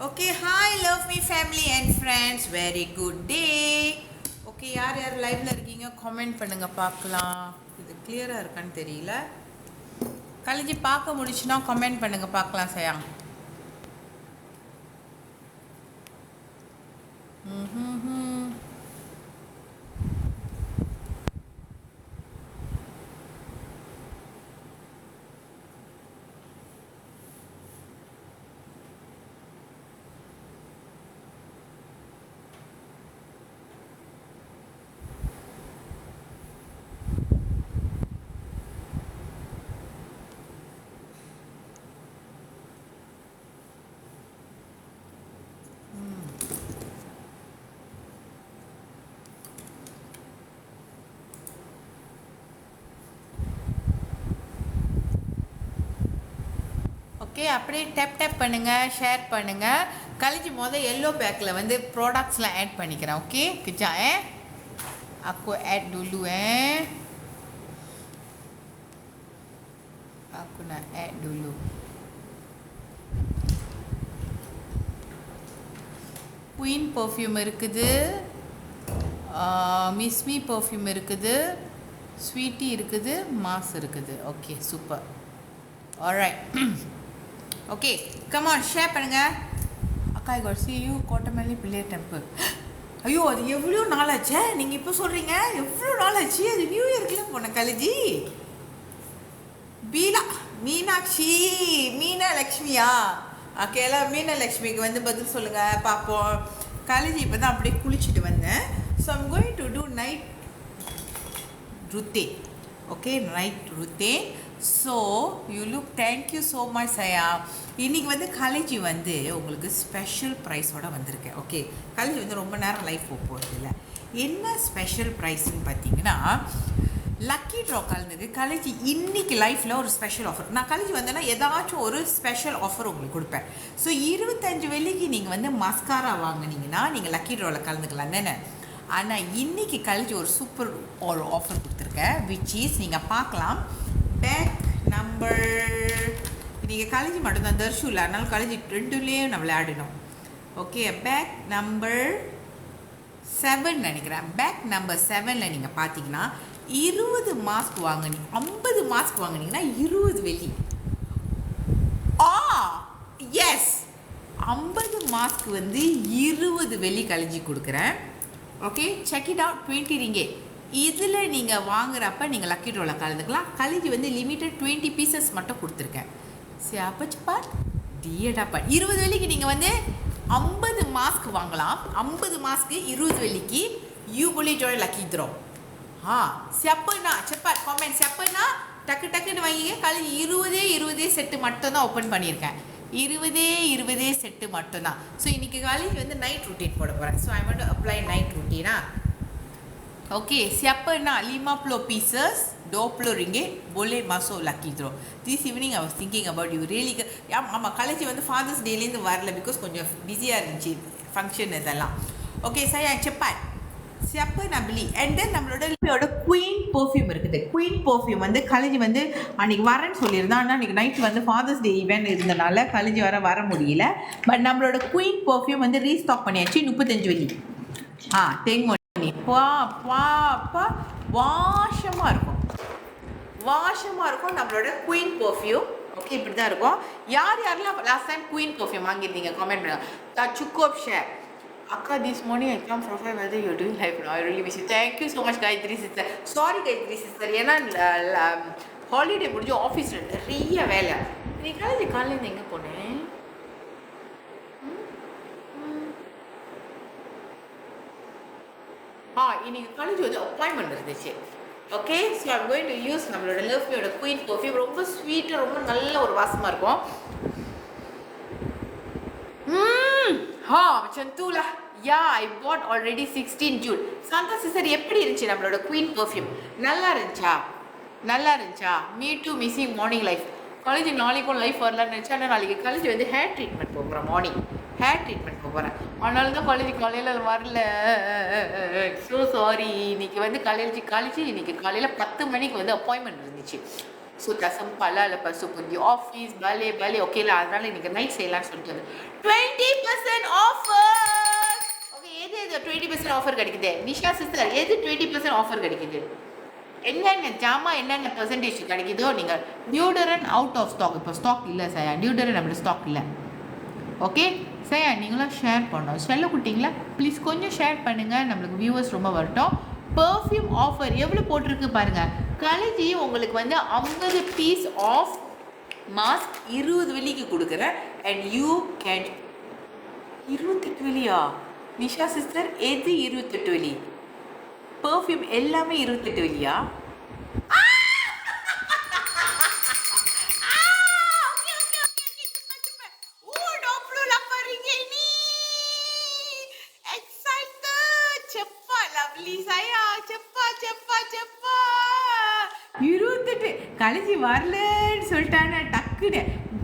Okay, hi, love me family and friends. Very good day. Okay, யார் யார் லைவ்ல இருக்கீங்க கமெண்ட் பண்ணுங்க பார்க்கலாம். இது கிளியரா இருக்கான்னு தெரியல. கலிஜி பார்க்க முடிச்சுனா கமெண்ட் பண்ணுங்க பார்க்கலாம் சயா. ஓகே, அப்படியே டேப் பண்ணுங்கள், ஷேர் பண்ணுங்கள். கழிச்சு எல்லோ பேக்கில் வந்து ப்ராடக்ட்ஸ்லாம் ஆட் பண்ணிக்கிறேன். Okay, kejap aku add dulu aku nak add dulu. Queen perfume இருக்குது, Miss Me perfume இருக்குது, Sweetie இருக்குது, Mars இருக்குது. Okay, super. Alright. Okay, come on, share பண்ணுங்க. அக்கா, I got see you கோட்டமல்லி பிள்ளை டெம்பிள். ஐயோ, அது எவ்வளோ நாளாச்சே நீங்கள் இப்போ சொல்கிறீங்க. எவ்வளோ நாளாச்சு, அது நியூ இயர்க்குள்ள போன கலிஜி. மீனாட்சி மீனாலக்ஷ்மியா? ஓகே, எல்லாம் மீனாலக்ஷ்மிக்கு வந்து பதில் சொல்லுங்கள் பார்ப்போம். கலிஜி இப்போ தான் அப்படியே குளிச்சுட்டு வந்தேன். So I'm going to tonight routine. Okay, night routine. So you look, thank you so much சயா. இன்றைக்கி வந்து கலேஜி வந்து உங்களுக்கு ஸ்பெஷல் ப்ரைஸோடு வந்திருக்கேன். ஓகே, கலேஜி வந்து ரொம்ப நேரம் லைஃப் போகிறது இல்லை. என்ன ஸ்பெஷல் ப்ரைஸ்ன்னு பார்த்தீங்கன்னா, லக்கி ட்ரா கலந்தது கலேஜி இன்றைக்கி லைஃப்பில் ஒரு ஸ்பெஷல் ஆஃபர். நான் கலேஜி வந்தேன்னா ஏதாச்சும் ஒரு ஸ்பெஷல் ஆஃபர் உங்களுக்கு கொடுப்பேன். ஸோ 25 வெள்ளிக்கு நீங்கள் வந்து மஸ்காரா வாங்கினீங்கன்னா நீங்கள் லக்கி ட்ராவில் கலந்துக்கலாம் தானே. ஆனால் இன்றைக்கி கலேஜி ஒரு சூப்பர் ஒரு ஆஃபர் கொடுத்துருக்கேன், விச் இஸ் நீங்கள் பார்க்கலாம். பேக் நம்பர், நீங்கள் காலேஜ் மட்டும்தான் தர்ஷு இல்லை, அதனால காலேஜ் ரெண்டுலேயும் நம்ம விளையாடணும். ஓகே, பேக் நம்பர் 7 நினைக்கிறேன். பேக் நம்பர் 7ல் நீங்கள் பார்த்தீங்கன்னா 20 மாஸ்க் வாங்கினீங்க, 50 மாஸ்க் வாங்கினீங்கன்னா 20 வெள்ளி. எஸ், 50 மாஸ்க் வந்து 20 வெள்ளி கழிஞ்சி கொடுக்குறேன். Okay, check it out. 20 ringgit. இதில் நீங்கள் வாங்குறப்ப நீங்கள் லக்கி ட்ராவில் கலந்துக்கலாம். கழிஞ்சி வந்து லிமிட்டட் 20 பீசஸ் மட்டும் கொடுத்துருக்கேன். சியாப்பா சப்பாட் டியடாப்பா. 20 வெள்ளிக்கு நீங்கள் வந்து 50 மாஸ்க் வாங்கலாம். 50 மாஸ்க்கு 20 வெள்ளிக்கு யூ புலி ஜோய் லக்கி ட்ரா. சியாப்பண்ணா சப்பாட் காமெண்ட். சியாப்பண்ணா டக்குன்னு வாங்கிங்க. கழிஞ்சி 20 செட்டு மட்டும் தான் ஓப்பன் பண்ணியிருக்கேன். 20 செட்டு மட்டும்தான். ஸோ இன்றைக்கி காலேஜ் வந்து நைட் ரூட்டீன் போட போகிறேன். So I want to apply night ரூட்டீனா. Okay, siapa nak 50 pieces 20 ringgit boleh masuk lucky draw. This evening I was thinking about you really. ஆமாம், காலேஜ் வந்து ஃபாதர்ஸ் டேலேருந்து வரல பிகாஸ் கொஞ்சம் பிஸியாக இருந்துச்சு ஃபங்க்ஷன் இதெல்லாம். Okay, saya cepat. siapa nak beli? And then நம்மளோட queen perfume இருக்குது. Queen perfume வந்து காலேஜ் வந்து அன்றைக்கி வரேன்னு சொல்லியிருந்தேன். ஆனால் அன்றைக்கி நைட் வந்து ஃபாதர்ஸ் டே ஈவெண்ட் இருந்தனால காலேஜ் வர முடியல. பட் நம்மளோட குயின் பர்ஃப்யூம் வந்து ரீஸ்டாக் பண்ணியாச்சு. 35 வெள்ளி. தேங்க் வாஷமாக இருக்கும் நம்மளோட குயின் பர்ஃப்யூம். ஓகே, இப்படி தான் இருக்கும். யாரெல்லாம் லாஸ்ட் டைம் குயின் பர்ஃப்யூம் வாங்கியிருந்தீங்க கமெண்ட் பண்ணுங்க. சுக்கோப் ஷேர். அக்கா, this morning I come from weather you doing life no. I really miss you. Thank you so much Gayathri sister. Sorry Gayathri sister, ஏன்னா ஹாலிடே முடிஞ்சு ஆஃபீஸில் நிறைய வேலை. நீ காலேஜ் எங்கே போனேன்? இன்னைக்கு காலேஜ் வந்து அப்பாயின்மெண்ட் இருந்துச்சு. Okay, so I'm going to use நம்மளோட லவ்மியோட குயின் பர்ஃப்யூம். ரொம்ப ஸ்வீட்டாக, ரொம்ப நல்ல ஒரு வாசமாக இருக்கும். macam tu lah. I bought already 16 June. Santha sister, எப்படி இருந்துச்சு நம்மளோட குயின் பர்ஃப்யூம்? நல்லா இருந்துச்சா? Me too, missing morning life. College நாளைக்கும் லைஃப் வரலான்னு நினச்சா, ஆனால் நாளைக்கு காலேஜ் வந்து ஹேர் ட்ரீட்மெண்ட் போகிறேன். மார்னிங் ஹேர் ட்ரீட்மெண்ட் போகிறேன். அதனால தான் காலையில் வரல. So sorry. இன்றைக்கி வந்து காலேஜ் இன்றைக்கி காலையில் 10 மணிக்கு வந்து அப்பாயின்மெண்ட் இருந்துச்சு. Sudah sempat lah lepas tu pergi office, balik. Okey lah, அதனால இன்னைக்கு நைட் செய்யலாம்னு சொல்லிட்டு 20% offer. ஓகே, எது 20% ஆஃபர் கிடைக்குது? நிஷா சிஸ்டர், எது 20% ஆஃபர் கிடைக்குது? என்னென்ன ஜாமா என்னென்ன பெர்சன்டேஜ் கிடைக்குதோ நீங்கள் டியூடரன் அவுட் ஆஃப் ஸ்டாக். இப்போ ஸ்டாக் இல்லை சயா, டியூடரன் நம்மளோட ஸ்டாக் இல்லை. ஓகே சயா, நீங்களாம் ஷேர் பண்ணோம். செல்ல குட்டிங்களா ப்ளீஸ் கொஞ்சம் ஷேர் பண்ணுங்கள், நம்மளுக்கு வியூவர்ஸ் ரொம்ப வரட்டும். பர்ஃப்யூம் ஆஃபர் எவ்வளோ போட்டிருக்கு பாருங்கள். கலைஜி உங்களுக்கு வந்து 50 பீஸ் ஆஃப் மாஸ்க் 20 வெள்ளிக்கு கொடுக்குறேன். அண்ட் யூ கேன் 28 வெள்ளியா நிஷா சிஸ்டர்? எது 28 வெள்ளி? பர்ஃப்யூம் எல்லாமே 28 வெள்ளியா? கலைஞ்சி வரலன்னு சொல்லிட்டானே டக்குன்னு.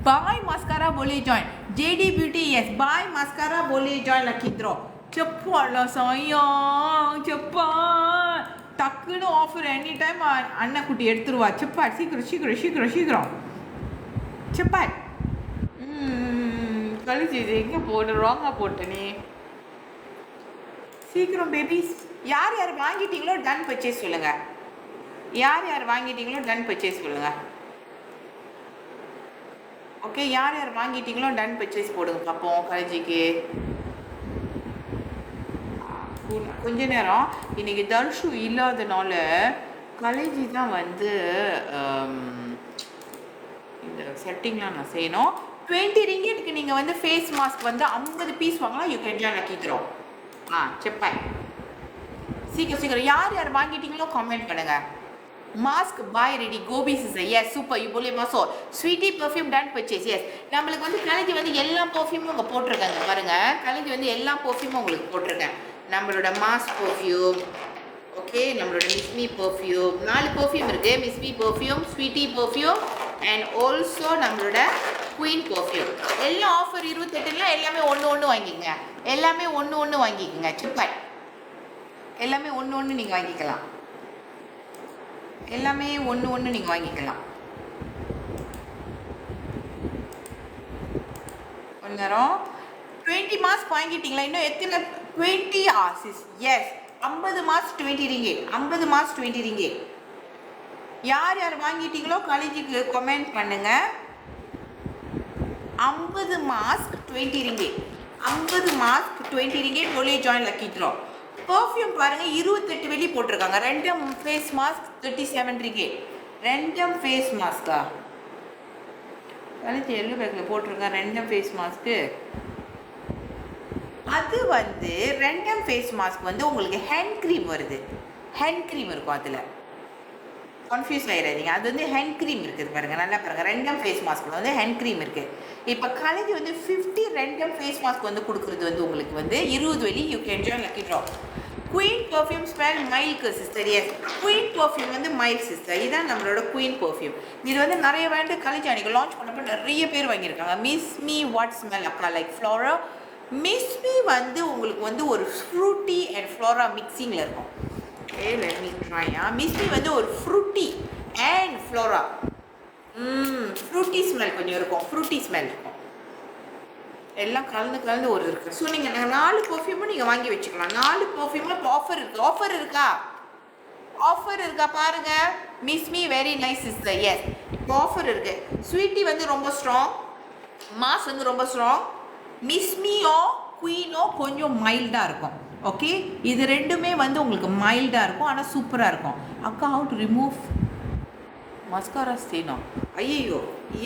பாய் மஸ்காரா போலே ஜாயின் ஜேடி பியூட்டி. எஸ், பாய் மஸ்காரா போலே ஜாயின் லக்கித்ரோ. చెప్పాలా సాయా చెప్పా டக்குன்னு ஆஃபர் எனி டைம் அண்ணன் குட்டி எடுத்துருவா. செப்பா சீக்கிரம் சீக்கிரம் சீக்கிரம் சீக்கிரம் செப்பா. கழிச்சு இது எங்கே போட்டு ராங்காக போட்டனே. சீக்கிரம் பேபிஸ். யார் யார் வாங்கிட்டீங்களோ டன் பர்ச்சேஸ் சொல்லுங்கள். யார் யார் வாங்கிட்டீங்களோ டன் பர்ச்சேஸ் சொல்லுங்கள். ஓகே, யார் யார் வாங்கிட்டீங்களோ டன் பர்ச்சேஸ் போடுங்க பார்ப்போம். கலைஜிக்கு கொஞ்ச நேரம் இன்னைக்கு தர்ஷு இல்லாதனால கலைஜி தான் வந்து இந்த செட்டிங்லாம் நான் செய்யணும். 20 ரிங்கிட்க்கு நீங்கள் வந்து ஃபேஸ் மாஸ்க் வந்து 50 பீஸ் வாங்கலாம். You can join lucky draw. செப்பேன். சீக்கிரம் சீக்கிரம் யார் யார் வாங்கிட்டீங்களோ கமெண்ட் பண்ணுங்கள். Mask buy ready. Gopi sister, yes super. You போலே மாசோ sweetie perfume done purchase. Yes, நம்மளுக்கு வந்து கலைஞ்சி வந்து எல்லா பர்ஃப்யூமும் அங்கே போட்டிருக்காங்க பாருங்கள். கலைஞ்சி வந்து எல்லா பர்ஃப்யூமும் உங்களுக்கு போட்டிருக்கேன். நம்மளோட மாஸ்க் பர்ஃப்யூம், ஓகே, நம்மளோட மிஸ்மி பர்ஃப்யூம் 4 பர்ஃப்யூம் இருக்குது. Miss Me perfume, sweetie perfume and also நம்மளோட குயின் பர்ஃப்யூம். எல்லாம் ஆஃபர் 28ல எல்லாமே ஒன்று வாங்கிக்கங்க. எல்லாமே ஒன்று வாங்கிக்கோங்க. சிப்பாய் எல்லாமே ஒன்று நீங்கள் வாங்கிக்கலாம். எல்லாமே ஒன்று நீங்கள் வாங்கிக்கலாம். கொஞ்ச நேரம் 20 மாஸ்க் வாங்கிட்டீங்களா? இன்னும் எத்தனை 20 sis? Yes, 50 mask 20 ringgit. 50 mask 20 ringgit. யார் யார் வாங்கிட்டீங்களோ காலேஜுக்கு கமெண்ட் பண்ணுங்க. 50 மாஸ்க் 20 ரிங்கிட். 50 mask 20 ringgit. ஒலே ஜாயின் லக்கித்ரோ. பர்ஃப்யூம் பாருங்கள் 28 வெள்ளி போட்டிருக்காங்க. ரெண்டம் ஃபேஸ் மாஸ்க் 37 ரிங்கிட். ரெண்டம் ஃபேஸ் மாஸ்கா காலேஜ் எல்லோ பேக்கில் போட்டிருக்கேன். ரெண்டம் ஃபேஸ் மாஸ்க்கு அது வந்து ரெண்டம் ஃபேஸ் மாஸ்க் வந்து உங்களுக்கு ஹேண்ட் க்ரீம் வருது. ஹேண்ட் க்ரீம் இருக்கும், அதில் கன்ஃபியூஸ் ஆகிடாதீங்க. அது வந்து ஹேண்ட் க்ரீம் இருக்குது பாருங்கள், நல்லா பாருங்கள். ரெண்டம் ஃபேஸ் மாஸ்க்கில் வந்து ஹேண்ட் க்ரீம் இருக்குது. இப்போ காலேஜ் வந்து 50 ரெண்டம் ஃபேஸ் மாஸ்க் வந்து கொடுக்குறது வந்து உங்களுக்கு வந்து 20 வெள்ளி. You can join lucky draw. Queen perfume smell மைல்க்கு சிஸ்டர். எஸ், குயின் பர்ஃப்யூம் வந்து மைல் சிஸ்டர். இதுதான் நம்மளோட குயின் பர்ஃப்யூம். இது வந்து நிறைய வேண்டு காலேஜ் அன்றைக்கி லான்ச் பண்ணப்போ நிறைய பேர் வாங்கியிருக்காங்க. மிஸ் மீ வாட் ஸ்மெல் அக்கா லைக் ஃப்ளோரா. மிஸ்மி வந்து உங்களுக்கு வந்து ஒரு ஃப்ரூட்டி அண்ட் ஃப்ளோரா மிக்சிங்கில் இருக்கும். Okay, let me try. Miss Me வந்து ஒரு fruity and flora fruity smell கொஞ்சம் இருக்கும். ஃப்ரூட்டி ஸ்மெல் இருக்கும். எல்லாம் கலந்து ஒரு இருக்குது. ஸோ நீங்கள் 4 பர்ஃப்யூமும் நீங்கள் வாங்கி வச்சுக்கலாம். 4 பர்ஃப்யூமும் இப்போ ஆஃபர் இருக்குது. ஆஃபர் இருக்கா பாருங்கள். Miss me very nice is the. Yes, இப்போ ஆஃபர் இருக்குது. ஸ்வீட்டி வந்து ரொம்ப ஸ்ட்ராங், மாஸ் வந்து ரொம்ப ஸ்ட்ராங். மிஸ்மியோ குயினோ கொஞ்சம் மைல்டாக இருக்கும். ஓகே, இது ரெண்டுமே வந்து உங்களுக்கு மைல்டாக இருக்கும், ஆனால் சூப்பராக இருக்கும். அக்கா, ஹவு டு ரிமூவ் மஸ்காரா ஸ்டேனா? ஐயோ,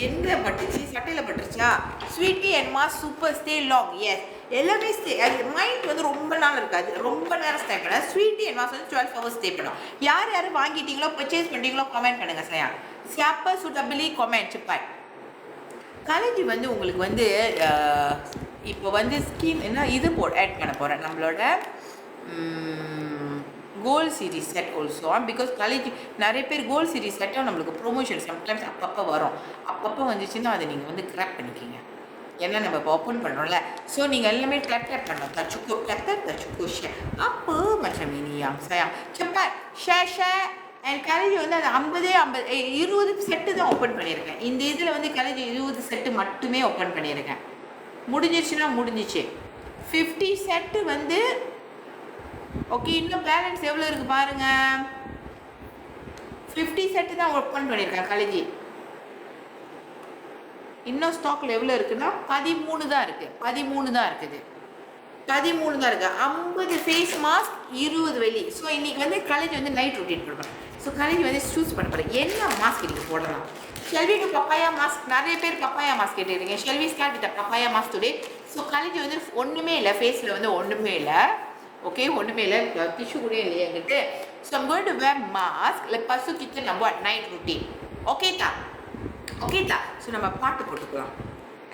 எங்கே பட்டுச்சு? சட்டையில் பட்டுருச்சா? Sweetie and mass super stay long. Yes, எல்லாமே ஸ்டே. அது மைண்ட் வந்து ரொம்ப நாள் இருக்காது, ரொம்ப நேரம் ஸ்டே பண்ண. ஸ்வீட்டி அண்ட் மாஸ் வந்து 12 ஹவர்ஸ் ஸ்டே பண்ணும். யார் யார் வாங்கிட்டீங்களோ பர்ச்சேஸ் பண்ணிட்டீங்களோ கமெண்ட் பண்ணுங்கள் சார். சியாப்பா சுட்டபிளி கமெண்ட் சிப்பாய். காலேஜ் வந்து உங்களுக்கு வந்து இப்போ வந்து ஸ்கின் என்ன இது ஆட் பண்ண போகிறேன். நம்மளோட gold series set also. Because college நிறைய பேர் கோல்ட் சீரீஸ் செட்டும் நம்மளுக்கு ப்ரொமோஷன் சம்டைம்ஸ் அப்பப்போ வரும். அப்பப்போ வந்துச்சுன்னா அதை நீங்கள் வந்து கிராப் பண்ணிக்கிங்க. ஏன்னா நம்ம இப்போ ஓப்பன் பண்ணுறோம்ல. ஸோ நீங்கள் எல்லாமே கிளப் பண்ணணும். தச்சுக்கோ கிளப் தச்சுக்கோ ஷே அப்போ மற்ற மீனியா சயா செப்பா ஷே அண்ட் கலேஜ் வந்து அது 20 செட்டு தான் ஓப்பன் பண்ணியிருக்கேன். இந்த இதில் வந்து கலேஜ் 20 செட்டு மட்டுமே ஓப்பன் பண்ணியிருக்கேன். முடிஞ்சிருச்சுன்னா முடிஞ்சிச்சு. 50 செட்டு வந்து ஓகே. இன்னும் பேலன்ஸ் எவ்வளோ இருக்குது பாருங்கள். 50 செட்டு தான் ஓப்பன் பண்ணியிருக்கேன் கலேஜ். இன்னும் ஸ்டாக்கில் எவ்வளோ இருக்குன்னா 13 தான் இருக்குது. 13 தான் இருக்குது. 50 ஃபேஸ் மாஸ்க் 20 வெளி. ஸோ இன்றைக்கி வந்து கலேஜ் வந்து நைட் ரொட்டீன் கொடுப்பேன். ஸோ கலேஜ் வந்து சூஸ் பண்ண போகிறேன் என்ன மாஸ்க் இன்றைக்கி போடலாம். ஷெல்விக்கு பப்பாயா மாஸ்க், நிறைய பேர் பப்பாயா மாஸ்க் கேட்டுருக்கீங்க. Shelvi start with papaya mask today. So college வந்து ஒன்றுமே இல்லை, ஃபேஸில் வந்து ஒன்றுமே இல்லை. ஓகே, ஒன்றுமே இல்லை, டிஷ்யூ கூட இல்லையே என்கிட்ட. So I'm going to wear mask. Lepas tu kita nak buat night routine. Okay tak? Okay tak? So நம்ம பாட்டு போட்டுக்கலாம்.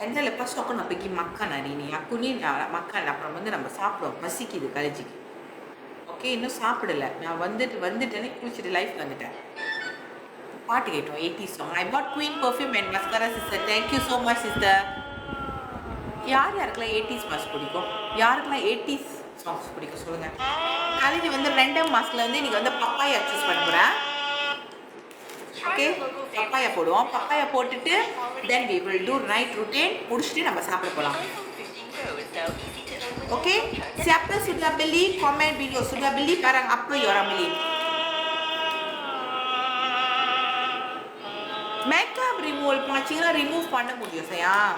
And then lepas tu aku nak pergi makan hari ni. Aku ni nak makan, அப்புறம் வந்து நம்ம சாப்பிடுவோம். பசிக்குது காலேஜுக்கு. Okay, இன்னும் சாப்பிடலை. நான் வந்துட்டேனே குளிச்சுட்டு லைஃப் வந்துட்டேன். பாட்டு கேட்டோம் 80s song. I bought Queen perfume and mascara sister. Thank you so much sister. யாருக்கெல்லாம் 80s மாஸ்க் பிடிக்கும்? யாருக்கெல்லாம் 80s சாங்ஸ் பிடிக்கும் சொல்லுங்கள். காலேஜ் வந்து ரெண்டாம் மாஸ்கில் வந்து இன்றைக்கி வந்து பப்பாயா சூஸ் பண்ண போகிறேன். ஓகே, பப்பாயா போடுவோம். பப்பாயா போட்டுட்டு தென் we will do night routine. முடிச்சுட்டு நம்ம சாப்பிட போகலாம். Okay, siapa sudah beli comment video. Sudah beli barang apa you orang beli? Makeup removal பாத்தீங்கன்னா remove பண்ண முடியும் sayang.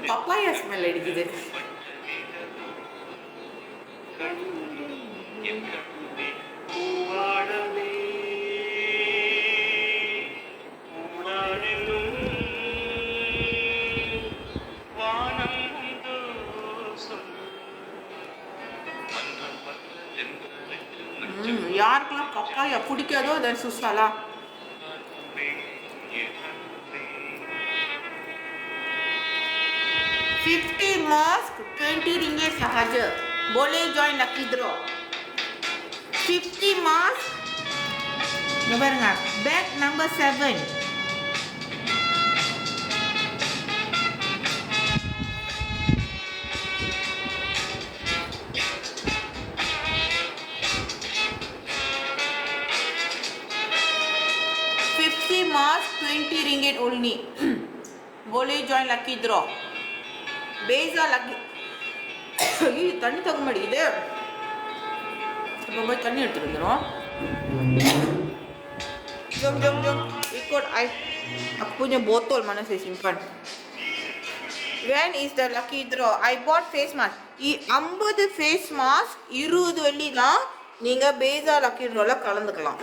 பப்பாயா ஸ்மெல் அடிக்குது. யாருக்கெல்லாம் பப்பாயா பிடிக்காதோ அதை சுசாலா. $50 mask, RM20 sahaja. Boleh join lucky draw. 50 mask. Ini பாருங்க, bag number 7. Mask RM20 only. Boleh join lucky draw. Beza lucky. Ini tani tak mari ide. Sebab tani itu dulu. Jom. Ikut aku punya botol mana saya simpan. When is the lucky draw? I bought face mask. 50 face mask 20 வெள்ளி தான் நீங்க Beza lucky draw ல கலந்துக்கலாம்.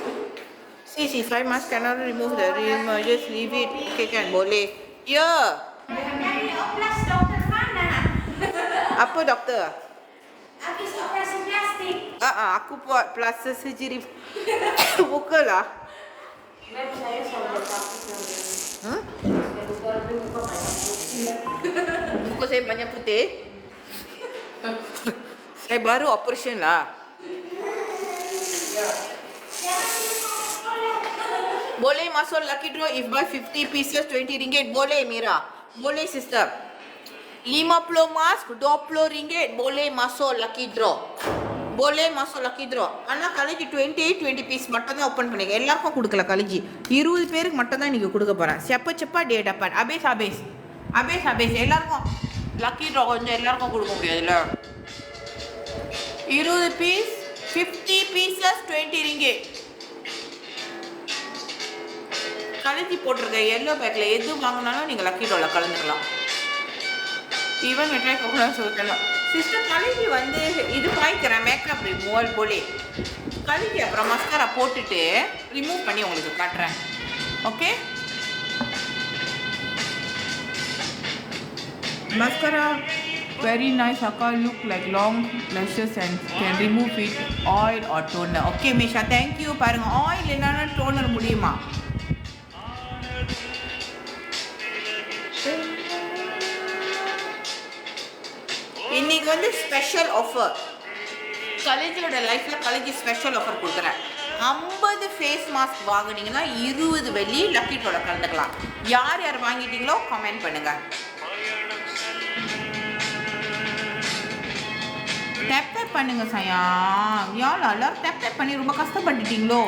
See, 5 mask cannot remove the rim. Just leave it. Okay, kan boleh. Ya. Oplas doktor mana? Apa doktor? Habis operasi plastik. Aku buat plastik surgery. Bukan lah. Saya soal Hmm? Muka saya banyak putih. Saya baru operation lah. Boleh masuk lucky draw if buy 50 pieces RM20. Boleh Mira. Boleh sister. 50 mask RM20 boleh masuk lucky draw. Boleh masuk lucky draw. ஆனா college 20 piece மட்டும் தான் open பண்ணிருக்கேன். எல்லாருக்கும் கொடுக்கல college. 20 பேருக்கு மட்டும் தான் நீங்க கொடுக்க போறேன். செப்ப டேட் அப்பாட். அபேஸ் எல்லாருக்கும் lucky draw கொஞ்சம் எல்லாருக்கும் கொடுக்க முடியாதுல. 20 பீஸ் 50 pieces RM20. கலஞ்சி போட்டிருக்க எல்லோ பேக்கில் எது வாங்கினாலும் நீங்கள் லக்கி ட்ராவில் கலந்துக்கலாம். ஈவன் மெட்ராய் போகலாம் சொல்லலாம். சிஸ்டர் கலஞ்சி வந்து இது வாங்கிக்கிறேன் மேக்கப் ரிமூவல் போலே. கலஞ்சி அப்புறம் மஸ்காரா போட்டுட்டு ரிமூவ் பண்ணி உங்களுக்கு காட்டுறேன். Okay, mascara very nice. Akka look like long lashes and can remove it oil or toner. Okay Misha, thank you. பாருங்க ஆயில் இல்லைன்னா டோனர் முடியுமா? இன்னைக்கு வந்து ஸ்பெஷல் ஆஃபர் காலேஜோட லைஃப்ல காலேஜ் ஸ்பெஷல் ஆஃபர் கொடுக்குறேன். 50 ஃபேஸ் மாஸ்க் வாங்குனீங்கன்னா 20 வெள்ளி லக்கி ட்ராவில் கலந்துக்கலாம். யார் வாங்கிட்டீங்களோ கமெண்ட் பண்ணுங்க. டேப் பண்ணுங்க சயாம். யாழ் எல்லாரும் டேப் பண்ணி ரொம்ப கஷ்டப்பட்டுட்டீங்களோ?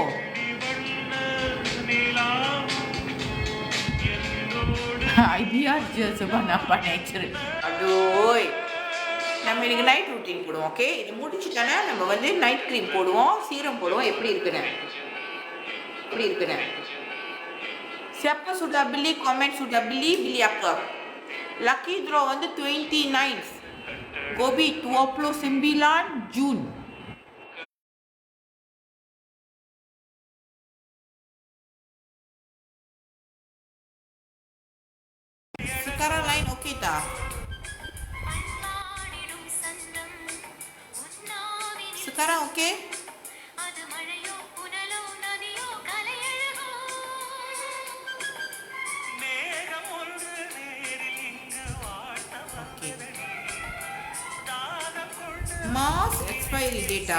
Idea Suba nature. அதோய் நம்ம இன்னைக்கு நைட் ரூட்டீன் போடுவோம். ஓகே, இது முடிச்சுட்டோன்னா நம்ம வந்து நைட் க்ரீம் போடுவோம், சீரம் போடுவோம். எப்படி இருக்குன்னு siapa sudah beli komen sudah beli apa. Lucky draw வந்து 29 Gobi 29 Jun. Sekarang lain okey tak? Sekarang okey? Mask expiry date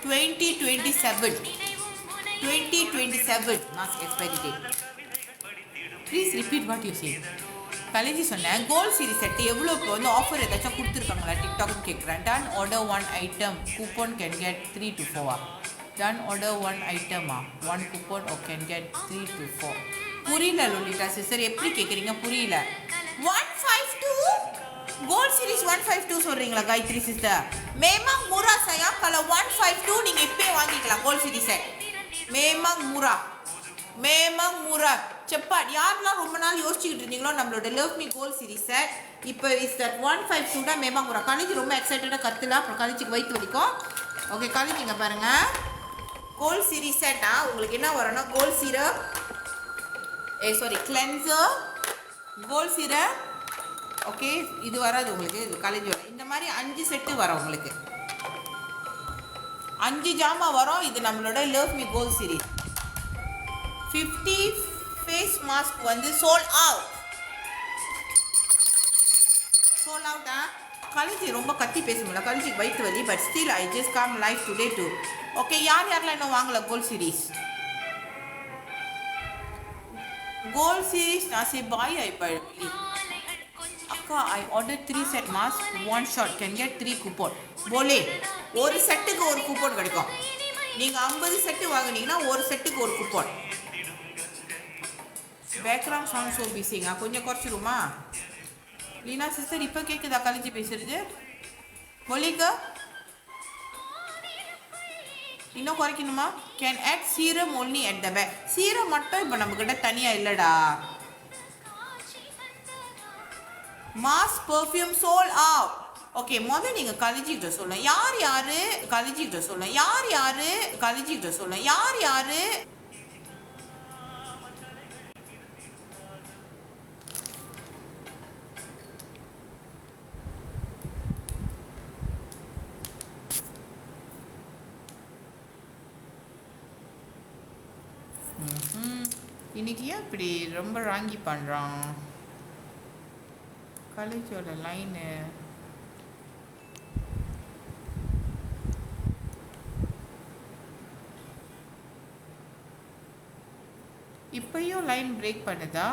2027 mask expiry date. Please repeat what you say. கலேஜி சொன்னேன் gold series set எவ்வளோ இப்போ வந்து offer ஏதாச்சும் கொடுத்துருக்காங்களா டிக்டாக்னு கேட்குறேன். Done order 1 item coupon can get 3 to 4. Done order 1 ஐட்டமா 1 coupon oh can get 3 to 4. புரியல லோலிட்டா சிஸ்டர், எப்படி கேட்குறீங்க? புரியல. 152 கோல்ட் சீரிஸ் 152 சொல்கிறீங்களா காயத்ரி சிஸ்டர்? மேமாங் முரா சயா கல 152 நீங்கள் இப்போயே வாங்கிக்கலாம் கோல்ட் சீரிஸ் செட். மேமாங் முரா செப்பாட். யாரெல்லாம் ரொம்ப நாள் யோசிச்சுக்கிட்டு இருந்தீங்களோ நம்மளோட love me gold series set இப்போ இஸ் தட் 152 தான் மேமாங் முரா. காலேஜ் ரொம்ப எக்ஸைட்டடாக கற்றுலாம், அப்புறம் காலேஜுக்கு வயிற்று வலிக்கும். ஓகே காலேஜிங்க பாருங்கள், கோல்ட் சீரிஸ் செட்டா உங்களுக்கு என்ன வரும்னா gold cheer up cleanser, gold cheer up. Okay இது வராது உங்களுக்கு, இது காலேஜ் வரும். இந்த மாதிரி 5 செட்டு வரும் உங்களுக்கு, 5 ஜாமா வரும். இது நம்மளோட love me gold series. 50 face mask வந்து சோல்ட் அவுட். காலேஜ் ரொம்ப கத்தி பேச முடியல, காலேஜுக்கு வயிற்று வலி. But still I just come live today too. Okay யாரெல்லாம் இன்னும் வாங்கல கோல்ட் சீரிஸ்? கோல்ட் சீரிஸ் நான் சே பாய் ஐ அக்கா I order 3 set mask 1 shot can get 3 coupon. போலே ஒரு செட்டுக்கு ஒரு கூப்பன் கிடைக்கும். நீங்கள் 50 செட்டு வாங்கினீங்கன்னா ஒரு செட்டுக்கு ஒரு கூப்பன். பேக்ரவுண்ட் சவுண்ட் ஸோ பிஸிங்க, கொஞ்சம் குறைச்சிடுமா லீனா சிஸ்டர்? இப்போ கேட்குதா காலேஜ் பேசுறது? போலிக்கா இன்னும் குறைக்கணுமா? Can add serum only at the back. Serum மட்டும் இப்போ நம்மக்கிட்ட தனியாக இல்லைடா. Mass perfume sold out. Okay முதல்ல நீங்கள் காலேஜிக்கிட்ட சொல்லலாம் யார் காலேஜிக்கிட்ட சொல்லலாம் யார் காலேஜிக்கிட்ட சொல்லலாம் யார் இன்னைக்கு ஏன் இப்படி ரொம்ப ராங்கி பண்ணுறான் காலேஜோட லைனு? இப்பயும் லைன் பிரேக் பண்ணுதா?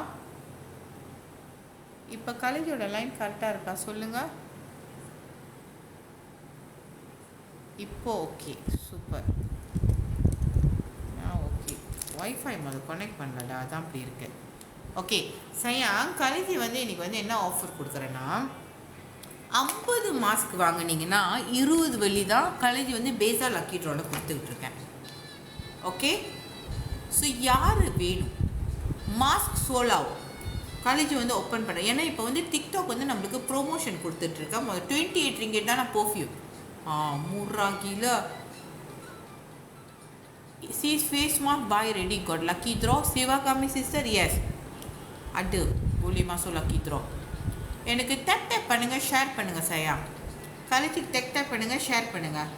இப்போ காலேஜோட லைன் கரெக்டாக இருக்கா சொல்லுங்கள். இப்போ ஓகே சூப்பர். ஓகே ஒய்ஃபை முதல் கனெக்ட் பண்ணலடா, அதான் அப்படி இருக்கு. ஓகே சயாங் காலேஜ் வந்து இன்றைக்கி வந்து என்ன ஆஃபர் கொடுக்குறேன்னா 50 மாஸ்க் வாங்கினீங்கன்னா 20 வெள்ளி தான் காலேஜ் வந்து பேஸாக லக்கி ட்ராவில் கொடுத்துக்கிட்டு இருக்கேன். ஓகே ஸோ யார் வேணும்? மாஸ்க் சோலாவ் காலேஜ் வந்து ஓப்பன் பண்ணுறேன். ஏன்னா இப்போ வந்து டிக்டாக் வந்து நம்மளுக்கு ப்ரொமோஷன் கொடுத்துட்ருக்கேன். 28 ரிங்கெட் தான் நான் பர்ஃப்யூம் மூர்ராகில sis face mask buy ready got lucky draw Siva காமி சிஸ்டர் எஸ் அடு போலி மாசோ லக்கி த்ரோ. எனக்கு டேப் பண்ணுங்கள், ஷேர் பண்ணுங்கள் சயா. காலேஜுக்கு டேப் பண்ணுங்கள், ஷேர் பண்ணுங்கள்.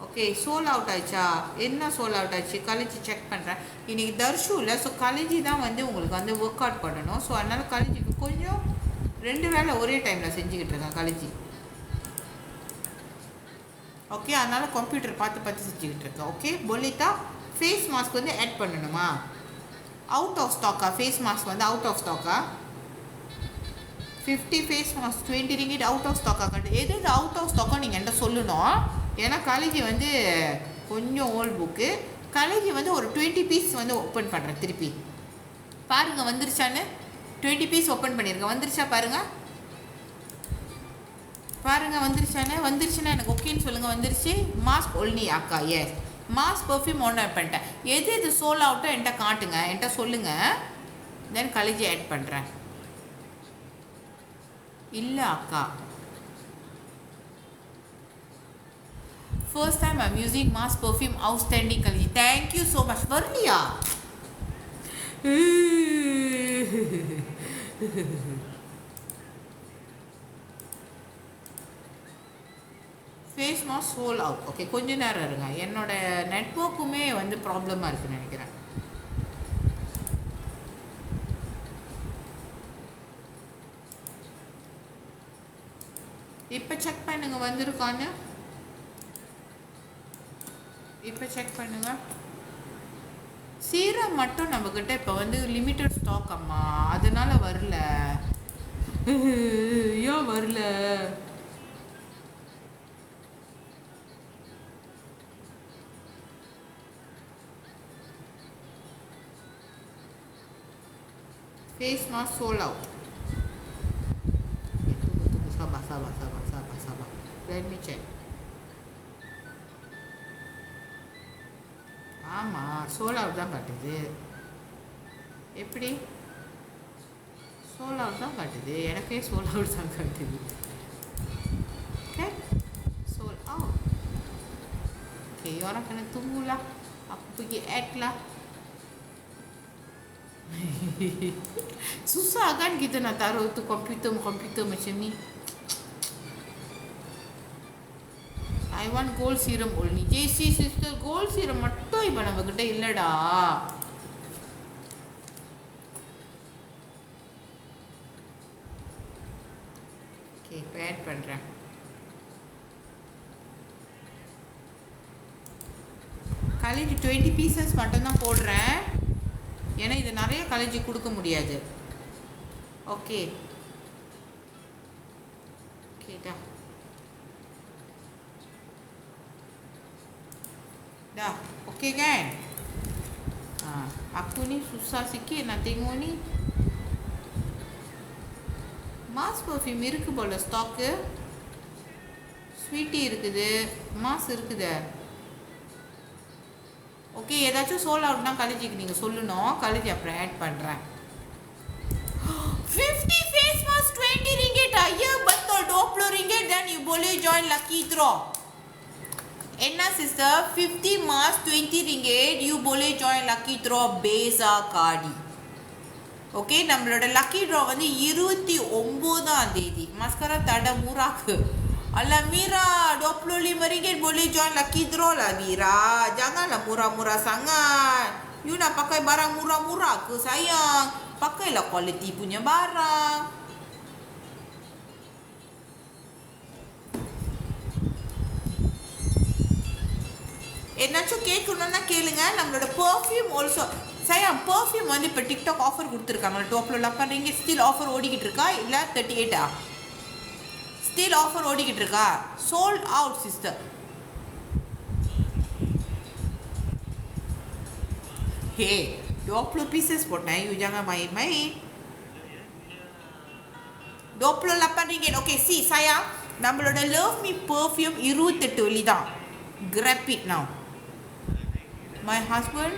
ஓகே சோல் அவுட் ஆயிடுச்சா? என்ன சோல் அவுட் ஆச்சு? காலேஜ் செக் பண்ணுறேன். இன்றைக்கி தர்ஷு இல்லை, ஸோ காலேஜ் தான் வந்து உங்களுக்கு வந்து ஒர்க் அவுட் பண்ணணும். ஸோ அதனால் காலேஜுக்கு கொஞ்சம் 2 வேலை ஒரே டைமில் செஞ்சுக்கிட்டு இருக்கேன் காலேஜ். ஓகே அதனால் கம்ப்யூட்டர் பார்த்து செஞ்சுக்கிட்டு இருக்கேன். ஓகே பொலிட்டா ஃபேஸ் மாஸ்க் வந்து ஆட் பண்ணணுமா? அவுட் ஆஃப் ஸ்டாக்கா? ஃபேஸ் மாஸ்க் வந்து அவுட் ஆஃப் ஸ்டாக்கா? 50 face mask 20 ringgit out of ஸ்டாக்காக காட்டு. எது அவுட் ஆஃப் ஸ்டாக்கோ நீங்கள் என்கிட்ட சொல்லணும். ஏன்னா காலேஜ் வந்து கொஞ்சம் ஓல்ட் புக்கு. காலேஜ் வந்து ஒரு 20 பீஸ் வந்து ஓப்பன் பண்ணுறேன் திருப்பி. பாருங்கள் வந்துருச்சான்னு. 20 பீஸ் ஓப்பன் பண்ணியிருக்கேன். வந்துருச்சா பாருங்கள். பாருங்கள் வந்துருச்சானே. வந்துருச்சுன்னா எனக்கு ஓகேன்னு சொல்லுங்கள். வந்துருச்சு. மாஸ்க் ஒல்னி அக்கா. எஸ் மாஸ்க் பர்ஃப்யூம் ஆர்டர் பண்ணிட்டேன். எது இது சோல் அவுட்டோ என்கிட்ட காட்டுங்க. என்கிட்ட சொல்லுங்கள். தென் காலேஜ் ஆட் பண்ணுறேன். இல்லை அக்கா. First time I'm using mask perfume outstanding college. Thank you so much. வரலையா? Face mask sold out. Okay கொஞ்சம் நேரம் இருங்க. என்னோட நெட்வொர்க்குமே வந்து ப்ராப்ளமாக இருக்குன்னு நினைக்கிறேன். இப்போ செக் பண்ணுங்க வந்திருக்கான்னு. இப்போ செக் பண்ணுங்க. சீரம் மட்டும் நம்மக்கிட்ட இப்போ வந்து லிமிட்டட் ஸ்டாக் அம்மா, அதனால வரல. ஏன் வரல? Face mask sold out. sabar. Let me check. ஆமாம் சோல் அவுட் தான் காட்டுது. எப்படி சோல் அவுட் தான் காட்டுது? எனக்கே சோல் அவுட் தான் காட்டுது. Okay sold out. Okay orang kena tunggulah. Aku pergi add lah. Susah kan kita nak taruh tu komputer macam ni. I want gold serum only. JC sister gold serum மட்டும் இப்போ நம்ம கிட்ட இல்லடா. Okay இப்போ add பண்ணுறேன். College 20 pieces மட்டும்தான் போடுறேன். ஏன்னா இது நிறைய காலேஜ் கொடுக்க முடியாது. ஓகே ஓகேடா. Dah, okey kan? Aku ni susah sikit nak tengok ni. Mask perfume இருக்கு போல ஸ்டாக்கு. ஸ்வீட்டி இருக்குது, மாஸ் இருக்குது. ஓகே ஏதாச்சும் சோல் அவுட்னா காலேஜுக்கு நீங்கள் சொல்லணும். காலேஜ் அப்புறம் ஆட் பண்ணுறேன். 50 face mask 20 ringgit. Ya betul 20 ringgit dan you boleh join lucky draw. என்ன sister 50 mask 20 ringgit you boleh join lucky draw Beza Kadi. Okay நம்மளோட lucky draw வந்து 29ஆம் தேதி. Maskara tada murah ke? Alah Mira 25 ringgit boleh join lucky draw lah Mira. Janganlah murah-murah sangat. You nak pakai barang murah-murah ke sayang? Pakailah quality punya barang. என்னாச்சும் கேட்கணுன்னா கேளுங்க. நம்மளோட perfume also sayang perfume வந்து இப்போ TikTok offer கொடுத்துருக்காங்க. டோப்பில் பண்ணுறீங்க. Still offer ஓடிக்கிட்டு இருக்கா இல்லை 38ஆ? Still offer ஓடிக்கிட்டு இருக்கா? Sold out sister. Hey 20 pieces போட்டேன். You jangan main-main. 28 ringgit. Okay சி sayang நம்மளோட லவ் மீ பர்ஃப்யூம் 28 வெள்ளி தான். Grab it now. My husband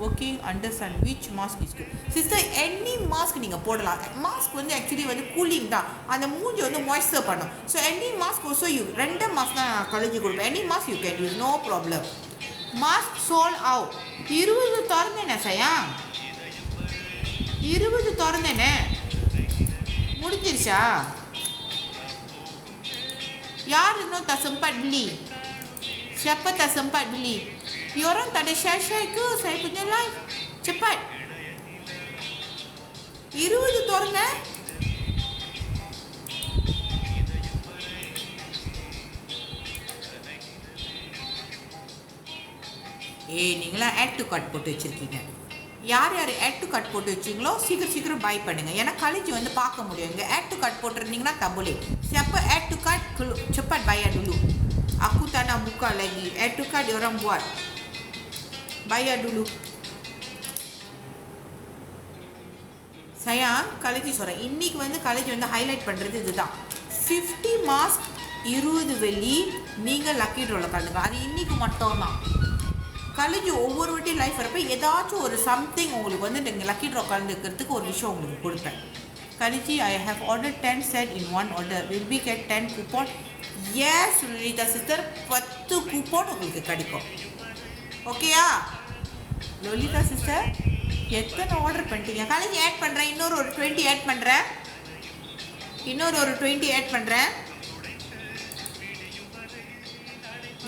working under sun. Which mask is good? Sister, any mask நீங்கள் போடலாம். Mask வந்து ஆக்சுவலி வந்து cooling தான். அந்த மூஞ்சி வந்து மாய்ஸ்சர் பண்ணும். So any mask also you ரெண்டு மாஸ்க் தான் காலேஜ் கொடுப்பேன். any mask you can use no problem. Mask sold out. 20 திறந்தேனே sayang. 20 திறந்தேனே. முடிஞ்சிருச்சா? யார் இன்னும் tak sempat beli? Siapa tak sempat beli? Diorang tak ada share-share ke saya punya live? Cepat. 20 திறங்க. நீங்களா add to cart போட்டு வச்சிருக்கீங்க. யார் யார் ஆட் டு கட் போட்டு வச்சிங்களோ சீக்கிரம் பை பண்ணுங்கள். ஏன்னா கழிச்சு வந்து பார்க்க முடியும். இங்கே ஆட் டு கட் போட்டிருந்தீங்கன்னா tak boleh. Siapa add to cart cepat bayar dulu. Aku tak nak buka lagi. Add to cart diorang buat. Bayar dulu. Sayang, கழிச்சு சொல்கிறேன். இன்றைக்கி வந்து கழிச்சு வந்து ஹைலைட் பண்ணுறது இதுதான். 50 மாஸ்க் 20 வெள்ளி நீங்கள் லக்கி ட்ராவில் கலந்துங்க. அது இன்றைக்கி மட்டும்தான். கழிச்சு ஒவ்வொரு வாட்டியும் லைஃப் வரப்போ ஏதாச்சும் ஒரு சம்திங் உங்களுக்கு வந்து நீங்கள் லக்கி ட்ரா கலந்துக்கிறதுக்கு ஒரு விஷயம் உங்களுக்கு கொடுப்பேன். கழிச்சு I have order 10 set in one order. Will be get 10 coupon. Yes, Lalitha sister 10 coupon உங்களுக்கு கிடைக்கும். ஓகேயா லலிதா சிஸ்டர்? எத்தனை ஆர்டர் பண்ணிட்டீங்க? கழிச்சு ஆட் பண்ணுறேன். இன்னொரு 20 ஆட் பண்ணுறேன். இன்னொரு 20 ஆட் பண்ணுறேன்.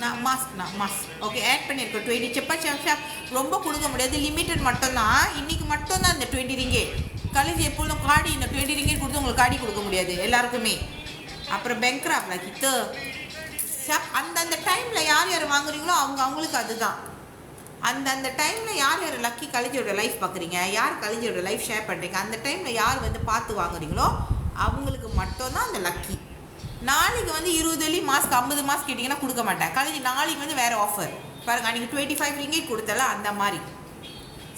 நான் மாஸ்க் ஓகே ஆட் பண்ணியிருக்கேன் 20. செப்பா ரொம்ப கொடுக்க முடியாது, லிமிட்டட் மட்டும்தான். இன்றைக்கி மட்டும்தான் இந்த 20 ரிங்கேட். கழிச்சு எப்பொழுதும் காடி இந்த 20 ரிங்கேட் கொடுத்து உங்களுக்கு காடி கொடுக்க முடியாது எல்லாருக்குமே. அப்புறம் பேங்க்ராப்ல கிட்ட அந்தந்த டைமில் யார் யார் வாங்குறீங்களோ அவங்களுக்கு அதுதான். அந்தந்த டைமில் யார் யார் லக்கி கழிச்சோட லைஃப் பார்க்குறீங்க, யார் கழிச்சோட லைஃப் ஷேர் பண்ணுறீங்க, அந்த டைமில் யார் வந்து பார்த்து வாங்குறீங்களோ அவங்களுக்கு மட்டும்தான் அந்த லக்கி. நாளைக்கு வந்து 20 வெள்ளி மாஸ்க் 50 மாஸ்க் கேட்டிங்கன்னா கொடுக்க மாட்டேன். கழிச்சு நாளைக்கு வந்து வேறு ஆஃபர் பாருங்கள். அன்றைக்கி 25 ரிங்கேட் கொடுத்தல அந்த மாதிரி.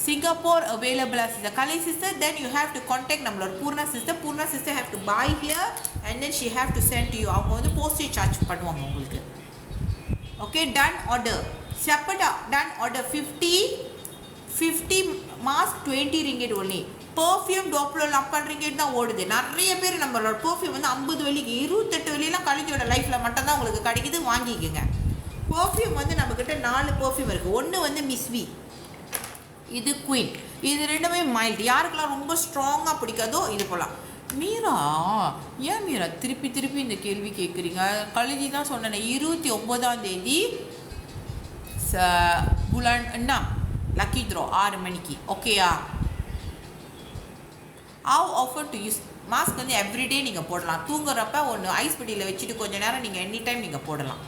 Singapore available sister. Kalai sister then you have to contact நம்மளோட Poorna sister have to buy here and then she have to send you. அவங்க வந்து போஸ்டேஜ் சார்ஜ் பண்ணுவாங்க உங்களுக்கு. Okay done order. செப்படா done order 50 mask 20 ringgit only. Perfume டோப்ளோ 40 ringgit தான் ஓடுது. நிறைய பேர் நம்மளோட பர்ஃப்யூம் வந்து 50 வெள்ளிக்கு 28 வெள்ளிலாம் கழிச்சோட லைஃப்பில் மட்டும்தான் உங்களுக்கு கிடைக்குது. வாங்கிக்கோங்க. பர்ஃப்யூம் வந்து நம்மக்கிட்ட 4 பர்ஃப்யூம் இருக்குது. ஒன்று வந்து மிஸ்வி, இது குயின். இது ரெண்டுமே மைல்டு. யாருக்கெல்லாம் ரொம்ப ஸ்ட்ராங்காக பிடிக்காதோ இது போகலாம். மீரா ஏன் மீரா திருப்பி இந்த கேள்வி கேட்குறீங்க? கழிச்சி தான் சொன்னேன் 29ஆம் தேதி புலன் என்ன லக்கி ட்ரா 6 மணிக்கு. ஓகேயா? How offer to use mask வந்து எவ்ரிடே நீங்கள் போடலாம். தூங்குறப்ப ஒன்று ஐஸ் பெட்டியில் வச்சுட்டு கொஞ்சம் நேரம் நீங்கள் எனி டைம் நீங்கள் போடலாம்.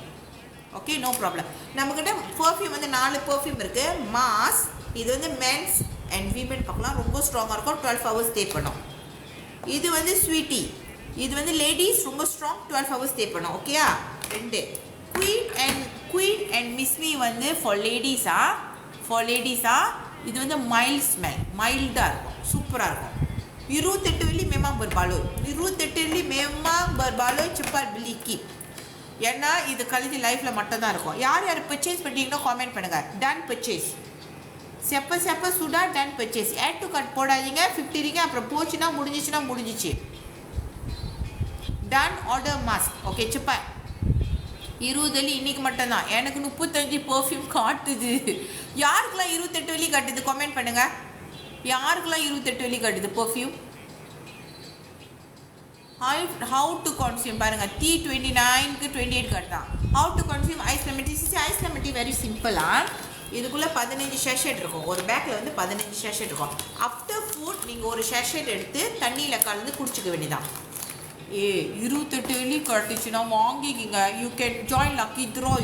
Okay no problem. நம்மக்கிட்ட பர்ஃப்யூம் வந்து 4 பர்ஃப்யூம் இருக்குது. மாஸ்க் இது வந்து மென்ஸ் அண்ட் வீமென் பார்க்கலாம். ரொம்ப ஸ்ட்ராங்காக இருக்கும். 12 hours ஸ்டே பண்ணும். இது வந்து ஸ்வீட்டி, இது வந்து லேடிஸ் ரொம்ப ஸ்ட்ராங் 12 hours ஸ்டே பண்ணும். ஓகேயா? 2 குயின் அண்ட் மிஸ்மி வந்து ஃபார் லேடிஸா. இது வந்து மைல்ட் ஸ்மெல், மைல்டாக இருக்கும், சூப்பராக இருக்கும். 28 வெள்ளி memang berbaloi. 28 வெள்ளி memang berbaloi. cepat beli keep. ஏன்னா இது கழிச்சு லைஃப்பில் மட்டும்தான் இருக்கும். யார் யார் பர்ச்சேஸ் பண்ணிட்டீங்கன்னா காமெண்ட் பண்ணுங்கள். Done purchase. செப்ப சுடா done purchase. Add to cart போடாதீங்க. 50 ரிங்க அப்புறம் போச்சுன்னா முடிஞ்சிச்சு. Done order mask. ஓகே செப்பா 20 வெள்ளி இன்றைக்கி மட்டும்தான். எனக்கு 35 பர்ஃப்யூம் காட்டுது. யாருக்கெல்லாம் 28 வெள்ளி காட்டுது காமெண்ட் பண்ணுங்கள். யாருக்கெல்லாம் 28 வெள்ளி காட்டுது பர்ஃப்யூம்? how to consume பாருங்க. T29க்கு 28 காட்டுதான். how to consume ice lemon tea. Ice lemon tea very சிம்பிளாக இதுக்குள்ளே 15 ஷேஷெட் இருக்கும். ஒரு பேக்கில் வந்து 15 ஷேஷெட் இருக்கும். ஆஃப்டர் ஃபுட் நீங்கள் ஒரு ஷேஷெட் எடுத்து தண்ணியில் கலந்து குடிச்சிக்க வேண்டியதான். 28 வெள்ளி காட்டுச்சுன்னா வாங்கிக்கிங்க. You can join lucky draw.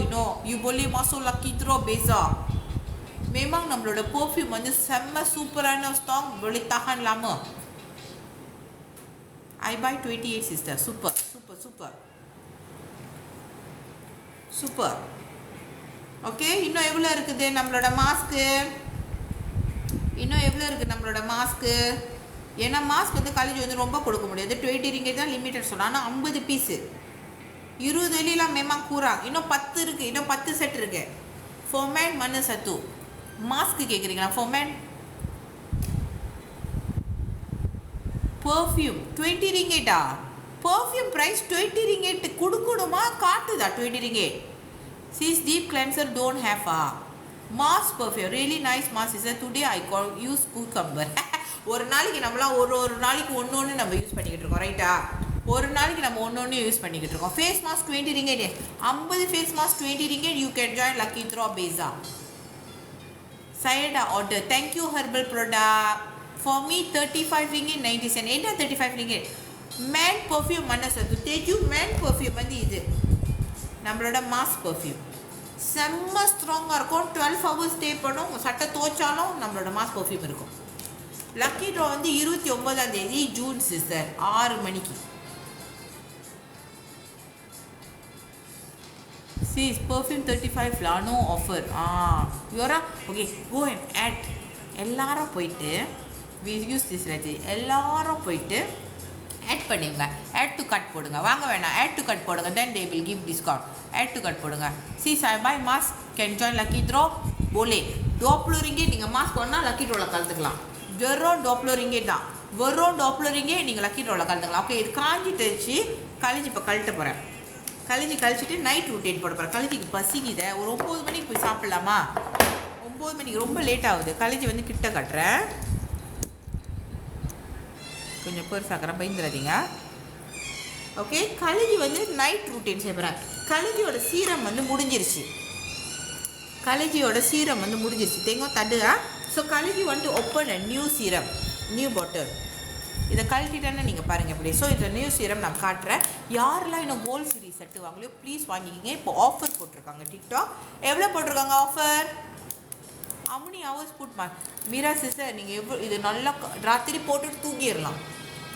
You boleh masuk lucky draw பேஸா. memang நம்மளோட பர்ஃப்யூம் வந்து செம்ம சூப்பரான stock, boleh tahan lama. I buy 28 sister. Super. Okay இன்னும் எவ்வளோ இருக்குது நம்மளோட மாஸ்க்கு? ஏன்னா மாஸ்க் வந்து கழிச்சு வந்து ரொம்ப கொடுக்க முடியாது. 20 ரிங்கேட் தான் லிமிட்டட் சொன்னால். ஆனால் 50 பீஸு 20 வெள்ளிலாம் memang kurang. இன்னும் 10 இருக்குது. இன்னும் 10 செட் இருக்குது. ஃபோமேன் மண்ணு சத்து மாஸ்க்கு கேட்குறீங்களா? ஃபோமேன் பர்ஃப்யூம் 20 ரிங்கேட்டா? பர்ஃப்யூம் ப்ரைஸ் 20 ரிங்கேட் கொடுக்கணுமா? காட்டுதா 20 ringgit? Sis deep cleanser don't have mask perfume really nice mask is today I call use cucumber. ஒரு நாளைக்கு நம்மளாம் ஒரு நாளைக்கு ஒன்று நம்ம யூஸ் பண்ணிக்கிட்டு இருக்கோம். ரைட்டா? ஒரு நாளைக்கு நம்ம ஒன்று யூஸ் பண்ணிக்கிட்டு இருக்கோம். Face mask 20 ringgit. 50 face mask 20 ringgit. You can join lucky draw பேஸா. சைடா order. Thank you herbal product. For me 35 ringgit 90 cent. என்ன 35 ரிங்கேட்? மேன் பர்ஃப்யூம் மன்ன சத்து தேஜு. மேன் பர்ஃப்யூம் வந்து இது நம்மளோட மாஸ்க் பர்ஃப்யூம் செம்ம ஸ்ட்ராங்காக இருக்கும். 12 hours ஸ்டே பண்ணும். உங்கள் சட்டை துவைச்சாலும் நம்மளோட மாஸ்க் பர்ஃப்யூம் இருக்கும். லக்கி ட்ரா வந்து 29ஆம் தேதி ஜூன் சிஸ்டர் 6 மணிக்கு. See, perfume 35 la, no offer. You're okay, go and add. எல்லாரும் போயிட்டு we use this strategy. எல்லாரும் போயிட்டு add பண்ணுங்க. add to cart போடுங்க. வாங்க வேணாம், add to cart போடுங்க. Then they will give discount. add to cart போடுங்க. See, I buy mask can join lucky draw. போலே $20 நீங்கள் மாஸ்க் வாங்கினா லக்கி ட்ராவில் கலந்துக்கலாம். வெறும் $20 தான். வெறும் $20 நீங்கள் லக்கி ட்ராவில் கலந்துக்கலாம். ஓகே, இது காஞ்சிட்டுச்சு. கழிஞ்சு இப்போ கழட்ட போகிறேன். கழிச்சிட்டு நைட் ரொட்டேட் போட போகிறேன். கழிச்சிக்கு பசிக்குத, ஒரு 9 மணிக்கு போய் சாப்பிட்லாமா? 9 மணிக்கு ரொம்ப லேட் ஆகுது. கழிச்சி வந்து கிட்ட கட்டுறேன். கொஞ்சம் பெருசாக்கிறேன், பயந்துடாதீங்க. ஓகே, கழிச்சி வந்து நைட் ரொட்டேட் செய்ய போகிறேன். கழிச்சியோட சீரம் வந்து முடிஞ்சிருச்சு. தேங்காய் தடுகா. ஸோ கழிச்சி வந்து open a new serum, new பாட்டில். இதை கழட்டிட்டேன்னு நீங்கள் பாருங்கள் எப்படி. ஸோ இந்த நியூ சீரம் நான் காட்டுறேன். யாரெல்லாம் இன்னும் கோல்ட் சீரிஸ் செட்டு வாங்கலையோ ப்ளீஸ் வாங்கிக்கிங்க. இப்போ ஆஃபர் போட்டிருக்காங்க டிக்டாக். எவ்வளோ போட்டிருக்காங்க ஆஃபர்? அம்னி ஹவர்ஸ் புட் மீரா சிஸ்டர், நீங்கள் இது நல்லா ராத்திரி போட்டுட்டு தூங்கிடலாம்.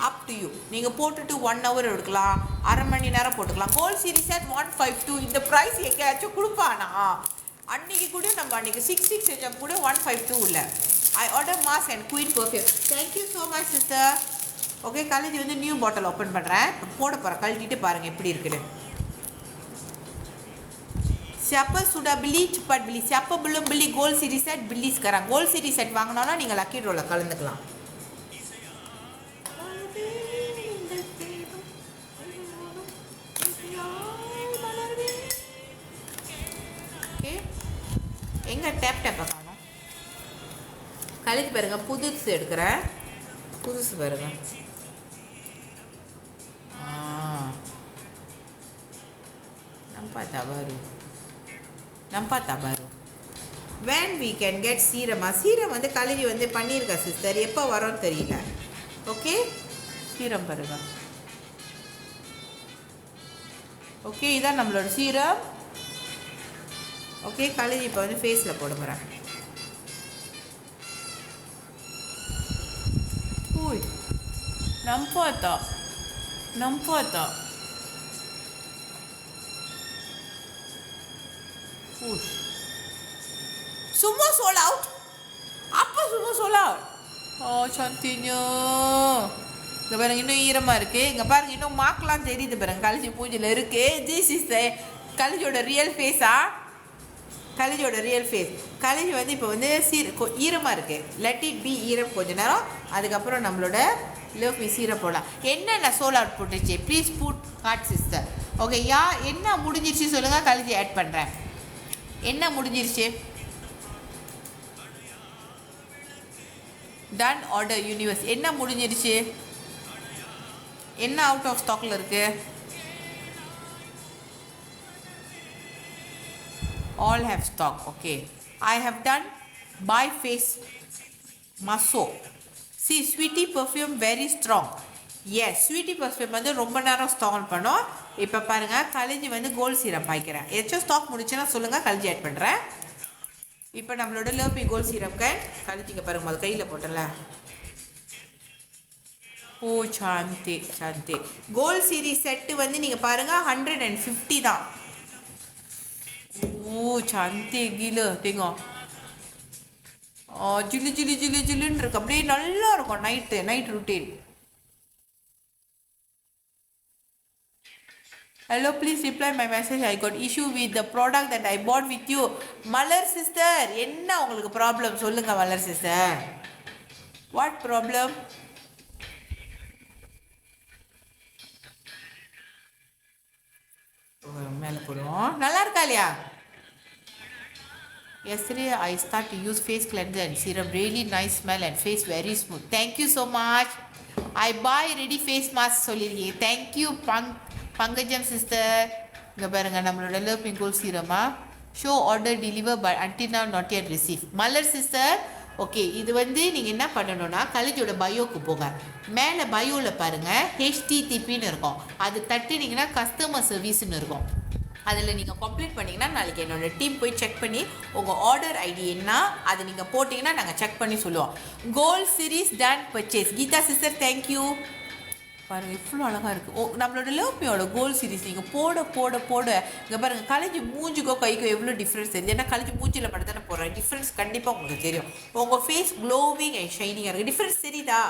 Up to you. நீங்கள் போட்டுட்டு 1 hour எடுக்கலாம், அரை மணி நேரம் போட்டுக்கலாம். Gold series set 152. இந்த ப்ரைஸ் எங்கேயாச்சும் கொடுப்பானா? அன்றைக்கி கூட நம்ம அன்றைக்கி 66 செஞ்சோம் கூட 152 இல்லை. I order mask and queen perfume. Thank you so much sister. Okay, கழிச்சி வந்து நியூ பாட்டில் ஓப்பன் பண்ணுறேன். போட போகிறேன். கழட்டிட்டு பாருங்கள் எப்படி இருக்குன்னு. Siapa sudah beli cepat beli. Siapa belum beli gold series set beli sekarang. Gold series set வாங்கினோன்னா நீங்கள் லக்கி ட்ராவில் கலந்துக்கலாம். ஓகே, எங்கே டேப் காணும்? கழிச்சு பாருங்க, புதுசு எடுக்கிறேன். புதுசு பாருங்க. nampak tak baru. When we can get serum? Serum வந்து கழுவி வந்து பண்ணியிருக்கா சிஸ்டர். எப்போ வரோன்னு தெரியல. ஓகே, சீரம் பாருங்க. ஓகே, இதான் நம்மளோட சீரம். ஓகே, கழுவி இப்போ வந்து ஃபேஸில் போட போகிறேன். ஊய், nampak tak? Semua sold out? Apa semua sold out? Oh, cantiknya. இங்கே பாருங்க, இன்னும் ஈரமாக இருக்குது. இங்கே பாருங்க, இன்னும் மார்க்லாம் தெரியுது பாருங்க. கழிச்சி பூஜையில் இருக்குது. திஸ் இஸ் கழிச்சியோட ரியல் ஃபேஸா? கழிச்சியோட ரியல் ஃபேஸ். கழிச்சி வந்து இப்போ வந்து ஈரமாக இருக்குது. லெட் இட் பி ஈரம் கொஞ்ச நேரம். அதுக்கப்புறம் நம்மளோட லவ் மீ சீரம் போடலாம். என்னென்ன சோல் அவுட் போட்டுச்சு? Please put heart sister. Okay, என்ன முடிஞ்சிருச்சு சொல்லுங்கள். கழிச்சி ஆட் பண்ணுறேன். என்ன முடிஞ்சிருச்சு? Done order universe. என்ன முடிஞ்சிருச்சு? என்ன அவுட் ஆஃப் ஸ்டாக்ல இருக்கு? All have stock. Okay, I have done buy face மசோ. சி sweetie perfume very strong. Yes, sweetie perfume வந்து ரொம்ப நேரம் ஸ்டாக் பண்ணோம். இப்போ பாருங்கள், கழிஞ்சி வந்து கோல்ட் சீரம் பாய்க்கிறேன். ஏதாச்சும் ஸ்டாக் முடிச்சுன்னா சொல்லுங்கள், கழிஞ்சி ஆட் பண்ணுறேன். இப்போ நம்மளோட லவ்பி கோல்ட் சீரம் கழிச்சிக்க பாருங்க. அது கையில் போட்டல. ஓ, சாந்தி சாந்தி. கோல்ட் சீரிஸ் செட்டு வந்து நீங்கள் பாருங்கள் 150 தான். ஓ, சாந்தி கீழே தேங்க. ஜில்லு ஜில்லு ஜில்லு ஜில்லுன்னு இருக்கு. அப்படியே நல்லா இருக்கும் night routine. Hello, please reply my message. I got issue with the product that I bought with you. Malar sister, என்ன உங்களுக்கு ப்ராப்ளம் சொல்லுங்க மலர் சிஸ்டர். What problem? மேலே போடுவோம். நல்லா இருக்கா இல்லையா? Yesterday I start to use face cleanser and serum. Really nice smell and face very smooth. Thank you so much. I buy ready face mask சொல்லிருக்கீங்க. Thank you Pankajam sister. இங்கே பாருங்க, நம்மளோட love pink gold சீரமா. Show order deliver but until now not yet received. Malar sister, okay, இது வந்து நீங்கள் என்ன பண்ணணும்னா கழிச்சோட பயோக்கு போங்க. மேலே பயோவில் பாருங்கள் HTTPன்னு இருக்கும். அது தட்டினீங்கன்னா கஸ்டமர் சர்வீஸ்ன்னு இருக்கும். அதில் நீங்கள் கம்ப்ளீட் பண்ணிங்கன்னா நாளைக்கு என்னோட டீம் போய் செக் பண்ணி உங்கள் ஆர்டர் ஐடி என்ன அது நீங்கள் போட்டிங்கன்னா நாங்கள் செக் பண்ணி சொல்லுவோம். Gold series done purchase. Geetha sister thank you. பாருங்கள் இவ்வளோ அழகாக இருக்குது. நம்மளோட லவ்மியோட கோல்ட் சீரீஸ் நீங்கள் போட போட போட இங்கே பாருங்கள் கலைஞ்சி மூஞ்சுக்கோ கைக்கோ எவ்வளோ டிஃப்ரென்ஸ் தெரியுது. ஏன்னா கலைஞ்சி மூஞ்சில் மட்டும் தானே போடுறேன். டிஃப்ரென்ஸ் கண்டிப்பாக உங்களுக்கு தெரியும். உங்கள் ஃபேஸ் க்ளோவிங் அண்ட் ஷைனிங்காக இருக்குது. டிஃப்ரென்ஸ் தெரியுதா?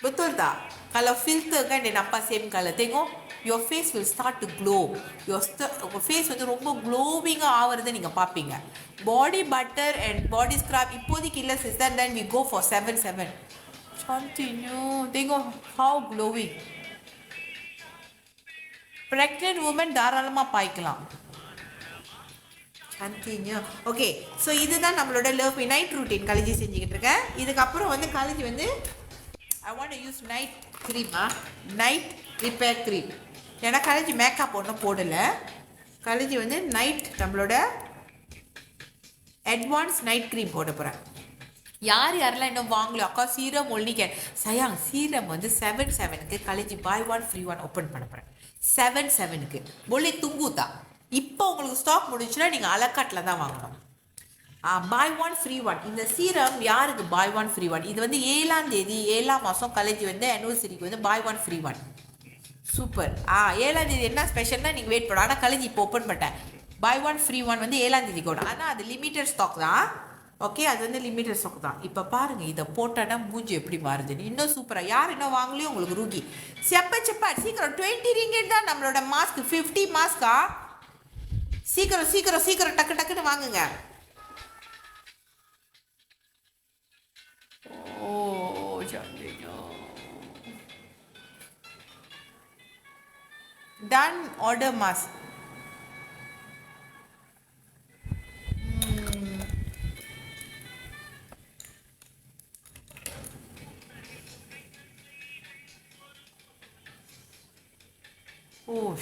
Betul tak? Kalau filter kan dia nampak same color. Tengok, your face will start to glow. Your face வந்து ரொம்ப glowing ஆவறதை நீங்கள் பார்ப்பீங்க. Body butter and body scrub இப்போதைக்கு இல்லை sister. Then we go for 7-7. Continue. Tengok how glowing. Pregnant woman தாராளமாக பாய்க்கலாம். Continue. Okay, so இதுதான் நம்மளோட love night routine college செஞ்சுக்கிட்டு இருக்கேன். இதுக்கப்புறம் வந்து காலேஜ் வந்து I want to use night cream, night repair cream. ஏன்னா காலேஜ் மேக்கப் ஒன்றும் போடலை. காலேஜ் வந்து நைட் நம்மளோட அட்வான்ஸ் நைட் க்ரீம் போட போகிறேன். யாரெல்லாம் இன்னும் வாங்கலையோ அக்கா சீரம் ஒல்லிக்க சயாங் சீரம் வந்து 7-7க்கு காலேஜ் பாய் 1 ஃப்ரீ 1 ஓப்பன் பண்ண போகிறேன். 7-7க்கு பொல்லி துங்குதா. இப்போ உங்களுக்கு ஸ்டாக் முடிஞ்சுன்னா நீங்கள் அலக்காட்டில் தான் வாங்கணும். பாய் 1 ஃப்ரீ 1. இந்த சீரம் யாருக்கு பாய் 1 ஃப்ரீ 1? இது வந்து 7ஆம் தேதி 7ஆம் மாதம் காலேஜ் வந்து ஆனிவர்சரிக்கு வந்து பாய் 1 ஃப்ரீ 1. சூப்பர். 7ஆம் தேதி என்ன ஸ்பெஷல்னா நீங்கள் வெயிட் பண்ணணும். ஆனால் காலேஜ் இப்போ ஓப்பன் பண்ணிட்டேன். பாய் 1 ஃப்ரீ 1 வந்து 7ஆம் தேதி கூட. ஆனால் அது லிமிட்டட் ஸ்டாக் தான். ஓகே, அது வந்து லிமிட்டட் ஸ்டாக் தான். இப்போ பாருங்கள் இதை போட்டோன்னா மூஞ்சி எப்படி மாறுதுன்னு. இன்னும் சூப்பராக. யார் இன்னும் வாங்கலையும் உங்களுக்கு ரூகி. செப்பா சீக்கிரம் 20 ரிங்கெட் தான் நம்மளோட மாஸ்க். 50 மாஸ்கா. சீக்கிரம் சீக்கிரம் சீக்கிரம் டக்கு டக்குன்னு வாங்குங்க. Oh, cantiknya. Done order mask. Oh.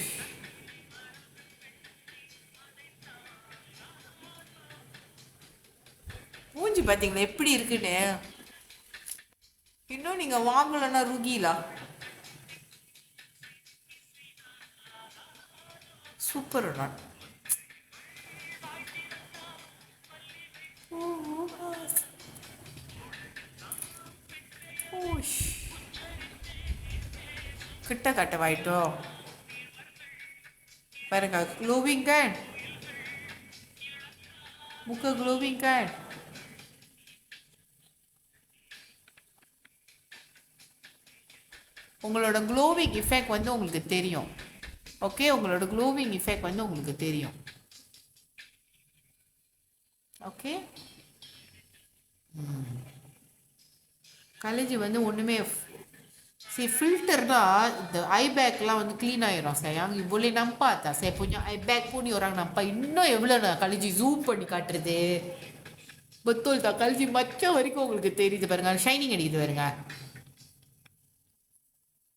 மூஞ்சி பார்த்தீங்களா எப்படி இருக்குன்னு. இன்னும் நீங்கள் வாங்கலைன்னா ருகிலா. சூப்பர். நான் கிட்ட கட்டவாயிட்டோ பாருங்க. க்ளோவிங் கேன் முக்க க்ளோவிங் கேன். உங்களோட க்ளோவிங் இஃபெக்ட் வந்து உங்களுக்கு தெரியும். ஓகே, உங்களோட க்ளோவிங் இஃபெக்ட் வந்து உங்களுக்கு தெரியும். ஓகே, காலேஜ் வந்து ஒன்றுமே filternya the eye bag lah untuk clean air sayang. You boleh nampak tak saya punya eye bag pun ni orang nampak இன்னும் எவ்வளவு நான் கழிச்சு zoom பண்ணி காட்டுறது. betul tak கழிச்சு மச்சம் வரைக்கும் உங்களுக்கு தெரியுது பாருங்க. ஷைனிங் அடிக்குது பாருங்க.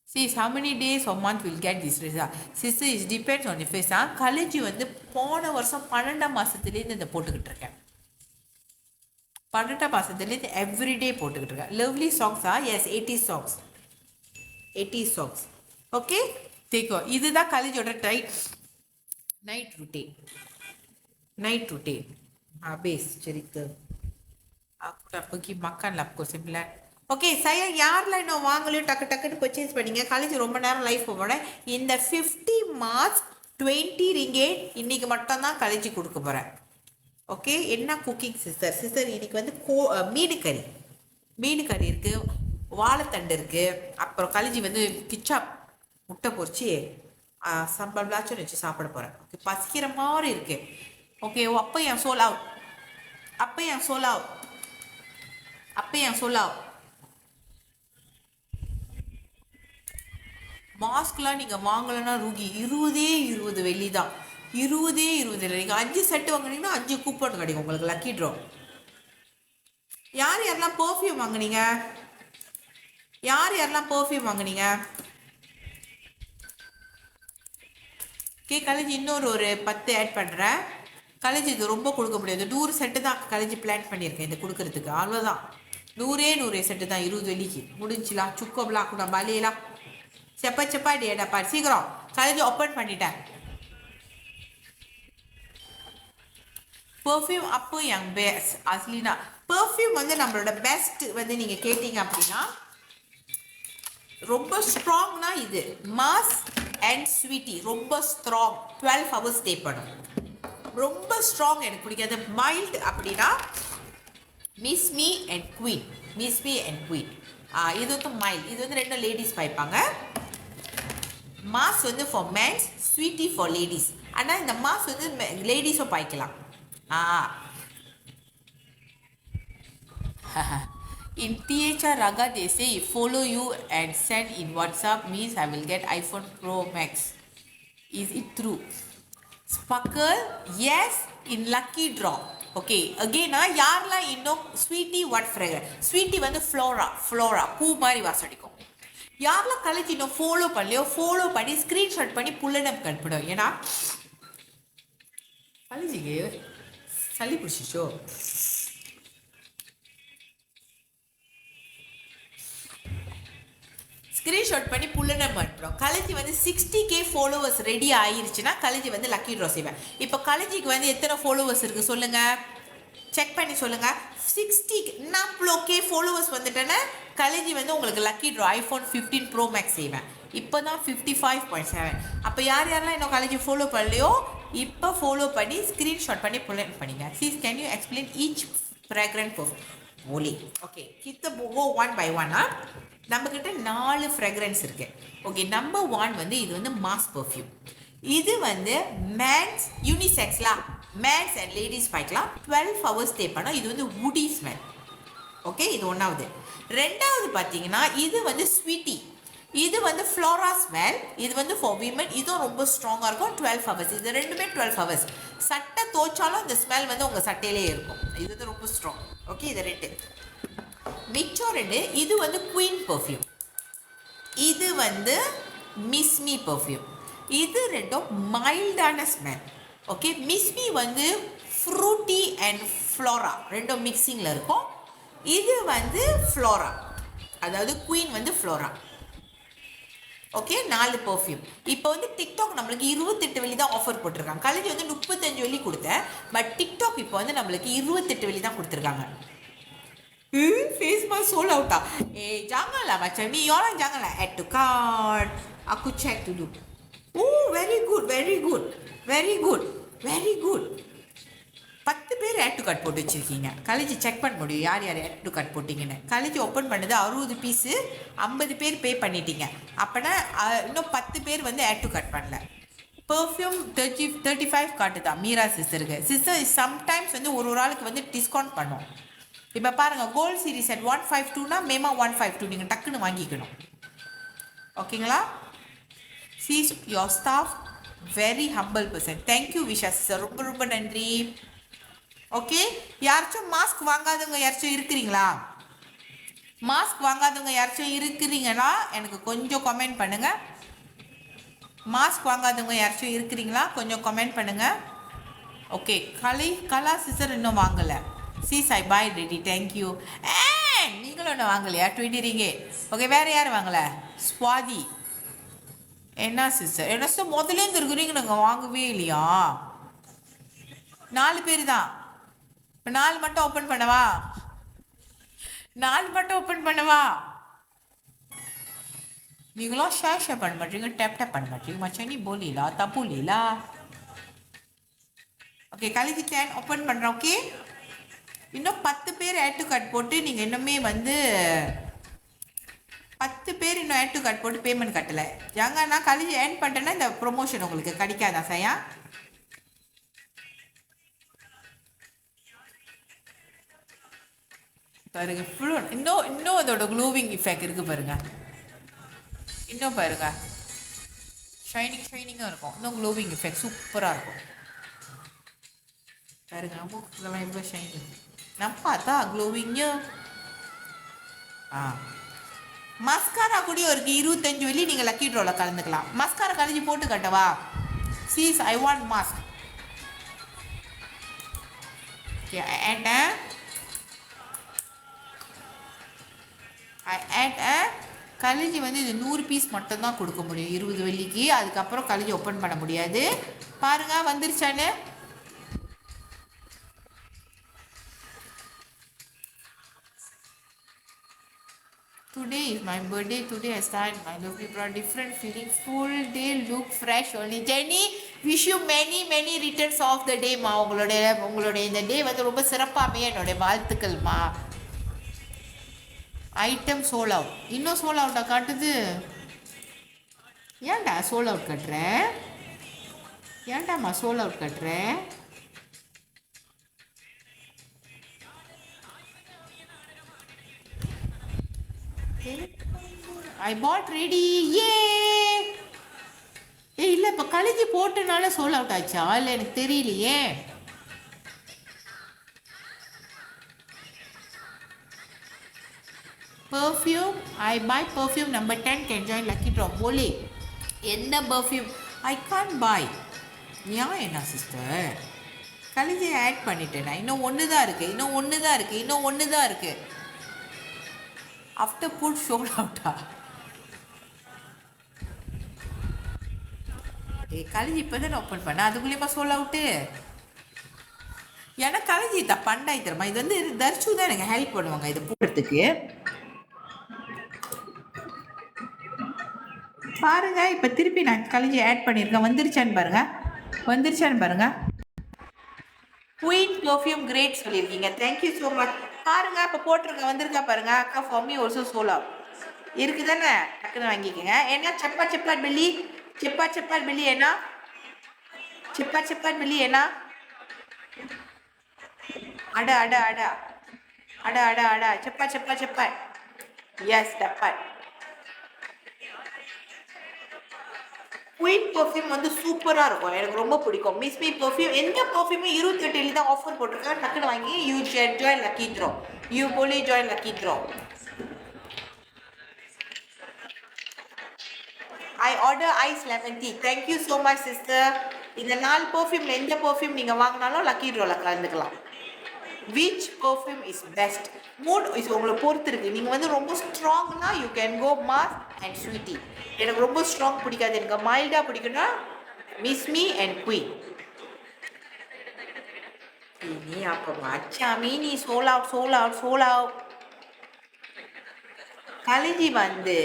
See how many days or month will get this result. Sister it depends on the face. கழிச்சு வந்து போன வருஷம் 12ஆம் மாசத்துலேருந்து இந்த போட்டுக்கிட்டு இருக்கேன். 12ஆம் மாசத்துலேருந்து எவ்ரிடே போட்டுக்கிட்டு இருக்கேன். லவ்லி சாங்ஸா? Yes 80 songs. 80 songs. Okay, देखो இதுதான் காலேஜோட night routine. habis cerita aku dah pergi makan lah pukul 9. Okay, saya யாரெல்லாம் இன்னும் வாங்கலையோ டக்கு டக்குன்னு பர்ச்சேஸ் பண்ணிங்க. காலேஜ் ரொம்ப நேரம் லைஃப் போகிறேன். இந்த 50 மாஸ்க் 20 ரிங்கேட் இன்னைக்கு மட்டும்தான் காலேஜ் கொடுக்க போகிறேன். ஓகே, என்ன குக்கிங் சிஸ்டர் இன்னைக்கு வந்து மீன் கறி இருக்குது, வாழைத்தண்டு இருக்குது, அப்புறம் கழிஞ்சி வந்து கிச்சா முட்டை பொரிச்சு சம்பல் பிளாச்சும் வச்சு சாப்பிட போகிறேன். ஓகே, பசிக்கிற மாதிரி இருக்குது. ஓகே, அப்போ என் சோலாவ் மாஸ்க்லாம் நீங்கள் வாங்கலைன்னா ரூகி 20 வெள்ளி தான். 20 நீங்கள் 5 செட்டு வாங்கினீங்கன்னா 5 கூப்பன் கிடைக்கும் உங்களுக்கு. Lucky draw. யாரெல்லாம் பர்ஃப்யூம் வாங்கினீங்க? யாரெல்லாம் பர்ஃப்யூம் வாங்கினீங்க? ஓகே, காலேஜ் இன்னொரு 10 ஆட் பண்ணுறேன். காலேஜ் இது ரொம்ப கொடுக்க முடியாது. 100 செட்டு தான் காலேஜ் பிளான் பண்ணியிருக்கேன் இது கொடுக்கறதுக்கு. அவ்வளோதான், 100 செட்டு தான் 20 வெள்ளிக்கு முடிஞ்சிலாம். சுக்கோப்லாம் கூட பலியெல்லாம் செப்பா டேடாப்பா. சீக்கிரம் காலேஜ் ஓப்பன் பண்ணிட்டேன். பெர்ஃப்யூம் அப்போ என் பெஸ்ட் அஸ்லினா. பெர்ஃப்யூம் வந்து நம்மளோட பெஸ்ட் வந்து நீங்கள் கேட்டிங்க அப்படின்னா ரொம்ப ஸ்ட்ராங்னா இது மாஸ் அண்ட் ஸ்வீட்டி. ரொம்ப ஸ்ட்ராங் 12 ஹவர்ஸ் ஸ்டே பண்ணும். ரொம்ப ஸ்ட்ராங் எனக்கு பிடிக்காது. மைல்டு அப்படின்னா miss me and queen. Miss me and queen இது வந்து மைல்டு. இது வந்து ரெண்டும் லேடிஸ் பாய்ப்பாங்க. மாஸ் வந்து for mens, sweetie for ladies. ஆனால் இந்த மாஸ் வந்து லேடிஸும் பாய்க்கலாம். In THR Raga they say if follow you and send in WhatsApp means I will get iPhone Pro Max. Is it true? Sparkle, yes, in lucky draw. Okay, again யாரெல்லாம் இன்னும் sweetie what ஃப்ரேகர். Sweetie வந்து Flora பூ மாதிரி வாசடிக்கும். யாரெல்லாம் college இன்னும் follow பண்ணலையோ follow பண்ணி screenshot பண்ணி புல்லடம் கட்பிடும். ஏன்னா காலேஜுக்கு சளி பிடிச்சிச்சோ. ஸ்க்ரீன்ஷாட் பண்ணி புல்லடம் அனுப்புகிறோம். கலேஜ் வந்து 60K ஃபாலோவர்ஸ் ரெடி ஆயிருச்சுன்னா கலேஜ் வந்து லக்கி ட்ரா செய்வேன். இப்போ கலேஜுக்கு வந்து எத்தனை ஃபாலோவர்ஸ் இருக்குது சொல்லுங்கள், செக் பண்ணி சொல்லுங்கள். 60 K ஃபாலோவர்ஸ் வந்துட்டேன்னா கலேஜ் வந்து உங்களுக்கு lucky draw iPhone 15 Pro Max செய்வேன். இப்போ தான் 55.7. அப்போ யாரெல்லாம் இன்னும் காலேஜ் ஃபாலோ பண்ணலையோ இப்போ ஃபாலோ பண்ணி ஸ்க்ரீன்ஷாட் பண்ணி புல்லட் பண்ணிங்க. Sis can you explain each fragrant perfume ஓலி. ஓகே கிட்ட கோ ஒன் பை ஒன்னா. நம்மக்கிட்ட 4 ஃப்ராக்ரன்ஸ் இருக்குது. ஓகே நம்பர் 1 வந்து இது வந்து மாஸ் பர்ஃப்யூம். இது வந்து மேன்ஸ் யூனிசெக்ஸ்லாம் மேன்ஸ் அண்ட் லேடிஸ் பாய்க்கலாம். 12 ஹவர்ஸ் ஸ்டே பண்ணோம். இது வந்து வுடி ஸ்மெல். ஓகே இது ஒன்றாவது. ரெண்டாவது பார்த்தீங்கன்னா இது வந்து ஸ்வீட்டி. இது வந்து ஃப்ளோரா ஸ்மெல். இது வந்து ஃபார் விமன். இதுவும் ரொம்ப ஸ்ட்ராங்காக இருக்கும். 12 ஹவர்ஸ். இது ரெண்டுமே 12 ஹவர்ஸ். சட்டை தோச்சாலும் இந்த ஸ்மெல் வந்து உங்கள் சட்டையிலே இருக்கும். இது வந்து ரொம்ப ஸ்ட்ராங். ஓகே இது ரெண்டு. மிச்சம் ரெண்டு. இது வந்து குயின் பர்ஃப்யூம். இது வந்து மிஸ் மீ பர்ஃப்யூம். இது ரெண்டும் மைல்டான ஸ்மெல். ஓகே மிஸ் மீ வந்து ஃப்ரூட்டி அண்ட் ஃப்ளோரா ரெண்டும் மிக்சிங்கில் இருக்கும். இது வந்து ஃப்ளோரா, அதாவது குயின் வந்து ஃப்ளோரா. Okay 4 perfume. இப்போ வந்து டிக்டாக் நம்மளுக்கு 28 வெள்ளி தான் ஆஃபர் போட்டிருக்காங்க. காலேஜ் வந்து 35 வெள்ளி கொடுத்தேன். பட் டிக்டாக் இப்போ வந்து நம்மளுக்கு 28 வெள்ளி தான் கொடுத்துருக்காங்க. face mask sold out ah. Janganlah macam ni. Orang janganlah add to cart. Aku check dulu. Oh, very good, very good. Very good. Very good. 10 பேர் add to cart போட்டு வச்சிருக்கீங்க. காலேஜ் செக் பண்ண முடியும் யார் யார் add to cart போட்டிங்கன்னு. College open பண்ணது 60 piece, 50 பேர் பே பண்ணிட்டீங்க. அப்போனா இன்னும் 10 பேர் வந்து add to cart பண்ணல. பெர்ஃப்யூம் 35 காட்டுதான் மீரா சிஸ்டருக்கு. சிஸ்டர் சம்டைம்ஸ் வந்து ஒரு ஆளுக்கு வந்து டிஸ்கவுண்ட் பண்ணும். இப்போ பாருங்கள் கோல்ட் சீரிஸ் at 152னா மேமா 152 நீங்கள் டக்குன்னு வாங்கிக்கணும். ஓகேங்களா? She's your staff very humble person. Thank you Visha sister, ரொம்ப ரொம்ப நன்றி. ஓகே யாராச்சும் மாஸ்க் வாங்காதவங்க யாராச்சும் இருக்கிறீங்களா? மாஸ்க் வாங்காதவங்க யாராச்சும் இருக்கிறீங்களா எனக்கு கொஞ்சம் கமெண்ட் பண்ணுங்கள். மாஸ்க் வாங்காதவங்க யாராச்சும் இருக்கிறீங்களா கொஞ்சம் கமெண்ட் பண்ணுங்கள். ஓகே கலா சிஸ்டர் இன்னும் வாங்கலை. சீஸ் ஐ பாய் ரெடி தேங்க்யூ. நீங்களும் ஒன்று வாங்கலையா? 20 ringgit. ஓகே வேறு யார் வாங்கலை? ஸ்வாதி. என்ன சிஸ்டர் என்ன சிஸ்டர் முதலேருந்து இருக்கிறீங்க நாங்கள் வாங்கவே இல்லையா? 4 பேர் தான். இப்போ 4 மட்டும் ஓப்பன் பண்ணவா? 4 மட்டும் ஓப்பன் பண்ணவா? நீங்களும் ஷேர் பண்ண மாட்டீங்க, டேப் பண்ண மாட்டீங்க. மச்சான் நீ போலீலா தப்பு இல்லைலா? ஓகே காலேஜ் 10 ஓப்பன் பண்ணுறேன். ஓகே இன்னும் 10 பேர் ஆட் டு கார்ட் போட்டு நீங்கள் இன்னுமே வந்து 10 பேர் இன்னும் ஆட் டு கார்ட் போட்டு பேமெண்ட் கட்டலை. ஏங்க நான் காலேஜ் ஏர்ன் பண்ணிட்டேன்னா இந்த ப்ரொமோஷன் உங்களுக்கு கிடைக்காதா சையா? பாருங்க ஃபுல்லு இன்னும் அதோட க்ளோவிங் இஃபெக்ட் இருக்குது பாருங்க. இன்னும் பாருங்க ஷைனிங்காக இருக்கும். இன்னும் க்ளோவிங் எஃபெக்ட் சூப்பராக இருக்கும் பாருங்க. இதெல்லாம் எவ்வளோ shining nampak tak glowingnya. Mascara கூடிய ஒரு 25 வெள்ளி நீங்கள் லக்கி ட்ரோவில் கலந்துக்கலாம். மஸ்காரா கலைஞ்சி போட்டு கட்டவா? Sis I want mask. Okay I add college வந்து இது 100 பீஸ் மட்டும்தான் கொடுக்க முடியும் 20 வெள்ளிக்கு. அதுக்கப்புறம் கலேஜ் ஓப்பன் பண்ண முடியாது. பாருங்கள் வந்துருச்சான்னு. Today is my birthday. Today I start my lovely bra. Different feeling. Full day look fresh only. Jenny, wish you many returns of the day மா. உங்களுடைய இந்த டே வந்து ரொம்ப சிறப்பாமே என்னுடைய வாழ்த்துக்கள்மா. Item sold out. இன்னும் சோல் அவுட்டா காட்டுது? ஏன்டா சோல் அவுட் கட்டுற? ஏன்டாம்மா சோல் அவுட் கட்டுற? ஐ பாட் ரெடி. ஏ இல்லை இப்போ கழிஞ்சி போட்டனால சோல் அவுட் ஆச்சா இல்லை எனக்கு தெரியலையே. perfume I buy perfume number 10 can join lucky draw. போலே என்ன perfume I can't buy. ஏன் என்ன சிஸ்டர் கழிஞ்சி ஆட் பண்ணிட்டேன். இன்னும் ஒன்று தான் இருக்குது. ஆஃப்டர் புட் ஷோல் அவுட்டா? கழிஞ்சி இப்போ தான் ஓப்பன் பண்ணேன், அதுக்குள்ளேயுமா சோல் அவுட்டு? ஏன்னா கழிஞ்சி தான் பண்டாய் தரமா. இது வந்து தர்ஷு தான் எனக்கு ஹெல்ப் பண்ணுவாங்க இதை போடுறதுக்கு. பாருங்க இப்போ திருப்பி நான் கழிஞ்சி ஆட் பண்ணியிருக்கேன். வந்துருச்சான்னு பாருங்க. குயின் பர்ஃப்யூம் கிரேட் சொல்லியிருக்கீங்க. Thank you so much. பாருங்க இப்போ போட்டிருக்கேன், வந்திருக்கா பாருங்க. அக்கா ஃபார் மீ ஆல்சோ சோலா இருக்குது தானே, டக்குன்னு வாங்கிக்கோங்க. ஏன்னா செப்பாட் பில்லி ஏன்னா செப்பாட் பில்லி ஏன்னா அட செப்பாட் எஸ் டப்பாட். குயின் பர்ஃப்யூம் வந்து சூப்பராக இருக்கும், எனக்கு ரொம்ப பிடிக்கும். மிஸ் மீ பர்ஃப்யூம் எந்த பர்ஃப்யூமே 28 தான் ஆஃபர் போட்டிருக்காங்க. டக்குன்னு வாங்கி you join lucky draw. You போலி join lucky draw. I order ice lemon tea. Thank you so much sister. இந்த 4 பர்ஃப்யூமில் எந்த பர்ஃப்யூம் நீங்கள் வாங்கினாலும் லக்கி ட்ரோவில் கலந்துக்கலாம். Which perfume is best? Mood is உங்களை பொறுத்து இருக்குது. நீங்கள் வந்து ரொம்ப ஸ்ட்ராங்னா you can go mass and sweetie. எனக்கு ரொம்ப ஸ்ட்ராங் பிடிக்காது, எனக்கு மைல்டாக பிடிக்கும்னா மிஸ் மீ அண்ட் குயின். நீ அப்போ மச்சாமி நீ சோல் அவுட். கழிஞ்சி வந்து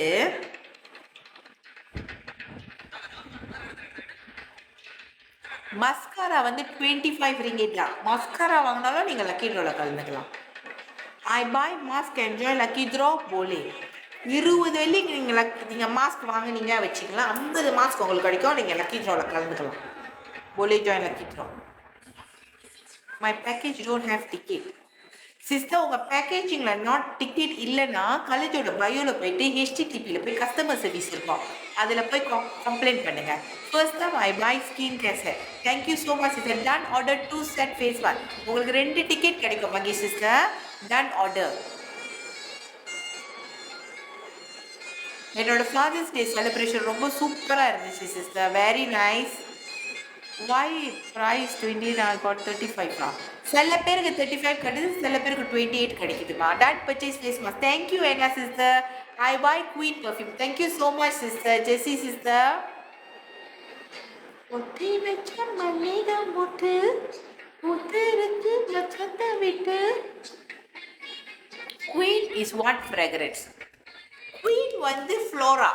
மஸ்காரா வந்து 25 ringgit தான். மஸ்காரா வாங்கினாலும் நீங்கள் லக்கி ட்ரோவில் கலந்துக்கலாம். ஐ பாய் மாஸ்க் என்ஜாய் லக்கி ட்ரோ போலே. 20 வெள்ளி நீங்கள் மாஸ்க் வாங்கினீங்க வச்சுக்கலாம். 50 மாஸ்க் உங்களுக்கு கிடைக்கும், நீங்கள் லக்கி ட்ரோவில் கலந்துக்கலாம். போலே join lucky draw. My package don't have ticket. Sister உங்கள் பேக்கேஜிங்கில் நாட் டிக்கெட் இல்லைன்னா காலேஜோட பயோவில் போயிட்டு ஹெச்டிடிபியில் போய் கஸ்டமர் சர்வீஸ் இருக்கும், அதில் போய் கம்ப்ளைண்ட் பண்ணுங்கள். First time I buy skin care set. Thank you so much sister. Done order 2 set face wash. உங்களுக்கு 2 டிக்கெட் கிடைக்கும் மகி சிஸ்டர். Done order. என்னோட ஃபாதர்ஸ் டே செலிப்ரேஷன் ரொம்ப சூப்பராக இருந்துச்சு sister. Very nice. why price 20 நான் got 35 சில பேருக்கு 35 கிடைக்குது, சில பேருக்கு 28 கிடைக்குதுமா. that purchase face mask. thank you Anna sister. I buy Queen perfume. thank you so much sister. Jessie sister. ஒத்தி வெச்ச மல்லிகை மொட்டு முத்திருக்கு நட்சத்திர விட்டு. Queen is what fragrance? Queen வந்து flora.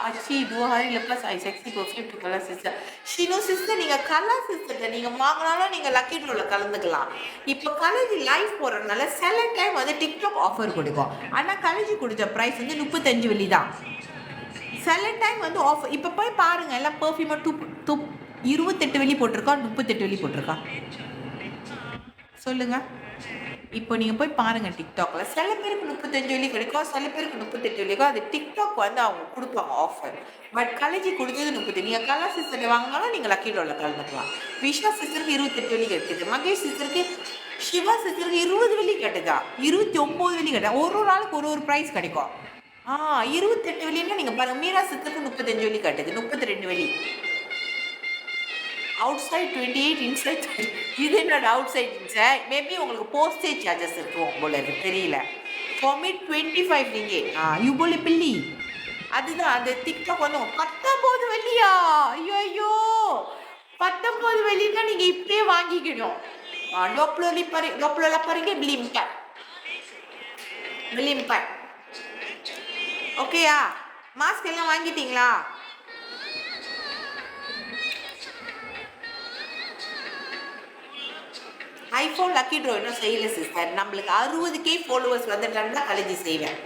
अच्छी 2 hari lepas I sexy perfume to color sister. Shinu sister நீங்கள் colour sister நீங்கள் வாங்கினாலும் நீங்கள் லக்கி ட்ரோவில் கலந்துக்கலாம். இப்போ காலேஜ் லைஃப் போகிறதுனால சில டைம் வந்து டிக்டாக் ஆஃபர் கொடுக்கும். ஆனால் காலேஜ் கொடுத்த ப்ரைஸ் வந்து 35 வெள்ளி தான். சில டைம் வந்து ஆஃபர். இப்போ போய் பாருங்கள், எல்லாம் பர்ஃப்யூமாக 28 வெள்ளி போட்டிருக்கா, 38 வெள்ளி போட்டிருக்கா சொல்லுங்கள். இப்போ நீங்கள் போய் பாருங்கள் டிக்டாக்ல. சில பேருக்கு 35 வெள்ளி கிடைக்கும், சில பேருக்கு 38 வெள்ளிக்கும். அது டிக்டாக் வந்து அவங்க கொடுப்பாங்க ஆஃபர். பட் காலேஜ் கொடுத்தது 30. நீங்கள் கலர் சிஸ்டர் வாங்கினாலும் நீங்கள் லக்கி ட்ரோவில் கலந்துக்கலாம். விஷா சிஸ்டருக்கு 28 வெள்ளி கிடைக்குது. மகேஷ் சிஸ்டருக்கு, சிவா சிஸ்டருக்கு 20 வெள்ளி கிடைக்குதா, 29 வெள்ளி கிடையாது. ஒரு ஆளுக்கு ஒரு ப்ரைஸ் கிடைக்கும். 28 வெள்ளின்னா நீங்கள் பாருங்கள். மீரா சிஸ்டருக்கு 35 வெள்ளி கிடைக்குது, 32 வெள்ளி. outside 28, inside 30. இது என்னோட outside inside. மேபி உங்களுக்கு போஸ்டேஜ் சார்ஜஸ் இருக்கும் போல இருக்கு, தெரியல. For me 25 ringgit. யூ போல பில்லி அதுதான். அந்த டிக்டாக் வந்து 19 வெள்ளியா? ஐயோ வெளினா நீங்க இப்படியே வாங்கிக்கணும். Doppler paringe beli 4. Beli 4. ஓகேயா? மாஸ்க் எல்லாம் வாங்கிட்டீங்களா? ஐஃபோன் லக்கி ட்ரோ இன்னும் செய்யல சிஸ்டர். நம்மளுக்கு 60K ஃபாலோவர்ஸ் வந்துட்டாங்கன்னா கலெக்ட் செய்வேன்.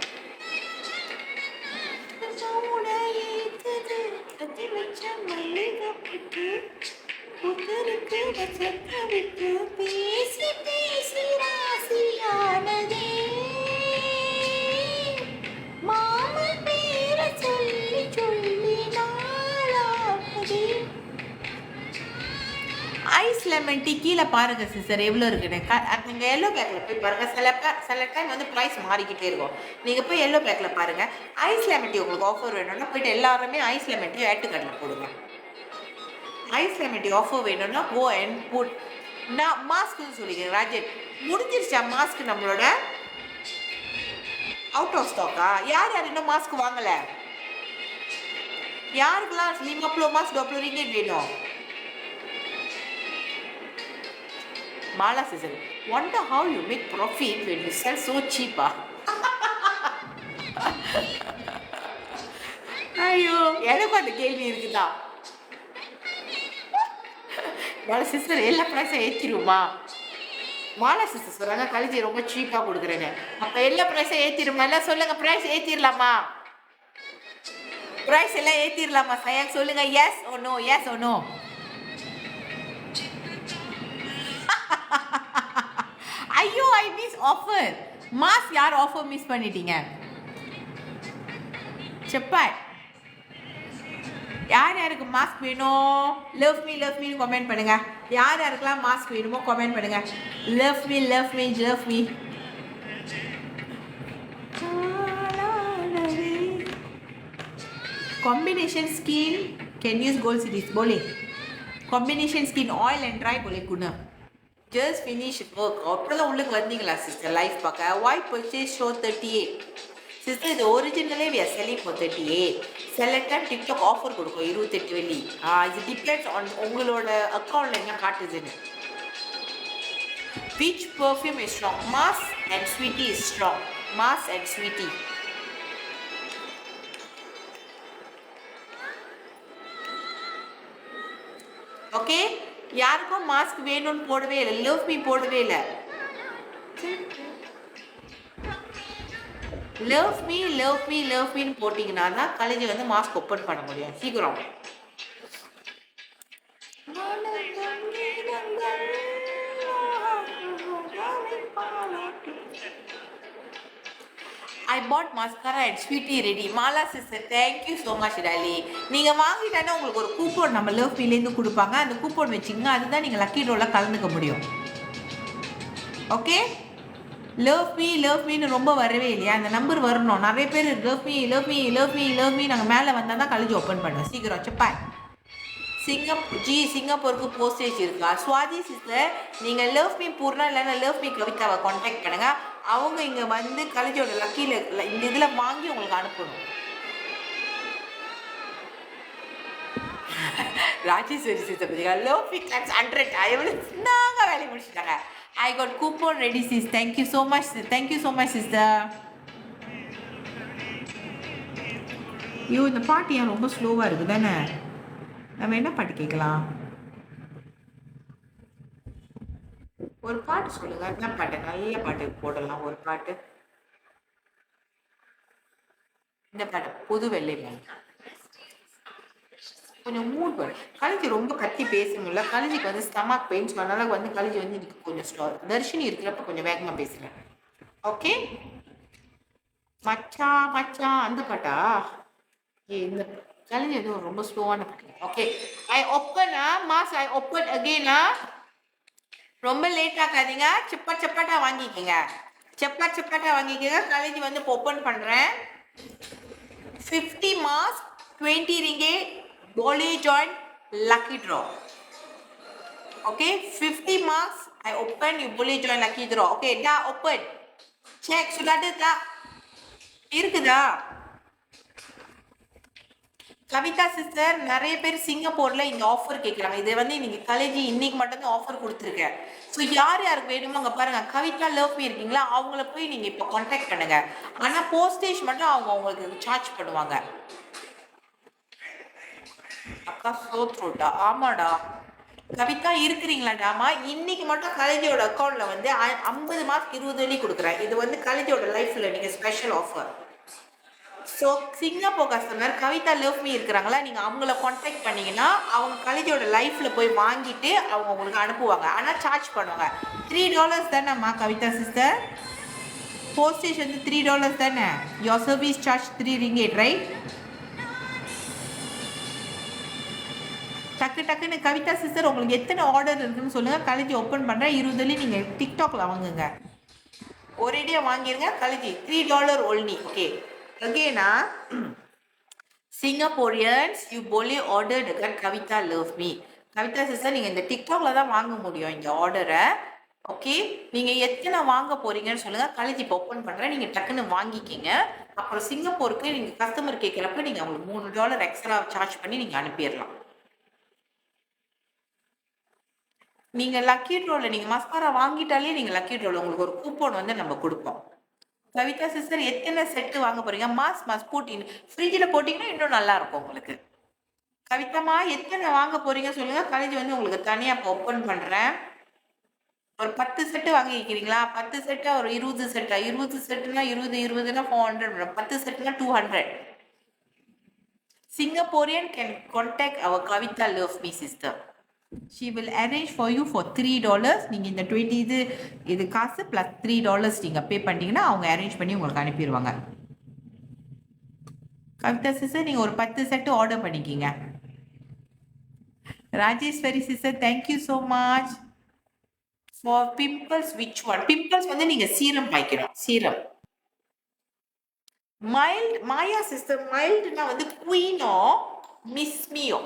ஐஸ் லெமன் டீ கீழே பாருங்க சிஸ்டர் எவ்வளோ இருக்குன்னு. நீங்கள் எல்லோ பேக்கில் போய் பாருங்க. சில டைம் வந்து ப்ரைஸ் மாறிக்கிட்டே இருக்கும். நீங்கள் போய் எல்லோ பேக்கில் பாருங்க. ஐஸ் லெமன் டீ உங்களுக்கு ஆஃபர் வேணும்னா போயிட்டு எல்லாருமே ஐஸ் லெமன் டீ ஏட்டுக்கடலில் போடுங்க. ஐஸ் லெமன் டீ ஆஃபர் வேணும்னா கோ அண்ட் புட். நான் மாஸ்க்குன்னு சொல்லிக்கிறேன். ராஜன் முடிஞ்சிருச்சா மாஸ்க்? நம்மளோட அவுட் ஆஃப் ஸ்டாக்கா? யார் யார் இன்னும் மாஸ்க் வாங்கலை? யாருக்கெல்லாம் லிங்கப்ளோ மாஸ்க் டொப்ளரிங்கே வேணும்? Mala sister, wonder how you make profit when you sell so cheap. ஐயோ எனக்கும் அந்த கேள்வி இருக்குதா? மாலா சிஸ்டர் எல்லா ப்ரைஸும் ஏற்றிடுமா? மாலா சிஸ்டர் சொல்கிறாங்க கழிச்சி ரொம்ப சீப்பாக கொடுக்குறேன்னு. அப்போ எல்லா ப்ரைஸும் ஏற்றிடுமா? எல்லாம் சொல்லுங்கள், ப்ரைஸ் ஏற்றிடலாமா? ப்ரைஸ் எல்லாம் ஏற்றிடலாமா? சயாக் சொல்லுங்கள். Yes oh no, yes oh no. ஐயோ ஐ மிஸ் ஆஃபர். மாஸ்க் யார் ஆஃபர் மிஸ் பண்ணிட்டீங்க? செப்பாய் யார் யாருக்கு மாஸ்க் வேணும்? லவ் மீ கமெண்ட் பண்ணுங்க. யார் யாருக்கெல்லாம் மாஸ்க் வேணுமோ கமெண்ட் பண்ணுங்க. Love me. Combination skin can use gold series बोले. Combination skin oil and dry बोले कुना. Just finish work. அப்போதான் உள்ளுக்கு வந்தீங்களா சிஸ்டர் லைஃப் பார்க்க? Why purchase show 38? சிஸ்டர் இது ஒரிஜினலே we are selling for 38. Select time TikTok offer கொடுக்கும் 28 வெள்ளி. இது டிபெண்ட்ஸ் ஆன் உங்களோட அக்கௌண்ட்ல என்ன காட்டுதுன்னு. Which perfume is strong? Mass and Sweetie is strong. Mass and Sweetie. Okay, யாருக்கும் மாஸ்க் வேணும்னு போடவே இல்லை. லவ் மீ போடவே இல்லை. லவ் மீன்னு போட்டிங்கன்னா தான் காலேஜ் வந்து மாஸ்க் ஓப்பன் பண்ண முடியும். சீக்கிரம் I bought mascara and Sweetie ready. Mala sister, thank you so much Dolly. நீங்கள் வாங்கிட்டாங்கன்னா உங்களுக்கு ஒரு கூப்பன் நம்ம லவ் மீலேருந்து கொடுப்பாங்க. அந்த கூப்பன் வச்சிங்கன்னா அதுதான் நீங்கள் லக்கி ட்ரோவில் கலந்துக்க முடியும். ஓகே, லவ் மீன்னு ரொம்ப வரவே இல்லையா? அந்த நம்பர் வரணும். நிறைய பேர் லவ் மீ நாங்கள் மேலே வந்தால் தான் காலேஜ் ஓப்பன் பண்ணுவோம். சீக்கிரம் செப்பா. சிங்கப்பூருக்கு போஸ்டேஜ் இருக்கா? சுவாதி சிஸ்டர், நீங்கள் லவ் மீ பூர்ணா இல்லைன்னா லவ் மீ கவிதாவை கான்டாக்ட் பண்ணுங்கள். அவங்க இங்கே வந்து காலேஜோட லக்கியில் இந்த இதில் வாங்கி உங்களுக்கு அனுப்பணும். ராஜேஸ்வரி சிஸ்டர் பார்த்தீங்களா? லவ் மீ கிளாஸ் 100 எவ்வளோ நாங்கள் வேலையை முடிச்சுட்டாங்க. I got coupon ready sis. Thank you so much sister. ஐயோ இந்த பாட்டு ஏன் ரொம்ப ஸ்லோவாக இருக்குது தானே? நம்ம என்ன பாட்டு கேட்கலாம்? ஒரு பாட்டு சொல்லுங்க. என்ன பாட்டு? நல்ல பாட்டு போடலாம். ஒரு பாட்டு, இந்த பாட்டு புது வெள்ளை கொஞ்சம் மூட் வரும். கழிச்சு ரொம்ப கத்தி பேசுங்கள. கழிஞ்சிக்கு வந்து ஸ்டமக் பெயின்ஸ் அதனால வந்து கழிச்சு வந்து எனக்கு கொஞ்சம் தர்ஷினி இருக்கிறப்ப கொஞ்சம் வேகமாக பேசுகிறேன். ஓகே, மச்சான் அந்த பாட்டா? இந்த கழிஞ்சு வந்து ரொம்ப ஸ்லோவான பாட்டு. ஓகே, ஐ ஓப்பன் மாஸ். ஐ ஓப்பன் அகெயினா. ரொம்ப லேட் ஆகாதீங்க. சப்பாட்டா வாங்கிக்கோங்க. காலேஜ் வந்து ஓப்பன் பண்ணுறேன். 50 mask 20 ringgit. Boleh join lucky draw. Okay, 50 marks I open, you boleh join lucky draw. Okay, dah open. Check sudah ada tak? Irukudha? Kavitha sister, நிறைய பேர் சிங்கப்பூர்ல இந்த offer கேட்குறாங்க. இது வந்து இன்னைக்கு காலேஜ் இன்னைக்கு மட்டும்தான் ஆஃபர் கொடுத்துருக்கேன். ஸோ யார் யாருக்கு வேணுமோ அங்கே பாருங்க, கவிதா லவ் மீ இருக்கீங்களா, அவங்கள போய் நீங்க இப்போ கான்டாக்ட் பண்ணுங்க. ஆனா போஸ்டேஜ் மட்டும் அவங்க உங்களுக்கு சார்ஜ் பண்ணுவாங்க. அக்கா சோத்ரோட்டா, ஆமாடா. கவிதா இருக்கிறீங்களாடாமா, இன்னைக்கு மட்டும் காலேஜோட அக்கௌண்ட்ல வந்து 50 மார்க் 20 வெள்ளி கொடுக்குறேன். இது வந்து காலேஜோட லைஃப்ல நீங்க special offer. So Singapore customer Kavitha love me இருக்கிறாங்களா, நீங்கள் அவங்கள கான்டாக்ட் பண்ணீங்கன்னா அவங்க காலேஜோட லைஃப்பில் போய் வாங்கிட்டு அவங்க உங்களுக்கு அனுப்புவாங்க. ஆனால் சார்ஜ் பண்ணுவாங்க. $3 தானேம்மா கவிதா சிஸ்டர்? போஸ்டேஜ் வந்து $3 தானே? Your service charge 3 ringgit, right? டக்கு டக்குன்னு கவிதா சிஸ்டர் உங்களுக்கு எத்தனை ஆர்டர் இருக்குன்னு சொல்லுங்கள். காலேஜ் ஓப்பன் பண்ணுறேன். 20 நீங்கள் டிக்டாக்ல வாங்குங்க. ஒரேடியாக வாங்கிருங்க. College $3 only. Okay again Singaporeans, you boleh order dekat Kavita Love Me. Kavitha sister, நீங்கள் இந்த டிக்டாக்ல தான் வாங்க முடியும் இந்த ஆர்டரை. ஓகே, நீங்கள் எத்தனை வாங்க போறீங்கன்னு சொல்லுங்கள். காலேஜ் இப்போ ஓப்பன் பண்ணுறேன், நீங்கள் டக்குன்னு வாங்கிக்கிங்க. அப்புறம் சிங்கப்பூருக்கு நீங்கள் கஸ்டமர் கேட்குறப்ப நீங்கள் அவங்களுக்கு $3 எக்ஸ்ட்ரா சார்ஜ் பண்ணி நீங்கள் அனுப்பிடலாம். நீங்கள் லக்கி ட்ரோவில் நீங்கள் மஸ்காரா வாங்கிட்டாலே நீங்கள் லக்கி ட்ரோவில் உங்களுக்கு ஒரு கூப்பன் வந்து நம்ம கொடுப்போம். கவிதா சிஸ்டர், எத்தனை செட்டு வாங்க போறீங்க? மாஸ் போட்டின் ஃப்ரிட்ஜில் போட்டிங்கன்னா இன்னும் நல்லா இருக்கும் உங்களுக்கு. கவிதாமா, எத்தனை வாங்க போறீங்க சொல்லுங்க. காலேஜ் வந்து உங்களுக்கு தனியாக இப்போ ஓப்பன் பண்ணுறேன். ஒரு 10 செட்டு வாங்கிக்கிறீங்களா? 10 செட்டா ஒரு 20 செட்டா? 20 செட்டுனா 20 400. 10 செட்டுனா 200. Singaporean can contact our Kavita Love Me sister. She will arrange for you for $3. நீங்கள் இந்த 20 இது காசு ப்ளஸ் $3 நீங்கள் பே பண்ணிட்டீங்கன்னா அவங்க அரேஞ்ச் பண்ணி உங்களுக்கு அனுப்பிடுவாங்க. கவிதா சிஸ்டர், நீங்கள் ஒரு 10 செட்டு ஆர்டர் பண்ணிக்கிங்க. Rajeswari sister, thank you so much. For pimples which one? Pimples வந்து நீங்கள் சீரம் பாய்க்கணும். Serum mild. மாயா சிஸ்டர், மைல்டுனா வந்து குயினோ மிஸ்மியோ.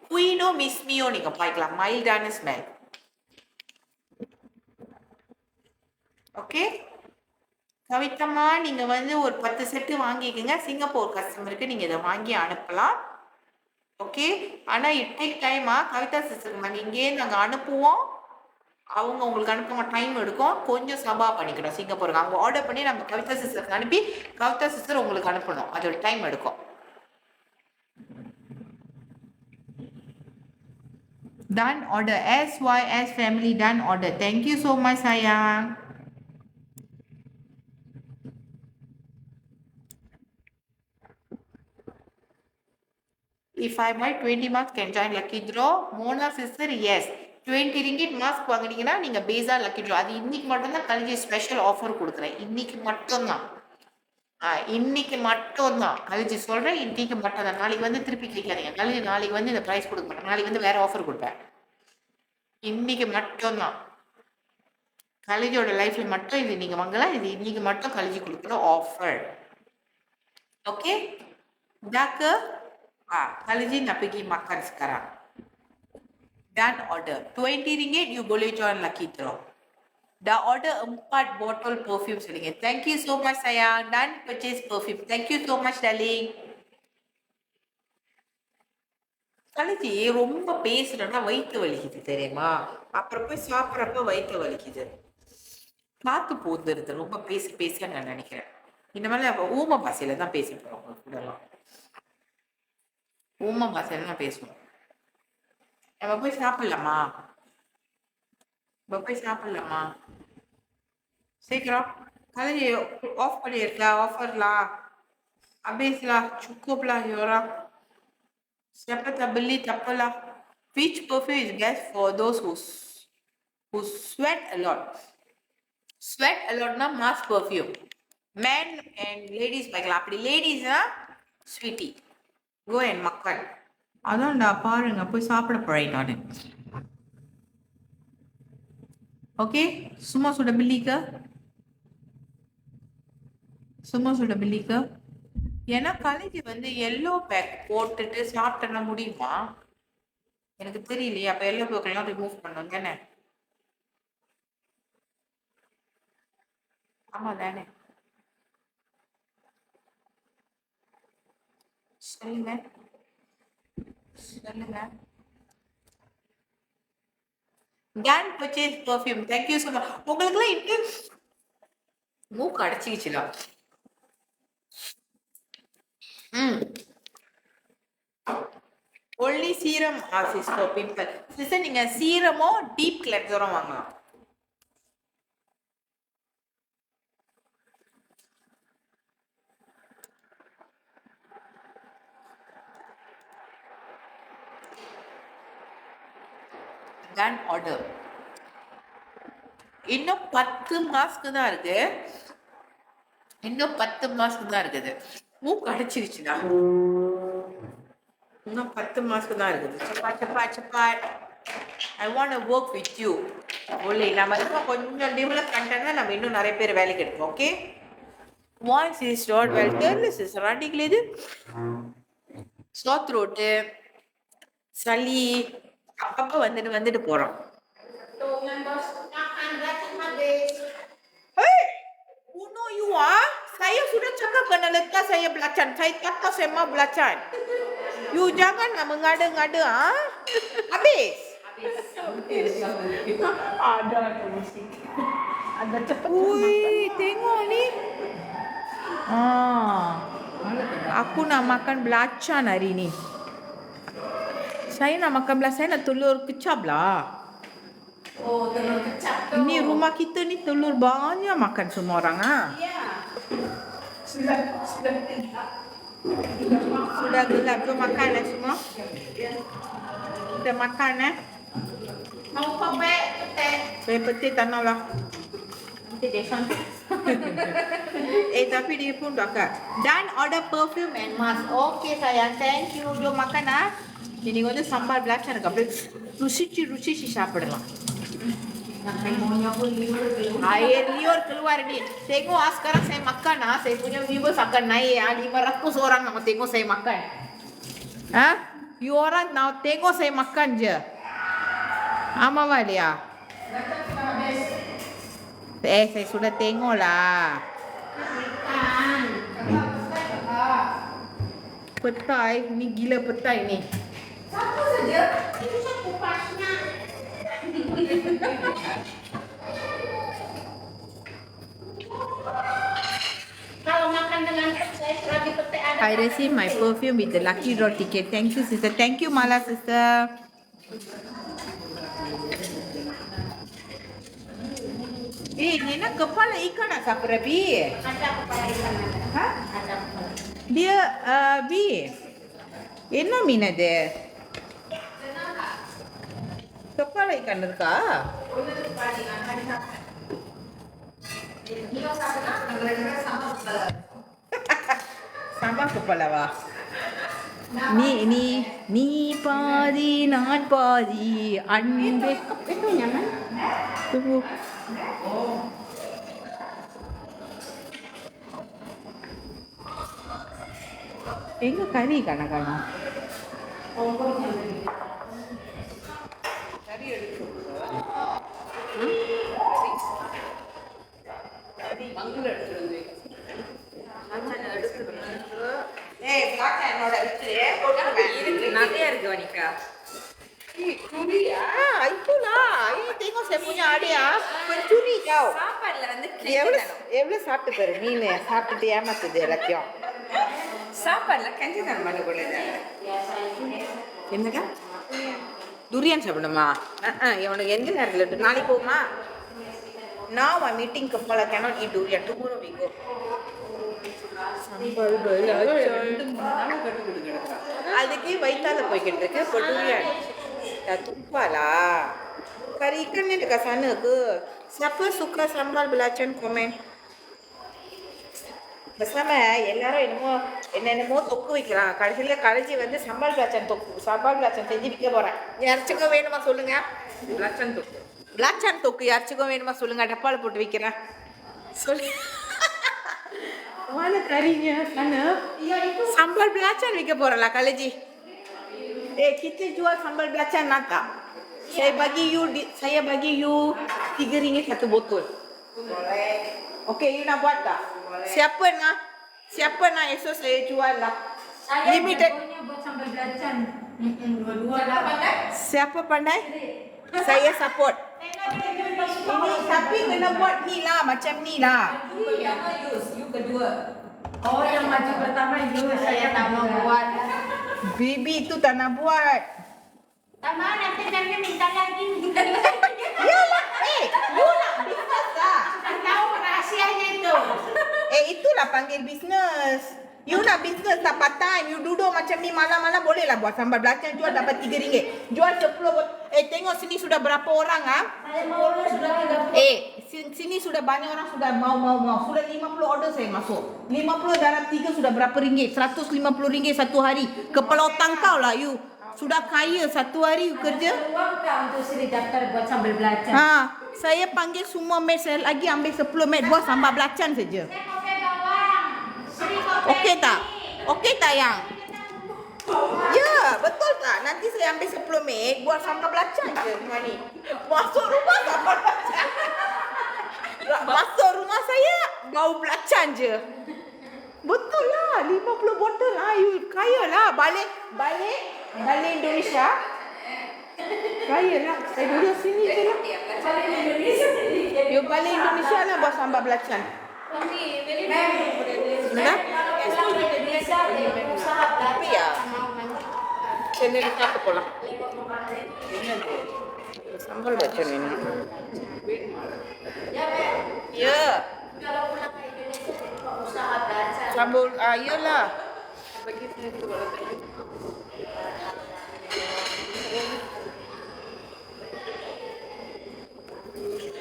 குயினோ மிஸ்மியோ நீங்கள் பாய்க்கலாம். மைல்டான ஸ்மெல். ஓகே கவிதம்மா, நீங்கள் வந்து ஒரு 10 செட்டு வாங்கிக்கோங்க. சிங்கப்பூர் கஸ்டமருக்கு நீங்கள் இதை வாங்கி அனுப்பலாம். ஓகே, ஆனால் இட் டேக் டைமா. கவிதா சிஸ்டருக்கு நாங்கள் இங்கேயே நாங்கள் அனுப்புவோம். அவங்க உங்களுக்கு அனுப்புவாங்க, டைம் எடுக்கும். கொஞ்சம் சபா பண்ணிக்கணும். சிங்கப்பூருக்கு அவங்க ஆர்டர் பண்ணி நம்ம கவிதா சிஸ்டருக்கு அனுப்பி கவிதா சிஸ்டர் உங்களுக்கு அனுப்பணும். அதோட டைம் எடுக்கும். Done order. SYS family done order. Thank you so much sayang. If I buy 20 marks can join lucky draw. Mona sister, yes. 20 ringgit mask வாங்குனீங்கன்னா நீங்க பேஸா லக்கி ட்ரா. அது இன்னைக்கு மட்டும் தான் காலேஜ் ஸ்பெஷல் ஆஃபர் கொடுக்குறேன். இன்னைக்கு மட்டும் தான். இன்னைக்கு மட்டும் தான் காலேஜ் சொல்றேன். இன்னைக்கு மட்டும் தான். நாளைக்கு வந்து திருப்பி கேட்காதீங்க. நாளைக்கு வந்து இந்த ப்ரைஸ் கொடுக்க மாட்டேன். நாளைக்கு வந்து வேற ஆஃபர் கொடுப்பேன். இன்னைக்கு மட்டும் தான். காலேஜோட லைஃப்ல மட்டும் இது நீங்க வாங்கலாம். இது இன்னைக்கு மட்டும் காலேஜ் கொடுக்குற ஆஃபர். ஓகே டாக்கு. Kali nak pergi makan sekarang. Dan order 20 ringgit, you boleh join lucky draw. Dah order 4 botol perfume selenge. Thank you so much sayang. Dan purchase perfume. Thank you so much darling. கலைஜி ரொம்ப பேசுறேன்னா வயிற்று வலிக்குது தெரியுமா? அப்புறம் போய் சாப்பிட்றப்ப வயிற்று வலிக்குது. காத்து போந்துருது ரொம்ப பேசி பேசியா நான் நினைக்கிறேன். இந்த மாதிரி ஊம பாசையில தான் பேசி போறோம் உங்க கூடலாம். ஊம பாசையில தான் பேசுவோம். நம்ம போய் சாப்பிடலாமா? சீக்கிரம் கலைஜி ஆஃப் பண்ணியிருக்கலாம். ஆஃபர்லாம் habislah, cukuplah ya orang. Siapa tak beli tak apalah. Which perfume is best for those who sweat a lot? Sweat a lot na mass perfume. Men and ladies பாக்கலாம். அப்படி லேடிஸ்னா ஸ்வீட்டி கோ அண்ட் மக்கள். அதான்டா பாருங்க போய் சாப்பிட போறேன் நான். Okay semua sudah beli ke? ஏன்னா காலேஜ் வந்து எல்லோ பேக் போட்டுட்டு சாப்பிட்டனா முடியுமா? எனக்கு தெரியலையே. அப்ப எல்லோ பேக் எல்லாம் ரிமூவ் பண்ணணும் தானே? ஆமா தானே? சொல்லுங்க. Gan purchase perfume. Thank you so much. உங்களுக்குலாம் இன்னும் மூக்கு அடைச்சிக்கிச்சுல. only serum is for pimple. Sister நீங்க சீரமோ டீப் கிளென்சரோ வாங்கலாம். Done order. இன்னும் 10 மாஸ்க் தான் இருக்கு. இன்னும் 10 மாஸ்க் தான் இருக்குது. மூக்கு அடைச்சிருச்சுடா. இன்னும் 10 மாஸ்க் தான் இருக்குது. சப்பா. I want to work with you. ஒல்லே நம்ம இன்னும் கொஞ்சம் டெவலப் பண்ணிட்டா நம்ம இன்னும் நிறைய பேர் வேலைக்கு எடுப்போம். Okay? Once is not well done, is running இது. sore throat, சளி அப்பப்ப வந்துட்டு போறோம். Hey, who know you are? Saya sudah cakap kena letak saya belacan. Saya kata saya mau belacan. You jangan mengada-ngada, ha? Habis. Ada mesti. Ada cepat. Ui, tengok ni. Aku nak makan belacan hari ni. Saya nak makan belacan, saya nak telur kecap lah. Oh, telur kecap tu. Ini rumah kita ni telur banyak makan semua orang, ha? Ya. Sudah. Sudah gelap tu makan lah semua. Kita makan Mau pakai teh. Saya peti tanah lah. Nanti dia cantik. Tapi dia pun dah kat. Dan order perfume and mask. Okay sayang, thank you. Jom makan ah. Ini கொஞ்சம் sambal belacan இருக்கு. அப்படியே ருசிச்சு சாப்பிடலாம். Maunya pun liur. Air liur keluar ni. Tengok sekarang saya makan saya punya viewers akan naik 500 orang nak tengok saya makan. You orang nak tengok saya makan je. Ama dia. Saya sudah tengok lah. Petai, ni gila petai ni. Satu saja. Itu saya kupasnya. Kalau makan dengan saya lagi petai ada. I received my perfume with the lucky draw ticket. Thank you, sister. Thank you, Mala, sister. Ni nak kepala ikan nak siapa Rabi? Ada kepala ikan. Ha? Ada kepala. Dia, Bi. என்ன மீன் அது? கப்பால ikan இருக்கா? Sama kepala நீ பாதி நான் பாதி அன்பே Itu nyaman. tunggu எங்க கறி கணக்கான கறி எடுத்து மங்கள எடுத்து ஏய் பாக்க என்னோட இருக்கு நிறைய இருக்கு Vanika Curi itulah. Ini tengok saya punya adik pencuri kau. சாப்பாடுல வந்து எவ்வளவு சாப்பிட்டு பாரு மீன் சாப்பிட்டு ஏமாத்துது எல்லாத்தையும். சாப்பாடுல கஞ்சிதான் பண்ணுறது. என்னக்கா துரியன் சாப்பிடுமா? இவனுக்கு எந்த நேரத்தில் நாளைக்கு போகுமா? Now I'm eating kepala, cannot eat durian. Tomorrow we go. Sambal belacan. அதுக்கு வயித்தால போய்கிட்டு இருக்கு. இப்போ durian. Dah tumpah lah. Kari ikan ni dekat sana ke? Siapa suka sambal belacan komen? Bersama எல்லாரும் என்னென்னமோ தொக்கு வைக்கலாம். கடைசியில் கடைசி வந்து சம்பால் பிளாச்சன் செஞ்சு விற்க போகிறேன். யாராச்சுக்கும் வேணுமா சொல்லுங்க. பிளாச்சன் தொக்கு யாராச்சுக்கும் வேணுமா சொல்லுங்க. டப்பாவில் போட்டு விற்கிறேன். சொல்லு. Mana karinya sana? Sambal belacan விற்க போறlah kalaji. Kita jual sambal belacan nak tak? Saya bagi you 3 ringgit satu botol. Boleh. Okey, you nak buat tak? Siapa nak esok saya jual lah. Saya Limited. jagonya buat sambal belacan. Dua-dua dah. Siapa pandai? Saya support. Ini tapi kena buat ni lah, macam ni lah. You kedua. Oh, yang maju pertama you, saya tak mau buat. Bibi tu tak nak buat. Tama, nanti minta lagi. Yalah, you nak business lah. Sudah tahu rahasianya itu. Itulah panggil business. You nak business tak part time. You duduk macam ni malam-malam boleh lah buat sambal belacan jual dapat RM3. Jual 10 tengok sini sudah berapa orang ah? Saya mau sudah 30. Sini sudah banyak orang sudah mau. Sudah 50 order saya masuk. 50 dalam 3 sudah berapa ringgit? RM150 satu hari. Kepala otak kau lah you. Sudah kaya satu hari you kerja. Uang tak untuk Sri daftar buat sambal belacan? Saya panggil semua mat saya lagi ambil 10 mat buat sambal belacan saja. Saya kopi bawang. Sri kopi. Okey tak? Okey tak yang? Ya, betul tak? Nanti saya ambil 10 mat buat sambal belacan je rumah ni. Masuk rumah sambal belacan. Masuk rumah saya bau belacan je. Betul lah, 50 botol air. Kaya lah, balik Indonesia. Kaya lah, saya duduk sini je lah. You balik Indonesia lah buat sambal belacan. Nah, tapi ya, channel apa pula? Sambal belacan ini. Ya. Sambal, iyalah.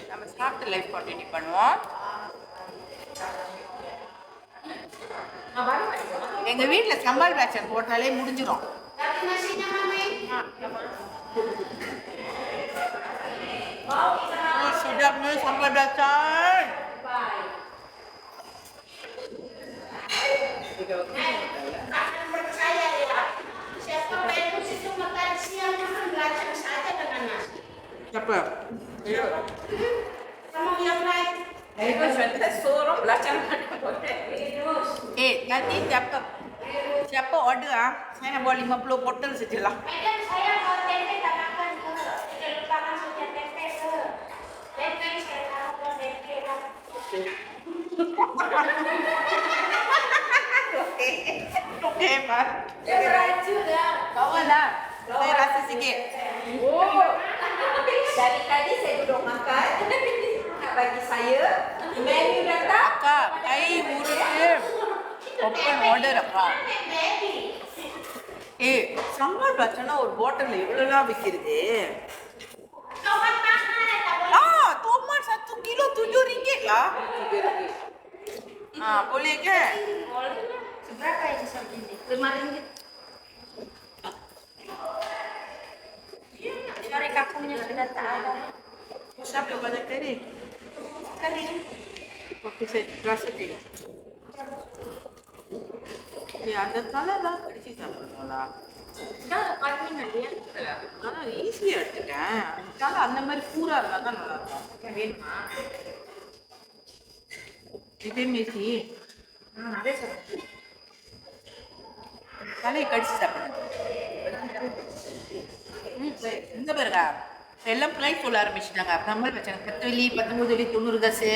நம்ம சாப்பிட்டு life continue பண்ணுவோம். எங்க வீட்ல சம்பால் பேச்சன் போட்டாலே முடிஞ்சிடும். Tapi nasinya mami. Sedapnya sambal belacan. Akan percaya ya. Siapa pengen itu makan siang makan belacan saja dengan nasi. Siapa? Kamu yang lain. Itu sudah suruh belacan mana boleh. Nanti siapa order saya nak buat 50 botol sajalah. Madam, saya mau tempe tak makan ke. Tidak lupakan saja tempe ke. Tempe saya tahu tempe lah. Okey, Pak. Raju dah. Bawa lah. Saya rasa sikit. Dari tadi saya duduk makan. Nak bagi saya. Menu datang. Kak, saya murid. Open order அக்கா. சம்பால் பச்சனா ஒரு பாட்டில் எவ்வளவுலாம் விக்கிறது? Tomat mahal tak boleh. Tomat 1 kilo RM7 lah. Boleh ke? Seberapa ini saja ini? RM5. Cari kampungnya sudah tak ada. Siapa banyak kali? Kali. Okey, saya rasa dia. Ya, ada salah lah. Kali சாப்பிடணும்ல. Dah, kami nanti ya. ஆனா ஈஸியா எடுத்துட்டேன். சாலா அந்த மாதிரி பூரா இருந்தா தான் நல்லா இருக்கும். வேணுமா? இதே மேசி அதே சொல்றேன். தலையை கடிச்சு சாப்பிடுங்க. இந்த பாருங்க எல்லாம் ப்ரைஸ் சொல்ல ஆரம்பிச்சுட்டாங்க. நம்மள் வச்சாங்க 10 வெள்ளி 19 வெள்ளி 90 காசு.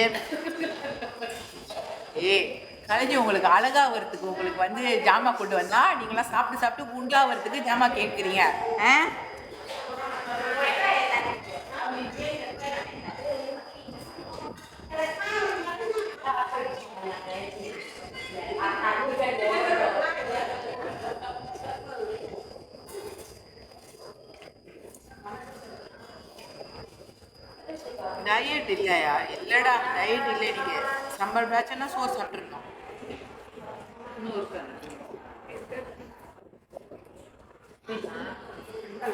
கலைஞ்சி உங்களுக்கு அழகா வரதுக்கு உங்களுக்கு வந்து ஜாமா கொண்டு வந்தா நீங்களாம் சாப்பிட்டு சாப்பிட்டு குண்டா வரதுக்கு ஜாமா கேட்குறீங்க. டயட் இல்லையா? இல்லடா டயட் இல்லை. நீங்க சம்பல் பேட்சன்னா சோறு சாப்பிட்டுருக்கோம்.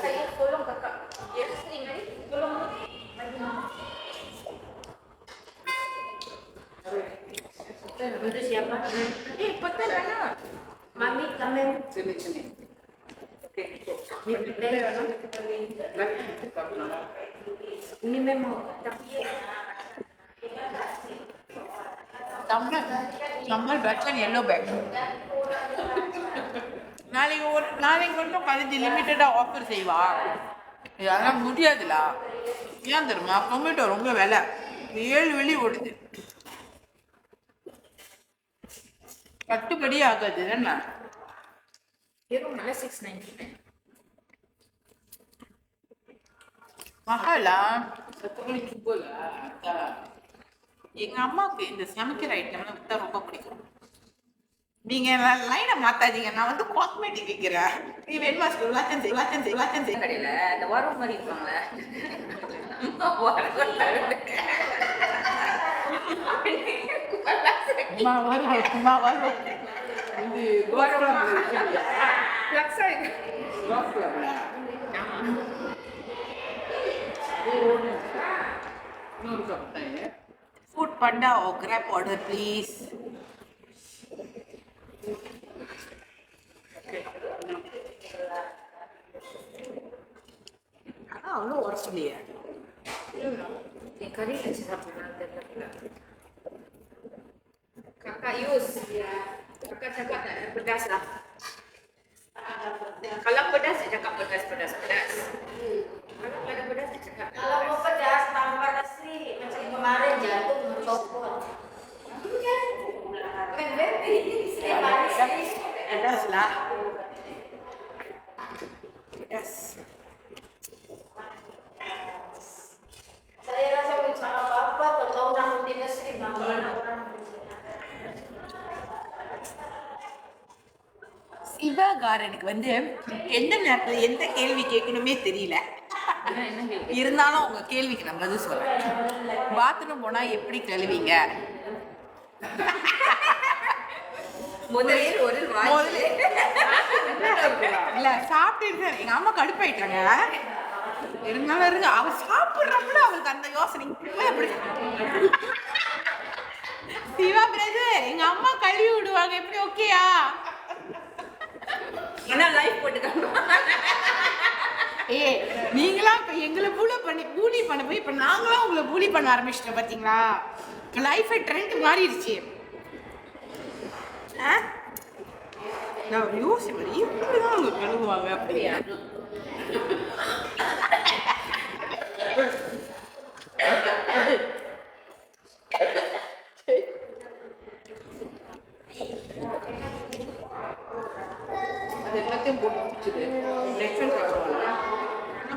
Saya tolong kakak. Ya, sering kali. Tolong bagi mama. Itu siapa? Betul mana? Mami, kami. Sini. Ini memang tapi சம்பல் பேட்சன் எல்லோ பேக். நாளைக்கு மட்டும் 15 லிமிட்டடாக ஆஃபர் செய்வா. அதெல்லாம் முடியாதுல. ஏன் தெரியுமா, டொமேட்டோ ரொம்ப விலை, 7 வெள்ளி ஓடுது. கட்டுப்படி ஆகாது என்ன. வெறும் 6.99. மகாலா எங்க அம்மாவுக்கு இந்த சமைக்கிற ஐட்டம்லாம் வித்தா ரொம்ப பிடிக்கும். நீங்க லைனை மாத்தாதீங்க, நான் வந்து காஸ்மெட்டிக் விற்கிறேன். நீ வேணுமா விளாச்சந்தி கடையில இந்த வரம் மாதிரி இருப்பாங்களே, வரும் இது Foodpanda or Grab order please. ஆனால் அவ்வளோ உரசு இல்லையா. என் கறி வச்சு சாப்பிடலாம் தெரியல. Kakak Yus, kakak cakap tak ada pedas lah. Kalau pedas, dia cakap pedas. Kalau tak ada pedas, dia cakap tak Kalau mau pedas tambah nasi, macam kemarin jatuh mencopot. Kan baby, istri manis. pedas lah. Pedas. Saya rasa macam apa-apa, tahu orang tidak sering bangun orang. சிவகாரனுக்கு வந்து எந்த நேரத்துல எந்த கேள்வி கேட்கணுமே தெரியல. என்ன கேள்வி? இருந்தாலும் உங்க கேள்விக்கு நான் பதில் சொல்றேன். பாத்ரூம் போனா எப்படி கழுவீங்க? முதலில் ஒரு வாய். இல்ல சாப்பிட்டு எங்க அம்மா கடுப்பாயிட்டாங்க. இருந்தாலும் இருங்க, அவ சாப்பிடுறப்ப அவளுக்கு அந்த யோசனை எப்படி சிவா பிரதர் எங்க அம்மா கழுவி விடுவாங்க எப்படி ஓகேயா? ஏன்னா லைஃப் போட்டுக்காங்க. நீங்களா இப்ப எங்களை பூலி பண்ண போய் இப்ப நாங்களாம் உங்களை பூலி பண்ண ஆரம்பிச்சிட்டோம் பாத்தீங்களா? லைஃப் ட்ரெண்ட் மாறிடுச்சு. நான் யோசிப்பேன் இப்படிதான் அவங்க கழுவுவாங்க அப்படியா? அது எல்லாத்தையும் போட்டு பிடிச்சது நெக்ஸ்ட்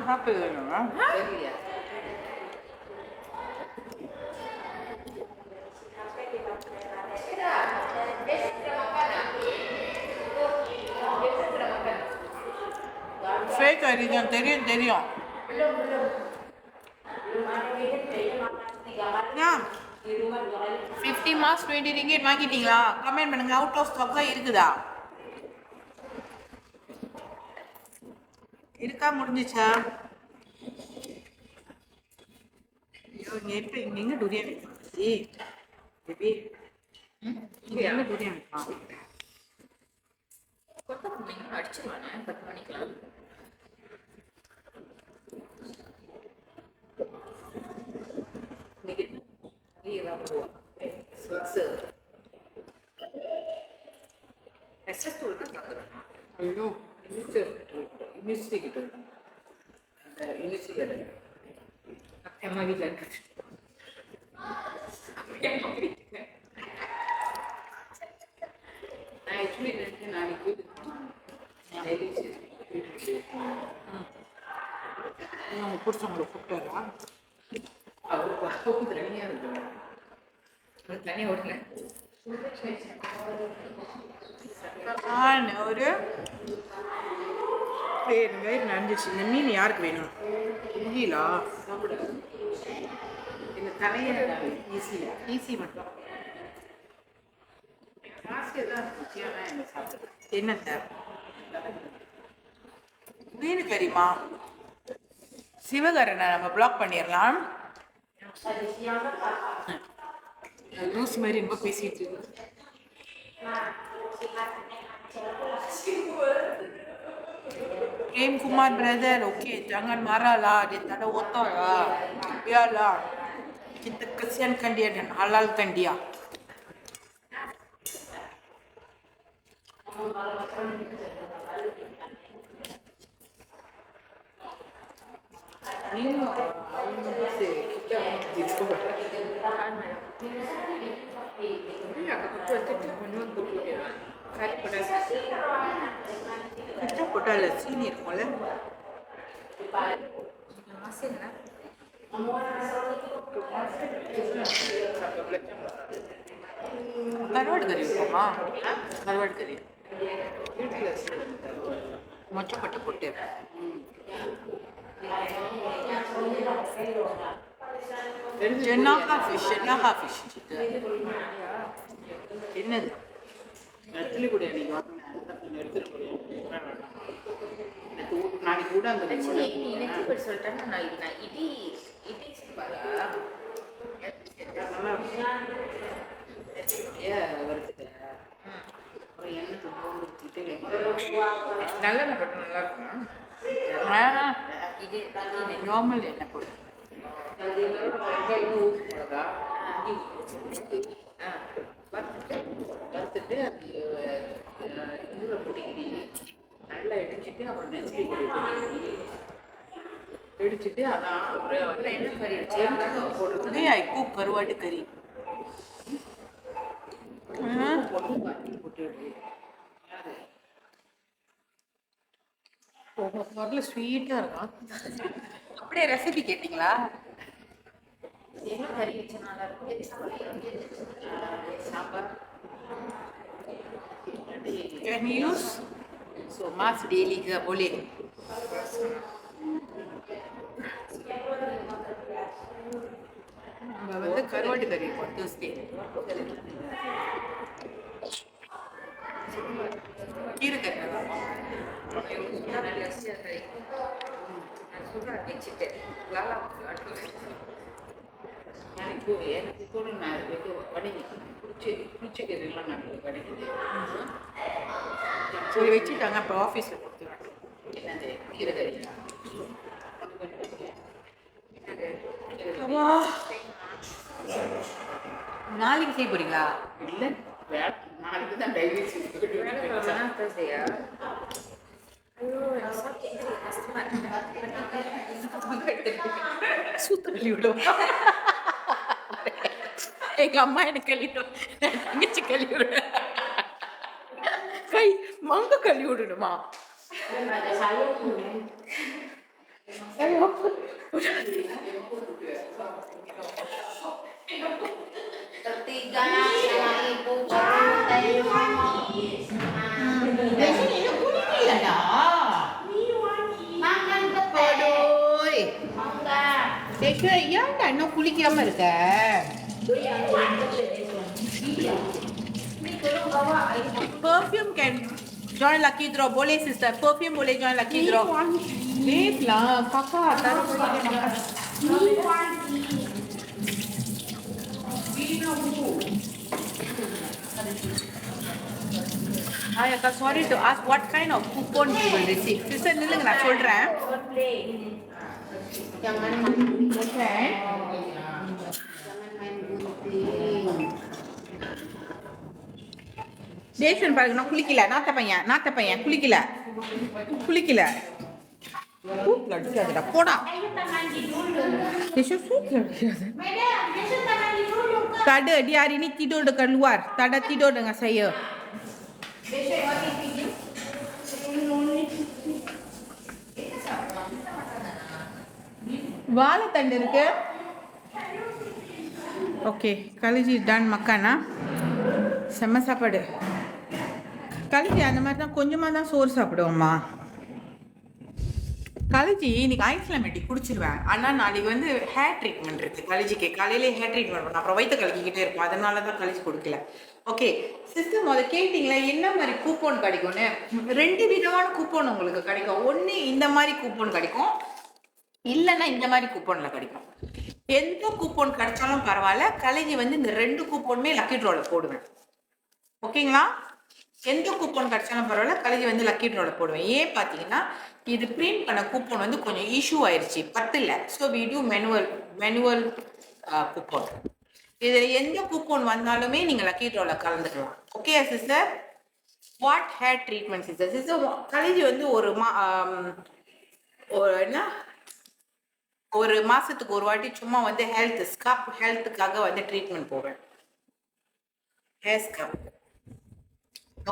சாப்பிடுது தெரியலையா? ஃபேக் ஐடிதான் தெரியும் தெரியும். 50 மாஸ் 20 ringgit வாங்கிட்டீங்களா? கமெண்ட் பண்ணுங்க. அவுட் ஆஃப் ஸ்டாக் தான் இருக்குதா? இருக்கா முடிஞ்சிச்சா? ஐயோ எப்படி எங்க டூரியா வைப்பாங்க பேபி? எங்க டூரியா வைப்பாங்க? கொட்டை பண்ணீங்கன்னா அடிச்சிருவானே 10 மணிக்கெல்லாம். ஐயோ யூனிவர்சிட்டி கிட்ட யூனிவர்சிட்டி அம்மா வீட்டில் இருக்கு. நான் ஆக்சுவலி நினைச்சேன் நாளைக்கு அவங்க பிடிச்சவங்களை கூப்பிட்டாரா? அவருக்கு தனியாக இருக்கு. அவருக்கு தனியாக ஓடல. ஒரு வயிறு நனைஞ்சிச்சு. இந்த மீன் யாருக்கு வேணும்? இல்லீலா சாப்பிட இந்த தலையை ஈஸி மட்டும். காசு தான் முக்கியமாக எனக்கு சாப்பிடுது. என்ன சார் மீன் தெரியுமா? சிவகாரனை நம்ம பிளாக் பண்ணிடலாம். லூஸ் மாதிரி ரொம்ப பேசிட்டு இருக்கு. Prem Kumar brother, okay, jangan marah lah, dia tak ada otak lah. Biarlah, kita kesiankan dia dan halalkan dia. நீங்களும் அவங்க கிட்ட கிட்ட போட்டால சீனி இருக்கும்ல கருவாடு கறி இருக்குமா கருவாடு கறி மொச்சப்பட்டு போட்டு என்னக்கா ஃபிஷ் என்னது நெத்திலி கூட நீங்க நாளைக்கு கூட அந்த சொல்லிட்டேன்னா நான் இடி இடி நல்லெண்ணெய் போட்டு நல்லா இருக்கும் இது நார்மல் எண்ணெய் போடு வறுத்துட்டு அது இதில் பிடிக்கிறீங்க நல்லா இடிச்சிட்டு அப்புறம் நெஞ்சு இடிச்சிட்டு அதான் அப்புறம் என்ன கறி போடுறது ஐ கூப் கருவாட்டு கறி போட்டு ஸ்வீட்டாக இருக்கும் அப்படியே ரெசிபி கேட்டிங்களா என்ன கறி வச்ச நல்லா இருக்கும் sambar can use so mas daily ke boleh வந்து கருவாட்டு கறி Thursday கீரை கறி எனக்கு கூட நான் வடைக்கு பிடிச்ச கறியெல்லாம் நான் கிடைக்குது சரி வச்சுட்டாங்க அப்போ ஆஃபீஸில் கொடுத்துருவேன் என்னது கீரை கறி நாளைக்கு செய்ய போறீங்களா இல்லை நாளைக்கு தான் டைரி சூத்து கழுவி விடும் எங்க அம்மா எனக்கு கழுவிடும் தங்கச்சி கழுவி விடு கை மங்க கழுவி விடணுமா Ketiga sama ibu baru makan Aduh. enggak Desha, ஏன்டா இன்னும் குளிக்காம இருக்க Perfume can join lucky draw. Boleh sister. Perfume boleh join lucky draw. Wait lah, kakak taruh lagi makan. Hi Akka, sorry to ask what kind of coupon you will receive. Sister, நில்லுங்க நான் சொல்றேன். jangan main Okay. jangan main gunting Jason பாருங்க நான் குளிக்கல நாத்த பையன் குளிக்கல சூப்ல அடிக்காதடா போடா ayo kita mandi dulu Jason சூப்ல அடிக்காத madam besok kita mandi dulu kak Tak ada, dia hari ni tidur dekat luar. Tak ada tidur dengan saya. besok mandi tidur வாழைத்தண்டு இருக்கு okay கலிஜி ton makhana செம்ம சாப்பாடு கலிஜி அந்த மாதிரி தான் கொஞ்சமாக தான் சோறு சாப்பிடுவோம்மா கலிஜி இன்னைக்கு ஐஸ்லாமெட்டிக் குடிச்சிருவேன் ஆனால் நாளைக்கு வந்து ஹேர் ட்ரீட்மெண்ட் இருக்குது கலிஜிக்கு காலையிலே ஹேர் ட்ரீட்மெண்ட் பண்ண அப்புறம் வயிற்று கலக்கிக்கிட்டே இருக்கும் அதனால தான் கலிஜி கொடுக்கல ஓகே சிஸ்டம் அதை கேட்டிங்களா என்ன மாதிரி கூப்பன் கிடைக்கும்னு 2 விதமான கூப்பன் உங்களுக்கு கிடைக்கும் ஒன்று இந்த மாதிரி கூப்பன் கிடைக்கும் இல்லைன்னா இந்த மாதிரி கூப்பனில் கிடைக்கும் எந்த கூப்பன் கிடைச்சாலும் பரவாயில்ல கலைஞி வந்து இந்த 2 கூப்பனுமே லக்கி ட்ராவில் போடுவேன் ஓகேங்களா எந்த கூப்பன் கிடைச்சாலும் பரவாயில்ல கலைஞி வந்து லக்கி ட்ராவில் போடுவேன் ஏன் பார்த்தீங்கன்னா இது பிரிண்ட் பண்ண கூப்பன் வந்து கொஞ்சம் இஷ்யூ ஆயிடுச்சு பத்தில் so we do manual coupon இதில் எந்த கூப்பன் வந்தாலுமே நீங்கள் லக்கி ட்ராவில் கலந்துக்கலாம் okay sister what hair treatment sister கலைஞி வந்து ஒரு என்ன ஒரு மாசத்துக்கு ஒரு வாட்டி சும்மா வந்து ஸ்காப் ஹெல்த்துக்காக வந்து ட்ரீட்மெண்ட் போவேன். Hair scab.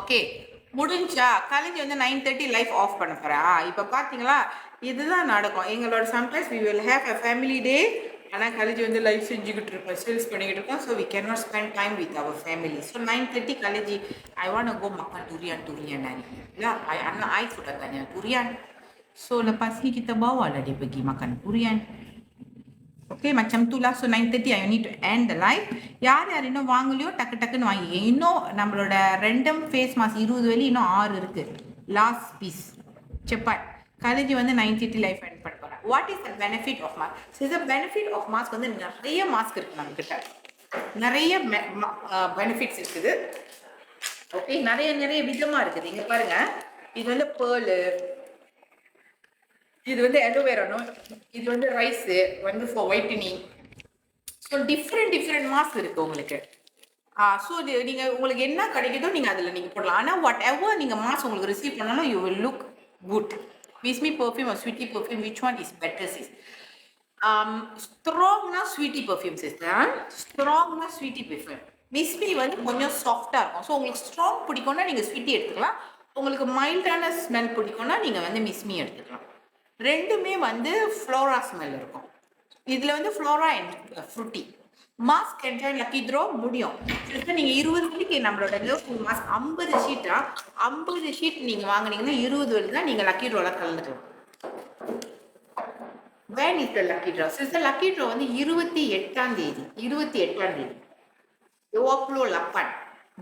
ஓகே, முடிஞ்சா காலேஜ் வந்து 9:30 லைஃப் ஆஃப் பண்ண போறேன். இப்போ பார்த்தீங்களா, இதுதான் நடக்கும் எங்களோட. Sometimes we will have a family day. ஆனால் காலேஜ் வந்து லைஃப் செஞ்சுக்கிட்டு இருக்கோம், சேல்ஸ் பண்ணிக்கிட்டு இருக்கோம். So we can not spend time with our family. So 9:30 college I want go makan durian ya. Anak I sudah tanya durian. So lepas ni kita bawa lah dia pergi makan durian. Okay, macam tu lah. So 9:30 I need to end the live. யார் இன்னும் வாங்கலையோ டக்கு டக்குன்னு வாங்கிங்க. இன்னும் நம்மளோட random face mask 20 வெளி இன்னும் 6 இருக்கு. Last piece செப்பாட். காலேஜ் வந்து 9:30 லைஃப் எண்ட் பண்ண போகிறேன். What is the benefit of mask? So the benefit of mask வந்து நிறைய மாஸ்க் இருக்குது நம்மக்கிட்ட. நிறைய பெனிஃபிட்ஸ் இருக்குது. ஓகே, நிறைய விதமாக இருக்குது. இங்கே பாருங்கள், இது வந்து பேர்லு, இது வந்து அலோவேரா, இது வந்து ரைஸு வந்து for whitening. So different mask இருக்குது உங்களுக்கு. ஸோ நீங்கள் உங்களுக்கு என்ன கிடைக்குதோ நீங்கள் அதில் நீங்கள் போடலாம். ஆனால் வாட் எவர் நீங்கள் மாஸ்க் உங்களுக்கு ரிசீவ் பண்ணாலும் யூ வில் லுக் குட். மிஸ்மி perfume or sweetie perfume, which one is better sis? ஸ்ட்ராங்னா ஸ்வீட்டி பர்ஃப்யூம் சிஸ்டர். ஸ்ட்ராங்னா ஸ்வீட்டி பர்ஃப்யூம். மிஸ்மி வந்து கொஞ்சம் சாஃப்டாக இருக்கும். ஸோ உங்களுக்கு ஸ்ட்ராங் பிடிக்கும்னா நீங்கள் ஸ்வீட்டி எடுத்துக்கலாம். உங்களுக்கு மைல்டான ஸ்மெல் பிடிக்கும்னா நீங்கள் வந்து மிஸ்மி எடுத்துக்கலாம். ரெண்டுமே வந்து ஃப்ளோரா ஸ்மெல் இருக்கும். இதில் வந்து Flora and Frooti. Mask enjoy lucky throw முடியும். நீங்கள் 20 வரைக்கு நம்மளோட லோக்கல் மாஸ்க் 50 ஷீட்டா, 50 ஷீட் நீங்கள் வாங்கினீங்கன்னா 20 வரைக்கும் தான் நீங்கள் லக்கி ட்ரோவில் கலந்துக்கலாம். Van is the lucky draw sister? Lucky draw வந்து 28ஆம் தேதி யோப்ளோ லப்பன்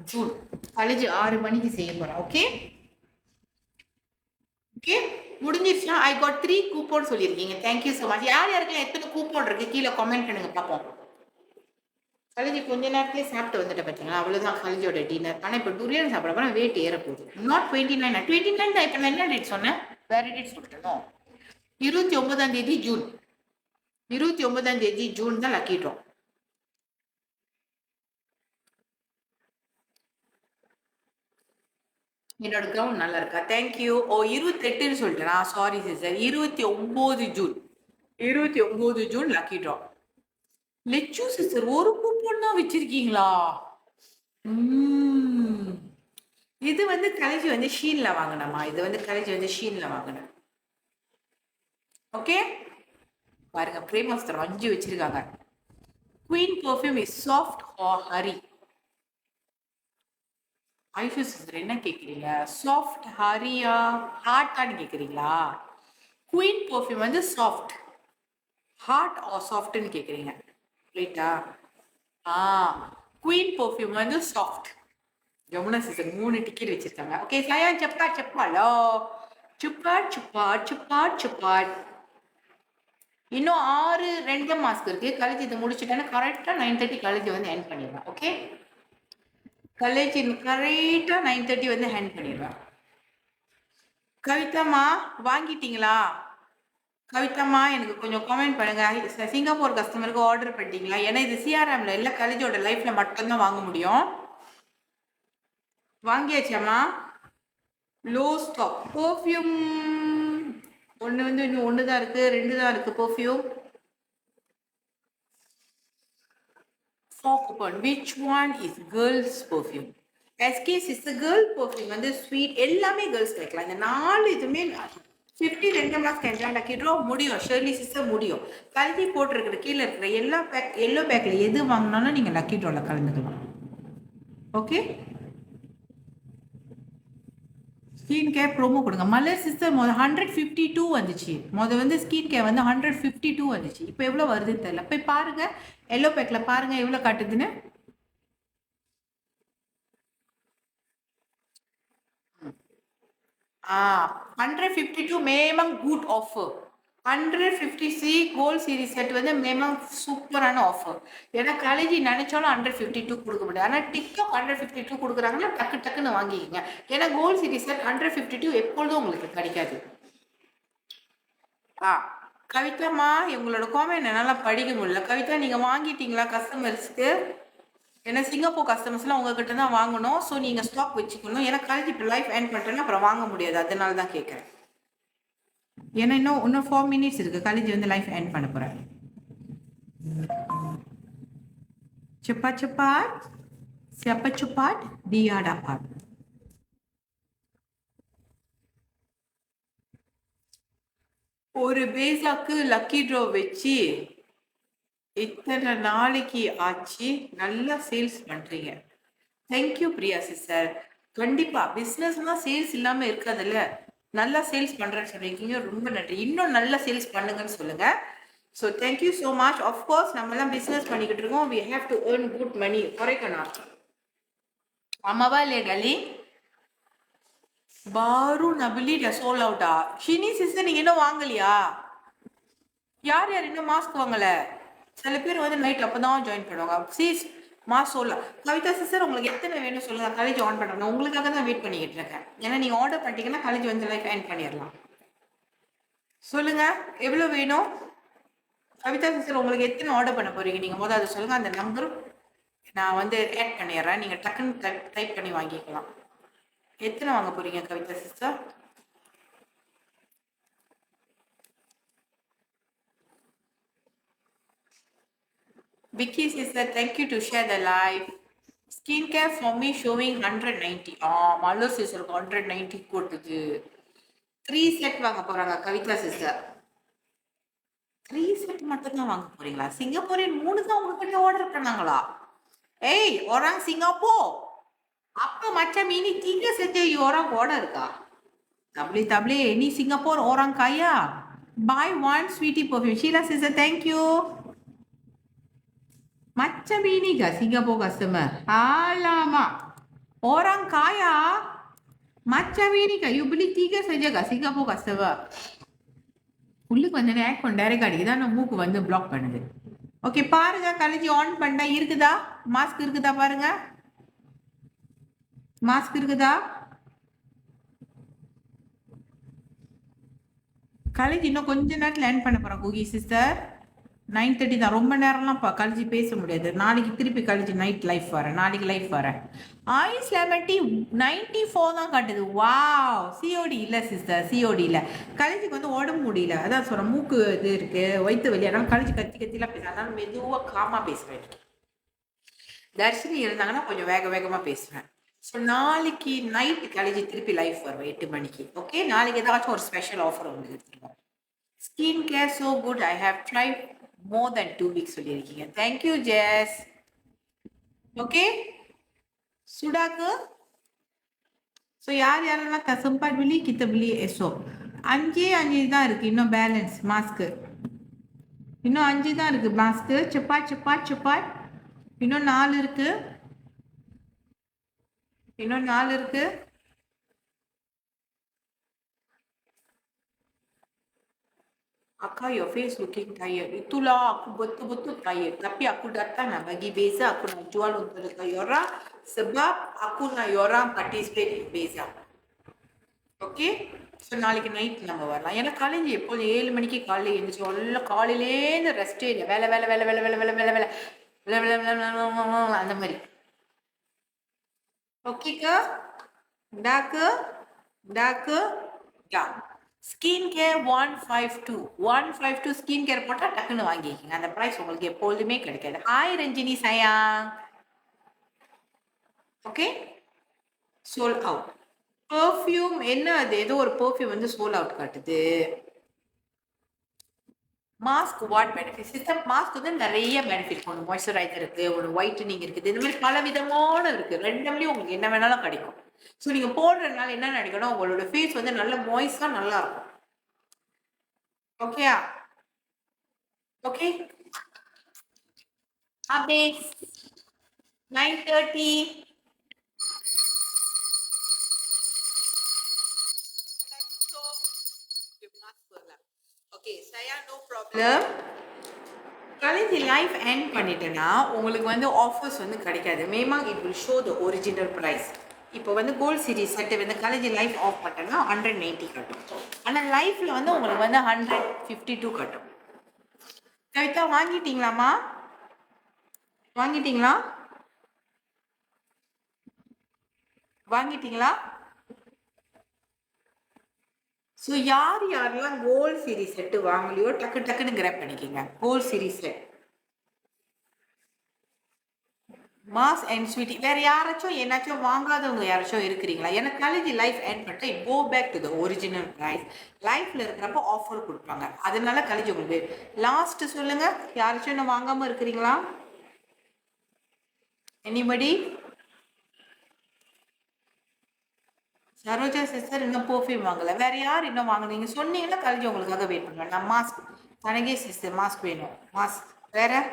ஜூன் காலேஜ் 6 மணிக்கு செய்ய போகிறேன். ஓகே ஓகே, முடிஞ்சிருச்சுன்னா ஐ காட் 3 கூப்பன் சொல்லியிருக்கீங்க. Thank you so much. யாருக்கெல்லாம் எத்தனை கூப்பன் இருக்கு கீழே கமெண்ட் பண்ணுங்க பார்ப்போம். காலேஜ் கொஞ்ச நேரத்துலேயே சாப்பிட்டு வந்துட்டு பார்த்தீங்களா, அவ்வளோதான் காலேஜோட டின்னர். ஆனால் இப்போ டூரியன் சாப்பிட போனால் வெயிட் ஏற போகுது. நாட் 29 தான். இப்போ நான் என்ன டேட் சொன்னேன்? வேறு டேட் சொல்லிட்டோம். 29ஆம் தேதி ஜூன். 29ஆம் தேதி ஜூன் தான் லக்கி ட்ரா. என்னோட கவுன் நல்லா இருக்கா? தேங்க்யூ. 28ன்னு சொல்லிட்டேனா? Sorry sister. 29 June lucky draw. Lechu sister ஒரு கூப்பன் தான் வச்சிருக்கீங்களா? இது வந்து காலேஜ் வந்து ஷீன்ல வாங்கினமா. இது வந்து காலேஜ் வந்து ஷீன்ல வாங்கினேன். ஓகே பாருங்க, பிரேமாஸ்தர் 5 வச்சிருக்காங்க. Queen perfume is soft or ஹரி? ஐஃபு சிஸ்டர் என்ன கேட்குறீங்க? சாஃப்ட் ஹரியா ஹார்ட்டான்னு கேட்குறீங்களா? குயின் பர்ஃப்யூம் வந்து சாஃப்ட். ஹார்ட் ஆர் சாஃப்ட்னு கேட்குறீங்க ரைட்டா? குயின் பர்ஃப்யூம் வந்து சாஃப்ட். யமுனா சிஸ்டர் 3 டிக்கெட் வச்சிருக்காங்க. ஓகே சாயா చెప్పాలో சுப்பாட். இன்னும் 6 2 மாஸ்க் இருக்கு. காலேஜ் இதை முடிச்சுட்டேன்னா கரெக்டாக 9:30 காலேஜ் வந்து ஹேண்ட் பண்ணிடுவேன். ஓகே, காலேஜ் கரெக்டாக 9:30 வந்து ஹேண்ட் பண்ணிடுவேன். கவிதாம்மா வாங்கிட்டீங்களா? கவிதாம்மா எனக்கு கொஞ்சம் கமெண்ட் பண்ணுங்க. சிங்கப்பூர் கஸ்டமருக்கு ஆர்டர் பண்ணிட்டீங்களா? ஏன்னா இது சிஆர்எம்ல இல்லை, காலேஜோட லைஃப்ல மட்டும்தான் வாங்க முடியும். வாங்கியாச்சாம்மா? லோ ஸ்டாக் பர்ஃப்யூம் ஒன்று வந்து இன்னும் 1 தான் இருக்கு, 2 தான் இருக்கு perfume. Coupon. Which one is girls perfume? SKS is the girl perfume வந்து ஸ்வீட். எல்லாமே கேர்ள்ஸ் கிடைக்கலாம். இந்த 4 இதுவுமே 52 மாஸ்க் என்ஜாய் லக்கிட்ரோ முடியும். ஷர்லி சிஸ்டர் முடியும். கல்வி போட்டிருக்கிற கீழே இருக்கிற எல்லோ பேக்கில் எது வாங்கினாலும் நீங்கள் லக்கி ட்ரோவில் கலந்துக்கலாம். ஓகே, ஸ்கின் கேர் ப்ரோமோ கொடுங்க. மலர் சிஸ்டர் 152 வந்துச்சு. வந்து ஸ்கின் கேர் வந்து 152 வந்துச்சு. இப்போ எவ்வளோ வருதுன்னு தெரியல. போய் பாருங்க, எல்லோ பேக்கில் பாருங்க எவ்வளோ காட்டுதுன்னு. ஆ 152 மேமம் good offer. 150C gold series set வந்து மேமம் சூப்பரான ஆஃபர். ஏன்னா காலேஜ் நினைச்சாலும் 152 கொடுக்க முடியாது. ஆனால் டிக்டாக் 152 கொடுக்குறாங்கன்னா டக்குன்னு வாங்கிக்கிங்க. ஏன்னா கோல்ட் சீரிஸ் செட் 152 எப்பொழுதும் உங்களுக்கு கிடைக்காது. கவிதாம்மா உங்களோட காமெண்ட் என்னால் படிக்க முடியல. கவிதா நீங்கள் வாங்கிட்டீங்களா கஸ்டமர்ஸ்க்கு? ஏன்னா சிங்கப்பூர் கஸ்டமர்ஸ்லாம் உங்ககிட்ட தான் வாங்கணும். ஸோ நீங்கள் ஸ்டாக் வச்சுக்கணும். ஏன்னா காலேஜ் இப்போ லைஃப் எண்ட் பண்ணிட்டேன்னா அப்புறம் வாங்க முடியாது. அதனால தான் கேட்குறேன். ஏன்னா இன்னும் 4 minutes இருக்கு. காலேஜ் வந்து லைஃப் எண்ட் பண்ண போறேன். Cepat cepat. Siapa cepat dia dapat. ஒரு பேஸாக்கு லக்கி ட்ரா வச்சு இத்தனை நாளைக்கு ஆச்சு. நல்லா சேல்ஸ் பண்றீங்க. Thank you Priya sister. கண்டிப்பா பிசினஸ்னா சேல்ஸ் இல்லாம இருக்காதுல்ல. நல்லா சேல்ஸ் பண்றேன்னு சொல்லியிருக்கீங்க. ரொம்ப நன்றி. இன்னும் நல்லா சேல்ஸ் பண்ணுங்கன்னு சொல்லுங்க. So thank you so much. Of course நம்ம எல்லாம் பிஸ்னஸ் பண்ணிக்கிட்டு இருக்கோம். We have to earn good money. குறைக்கணும். ஆமாவா இல்லையா டலி? பாரு நபிலி சோல் அவுட்டா? ஷினி சிஸ்டர் நீங்க இன்னும் வாங்கலையா? யார் யார் இன்னும் மாஸ்க் வாங்கல? சில பேர் வந்து நைட் அப்பதான் ஜாயின் பண்ணுவாங்க. சீஸ் மாஸ்க் சொல்ல. கவிதா சிஸ்டர் உங்களுக்கு எத்தனை வேணும் சொல்லுங்க. காலேஜ் ஆன் பண்ணுறேன். உங்களுக்காக தான் வெயிட் பண்ணிக்கிட்டு இருக்கேன். ஏன்னா நீங்க ஆர்டர் பண்ணிட்டீங்கன்னா காலேஜ் வந்து லைஃப் எண்ட் பண்ணிடலாம். சொல்லுங்க எவ்வளோ வேணும்? கவிதா சிஸ்டர் உங்களுக்கு எத்தனை ஆர்டர் பண்ண போறீங்க? நீங்க முதல்ல அதை சொல்லுங்க. அந்த நம்பர் நான் வந்து ஆட் பண்ணிடுறேன். நீங்க டக்குன்னு டைப் பண்ணி வாங்கிக்கலாம். எத்தனை வாங்க போறீங்க Kavitha sister? Vicky sister, thank you to share the live. Skincare for me showing 190. Mallu sister 190 கொடுத்துது. 3 set வாங்க போறாங்க கவிதா சிஸ்டர். 3 செட் மட்டும் தான் வாங்க போறீங்களா? சிங்கப்பூரின் 3 தான் உங்ககிட்ட ஆர்டர் பண்ணாங்களா? ஏய் orang Singapore. Apa macam ini 3 saja orang order kah? Tak boleh. Ini Singapore orang kaya. Buy one sweetie perfume. Sheila sister, thank you. Macam ini kah Singapore customer? Alamak. Orang kaya. Macam ini kah? You beli 3 saja kah Singapore customer? உள்ளுக்கு வந்து aircon direct அடிக்குதா? நான் மூக்கு வந்து black பண்ணுது. Okay பாருங்க. College on பண்ணா இருக்குதா? மாஸ்க் இருக்குதா பாருங்க. மாஸ்க் இருக்குதா? காலேஜ் இன்னும் கொஞ்ச நேரத்தில் லேண்ட் பண்ண போறேன் குகி சிஸ்டர். 9:30 தான். ரொம்ப நேரம்லாம் காலேஜ் பேச முடியாது. நாளைக்கு திருப்பி காலேஜ் நைட் லைஃப் வரேன். நாளைக்கு லைஃப் வரேன். ஐஸ் லெமன் டீ 94 தான் காட்டுது. வாவ். சிஓடி இல்லை சிஸ்டர். சிஓடி இல்லை. காலேஜுக்கு வந்து உடம்பு முடியல. அதான் சொல்கிறேன். மூக்கு இது இருக்கு, வயிற்று வலி. அதனால காலேஜ் கத்திலாம் பேசுகிறேன். அதனால மெதுவாக காமாக பேசுவேன். தர்ஷினி இருந்தாங்கன்னா கொஞ்சம் வேகமாக பேசுவேன். ஸோ நாளைக்கு நைட் காலேஜ் திருப்பி லைஃப் வருவேன் 8 மணிக்கு. ஓகே நாளைக்கு ஏதாச்சும் ஒரு ஸ்பெஷல் ஆஃபர் உங்களுக்கு எடுத்துருவோம். Skin care so good. I have try more than 2 weeks சொல்லியிருக்கீங்க. தேங்க்யூ ஜெஸ். ஓகே சுடாக்கு. ஸோ யாரெல்லாம் sempat beli kita beli esok. 5 தான் இருக்கு இன்னும் பேலன்ஸ் மாஸ்க்கு. இன்னும் 5 தான் இருக்கு மாஸ்க்கு. cepat. இன்னும் 4 இருக்கு. இன்னும் 4 இருக்கு. Akka, your face looking tired. Itulah aku betul-betul tired. Tapi aku datang nak bagi Beza. Aku nak jual untuk dekat Yora. Sebab aku nak Yora participate in Beza. Okay? So நாளைக்கு night நம்ம வரலாம். ஏன்னா college எப்போது 7 மணிக்கு காலையில் எழுந்திரிச்சு எல்லாம் காலையிலேருந்து ரெஸ்ட்டே இல்லை. வேலை அந்த மாதிரி. ஓகேக்கா? டாக்கு யா. ஸ்கின் கேர் 152 ஸ்கின் கேர் போட்டால் டக்குன்னு வாங்கிக்கிங்க. அந்த ப்ரைஸ் உங்களுக்கு எப்பொழுதுமே கிடைக்காது. ஹாய் ரஞ்சினி சயாங். Okay sold out. பெர்ஃப்யூம் என்ன அது? ஏதோ ஒரு பெர்ஃப்யூம் வந்து சோல் அவுட் காட்டுது. Mask what benefit system? Mask வந்து நிறைய பெனிஃபிட். ஒன்று மாய்ஸ்சரைசர் இருக்குது, ஒன்று ஒயிட்டனிங் இருக்குது. இந்த மாதிரி பல விதமான இருக்குது. ரெண்டுலேயும் உங்களுக்கு என்ன வேணாலும் கிடைக்கும். ஸோ நீங்கள் போடுறதுனால என்ன நினைக்கணும், உங்களோட ஃபேஸ் வந்து நல்ல மாய்ஸ்டாக நல்லா இருக்கும். ஓகேயா? Okay update 9:30. Okay saya no problem. College life end பண்ணிட்டேன்னா உங்களுக்கு வந்து ஆஃபர்ஸ் வந்து கிடைக்காது. மேமாங் it will show the original price. இப்போ வந்து கோல்ட் சீரிஸ் செட்டு வந்து காலேஜ் லைஃப் ஆஃப் பண்ணிட்டேன்னா 190 கட்டும். ஆனால் லைஃப்பில் வந்து உங்களுக்கு வந்து 152 கட்டும். கவிதா வாங்கிட்டீங்களாம்மா? வாங்கிட்டீங்களா? ஸோ யார் யாரெல்லாம் கோல்ட் சீரிஸ் செட்டு வாங்கலையோ டக்குன்னு கிராப் பண்ணிக்கோங்க. கோல்ட் சீரிஸ்ல மாஸ் அண்ட் ஸ்வீட்டி வேற யாராச்சும் என்னாச்சும் வாங்காதவங்க யாராச்சும் இருக்கிறீங்களா? எனக்கு காலேஜ் லைஃப் எண்ட் பண்ணிட்டு go back to the original price. லைஃப்ல இருக்கிறப்ப ஆஃபர் கொடுப்பாங்க, அதனால காலேஜ் உங்களுக்கு லாஸ்ட் சொல்லுங்க. யாராச்சும் இன்னும் வாங்காம இருக்கிறீங்களா? எனிபடி? சரோஜா சிஸ்டர் இன்னும் பர்ஃப்யூம் வாங்கல. வேற யார் இன்னும் வாங்குனீங்க சொன்னீங்கன்னா காலேஜ் உங்களுக்காக வெயிட் பண்ணுவேன். நான் மாஸ்க் தனகே சிஸ்டர் மாஸ்க் வேணும். மாஸ்க் வேற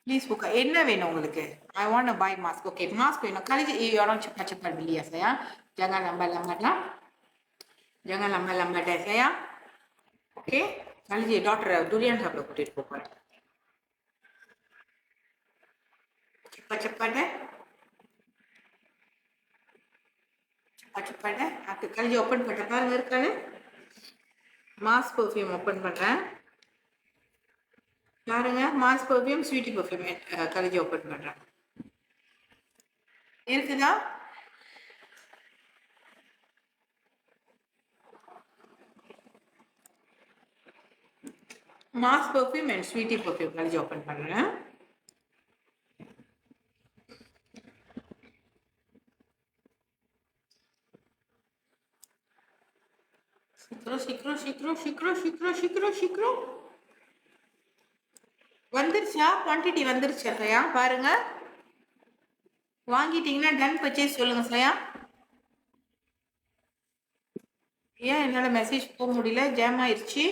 ப்ளீஸ் புக்கா என்ன வேணும் உங்களுக்கு? I want by mask. Okay mask வேணும் college. orang cepat-cepat beli ya sayang, jangan lambat-lambat lah, jangan lambat-lambat ya sayang. Okay college doctor durian சாப்பிட கூட்டிட்டு போறேன். cepat-cepat cepat-cepat aku college open பண்ண பாருங்க இருக்கானே. மாஸ்க் பர்ஃப்யூம் ஓபன் பண்றேன் பாருங்க. Mass perfume sweetie perfume college open பண்றேன். இருக்குதா? Mass perfume and sweetie perfume college open பண்றேன். சீக்கிரம் சீக்கிரம் சீக்கிரம் சீக்கிரம் சீக்கிரம் சீக்கிரம் வந்துருச்சா? குவான்டிட்டி வந்துருச்சா சயா? பாருங்க வாங்கிட்டீங்கன்னா டன் பர்ச்சேஸ் சொல்லுங்க சயா. ஏன் என்னால மெசேஜ் போக முடியல? ஜாம் ஆயிடுச்சு,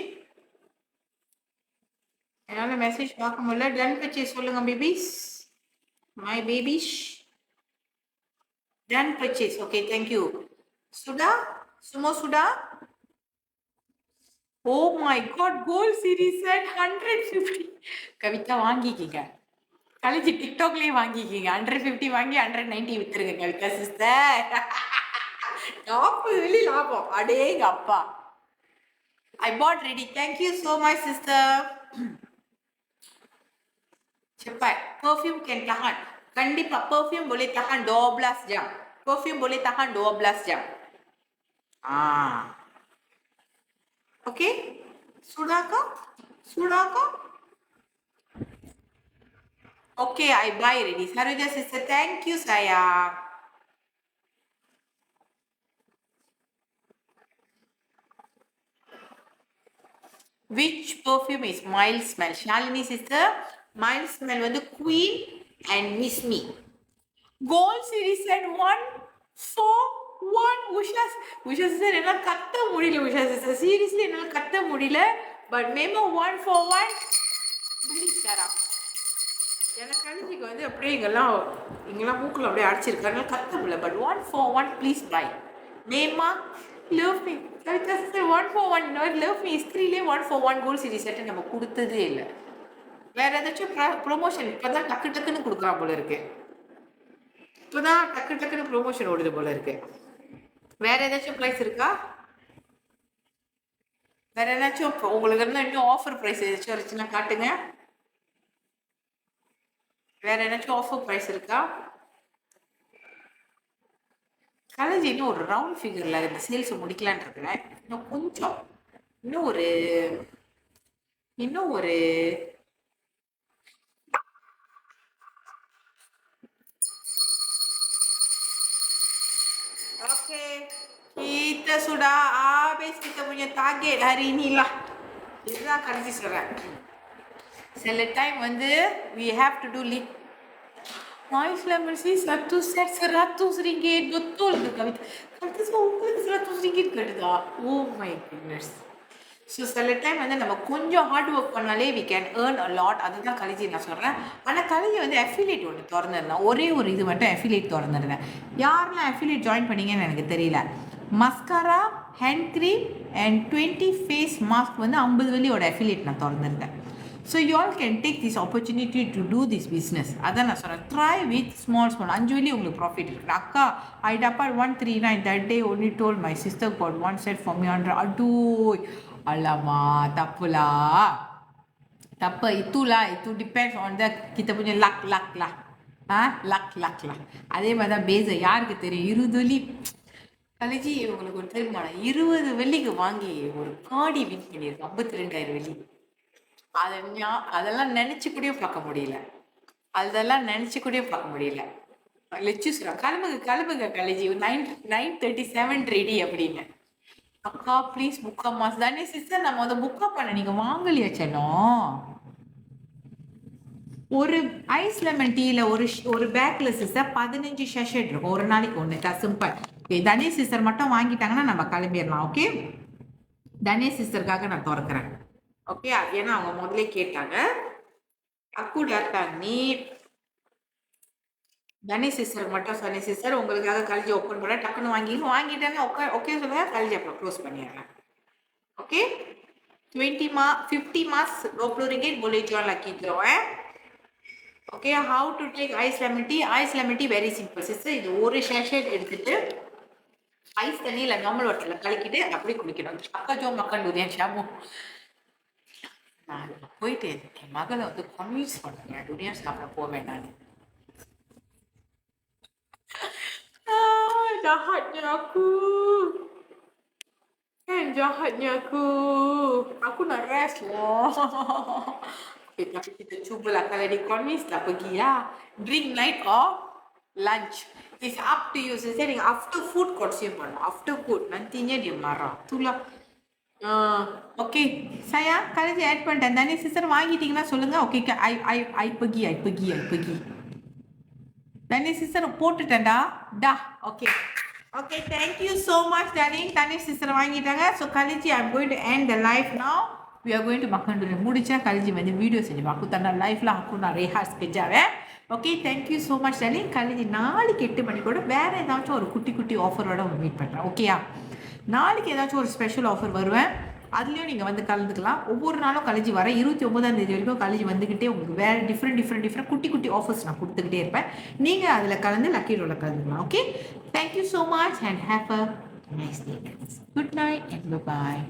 என்னால மெசேஜ் பார்க்க முடியல. டன் பர்ச்சேஸ் சொல்லுங்க babies, my babies. Done purchase. Okay thank you. சுடா சுமோ சுடா. Oh my God gold series at 150. Kavitha வாங்கிக்கிங்க காலேஜ் டிக்டாக்லயே வாங்கிக்கிங்க. 150 வாங்கி 190 வித்துருங்க கவிதா சிஸ்டர். டாப் வெளி லாபம் அடேங்க அப்பா. I bought ready. Thank you so much sister. cepat perfume can tahan. கண்டிப்பா perfume boleh tahan 12 jam. Perfume boleh tahan 12 jam. Okay, sudah kah? Sudah kah? Okay, I buy ready. Saroja sister, thank you sayang. Which perfume is mild smell? Shalini sister, mild smell வந்து Queen and Miss Me. Gold series at 141. Usha sister என்னால் கத்த முடியல. Usha sister seriously என்னால் கத்த முடியல. But மேமோ 141 பிடிச்சாரா எனக்கு கழிஞ்சிக்கு வந்து அப்படியே இங்கெல்லாம் மூக்கில் அப்படியே அடிச்சிருக்கு, அதனால கத்த முடியல. But 141 please bye. மேமா லவ் மீ. கவிதா சிஸ்டர் 141 இன்னொரு லவ் மீ இஸ்திரிலே 141 கோல்ட் சீரிஸ் செட்டு நம்ம கொடுத்ததே இல்லை. வேற ஏதாச்சும் ப்ரொமோஷன் இப்போதான் டக்குன்னு கொடுக்கலாம் போல இருக்கு. இப்போதான் டக்குன்னு ப்ரொமோஷன் ஓடுது போல இருக்கு. வேற ஏதாச்சும் ப்ரைஸ் இருக்கா? வேற ஏதாச்சும் உங்களுக்கு இருந்தால் இன்னும் ஆஃபர் ப்ரைஸ் ஏதாச்சும் இருந்துச்சுன்னா காட்டுங்க. வேற ஏதாச்சும் ஆஃபர் ப்ரைஸ் இருக்கா? காலேஜ் இன்னும் ஒரு ரவுண்ட் ஃபிகர்ல இந்த சேல்ஸ் முடிக்கலான் இருக்கிறேன். இன்னும் ஒரு oke, kita sudah habis kita punya target hari ini lah. இதுதான் கடைசி சொல்றேன். சில டைம் வந்து we have to do lit. Noise lemon sih satu set 100 ringgit. Betul ke Kavita? Kavita உங்களுக்கு 100 ringgit கட்டுதா? Oh my goodness. So சில time வந்து நம்ம கொஞ்சம் ஹார்ட் ஒர்க் பண்ணாலே we can earn a lot. அதுதான் கலேஜ் நான் சொல்கிறேன். ஆனால் கலேஜ் வந்து அஃபிலியேட் ஒன்று திறந்துருந்தேன். ஒரே ஒரு இது மட்டும் அஃபிலியேட் திறந்துருந்தேன். யாரெல்லாம் அஃபிலியேட் ஜாயின் பண்ணீங்கன்னு எனக்கு தெரியல. Mascara, hand cream and 20 face mask வந்து 50 வெள்ளியோட அஃபிலியேட் நான் திறந்துருந்தேன். So you all can take this opportunity to do this business. அதான் நான் சொல்கிறேன். ட்ரை வித் ஸ்மால் 5 வெள்ளி உங்களுக்கு ப்ராஃபிட் இருக்குது. அக்கா ஐ டப்பாட் 139 that day only told my sister got one set for me 100. Aduh, alamak, tak apalah. Tak apa, itulah. Itu depends on the kita punya luck lah. Luck lah. அதே மாதிரி தான் பேஸை யாருக்கு தெரியும் 20 வெள்ளி கலைஜி உங்களுக்கு ஒரு தெரியுமாண்ணா 20 வெள்ளிக்கு வாங்கி ஒரு காடி வின் பண்ணியிருக்கு 52,000 வெள்ளி. அதெல்லாம் நினைச்சு கூட பார்க்க முடியல. அதெல்லாம் நினைச்சு கூட பார்க்க முடியல. லெச்சு சொல்றா கிளம்புங்க கலைஜி 9:37 ரெடி அப்படின்னு. அக்கா ப்ளீஸ் புக்கா மாஸ் தானே சிஸ்டர் நம்ம அதை புக்கா பண்ண நீங்க வாங்கலையா செல்லம்? ஒரு ஐஸ் லெமன் டீல ஒரு பேக்ல சிஸ்டர் 15 ஷெஷட் இருக்கும் ஒரு நாளைக்கு ஒன்று சிம்பிள். தனேஷ் சிஸ்டர் மட்டும் வாங்கிட்டாங்கன்னா நம்ம கிளம்பிடலாம். ஓகே தனேஷ் சிஸ்டருக்காக நான் திறக்கிறேன். ஓகே ஏன்னா அவங்க முதல்ல கேட்டாங்க. அக்குடா நீ தனேஷ் சிஸ்டர் மட்டும் சொன்னேன் சிஸ்டர் உங்களுக்காக கல்ஜி ஓப்பன் பண்ண டக்குன்னு வாங்கிட்டேன்னா ஓகே சொல்லுங்க கல்ஜி அப்புறம் க்ளோஸ் பண்ணிடுறேன். ओके 50 मार्क्स रोपलो रिगेट बोले जो लकी ड्रॉ है. Okay how to take ice lemon tea very simple sister இது ஒரு சேஷட் எடுத்துட்டு ஐஸ் தண்ணியில நார்மல் வாட்டர்ல கலக்கிட்டு அப்படியே குடிக்கணும். அக்கா ஜோ மக்கள் உதயம் ஷாமு நான் போயிட்டு என் மகளை வந்து கன்வின்ஸ் பண்ணுறேன் துனியா சாப்பிட போவேன் நான். Jahatnya aku. Kan jahatnya aku. Aku nak rest lah. Okay, tapi kita cubalah kalau dia convince dah pergi lah. Drink night or lunch. It's up to you. Saya cakap after food consume பண்ணலாம். After food nantinya dia marah. Itulah. Okay, saya kalau saya add பண்ணிட்டேன். Dani sister வாங்கிட்டீங்கன்னா சொல்லுங்க. Okay, I pergi. Dani sister போட்டுட்டேன்டா. டா. Okay. Okay, thank you so much darling. Dani sister வாங்கிட்டாங்க. So Kaliji, I'm going to end the live now. We are going to makan dulu. முடிச்சா Kaliji வந்து video செஞ்சு aku தன்ன லைவ்ல aku நான் rehearse செஞ்சாவேன். Okay, thank you so much darling. Kaliji நாளைக்கு 8 மணி கூட வேற ஏதாச்சும் ஒரு குட்டி ஆஃபரோட மீட் பண்றேன். ஓகேயா? நாளைக்கு ஏதாச்சும் ஒரு ஸ்பெஷல் ஆஃபர் வருவேன். அதுலேயும் நீங்கள் வந்து கலந்துக்கலாம். ஒவ்வொரு நாளும் கலைஞ்சி வர 29ஆம் தேதி வரைக்கும் கலைஞ்சி வந்துக்கிட்டே உங்களுக்கு வேறு டிஃப்ரெண்ட் குட்டி ஆஃபர்ஸ் நான் கொடுத்துக்கிட்டே இருப்பேன். நீங்கள் அதில் கலந்து லக்கி ரோல கலந்துக்கலாம். Okay thank you so much and have a nice day. Good night and bye.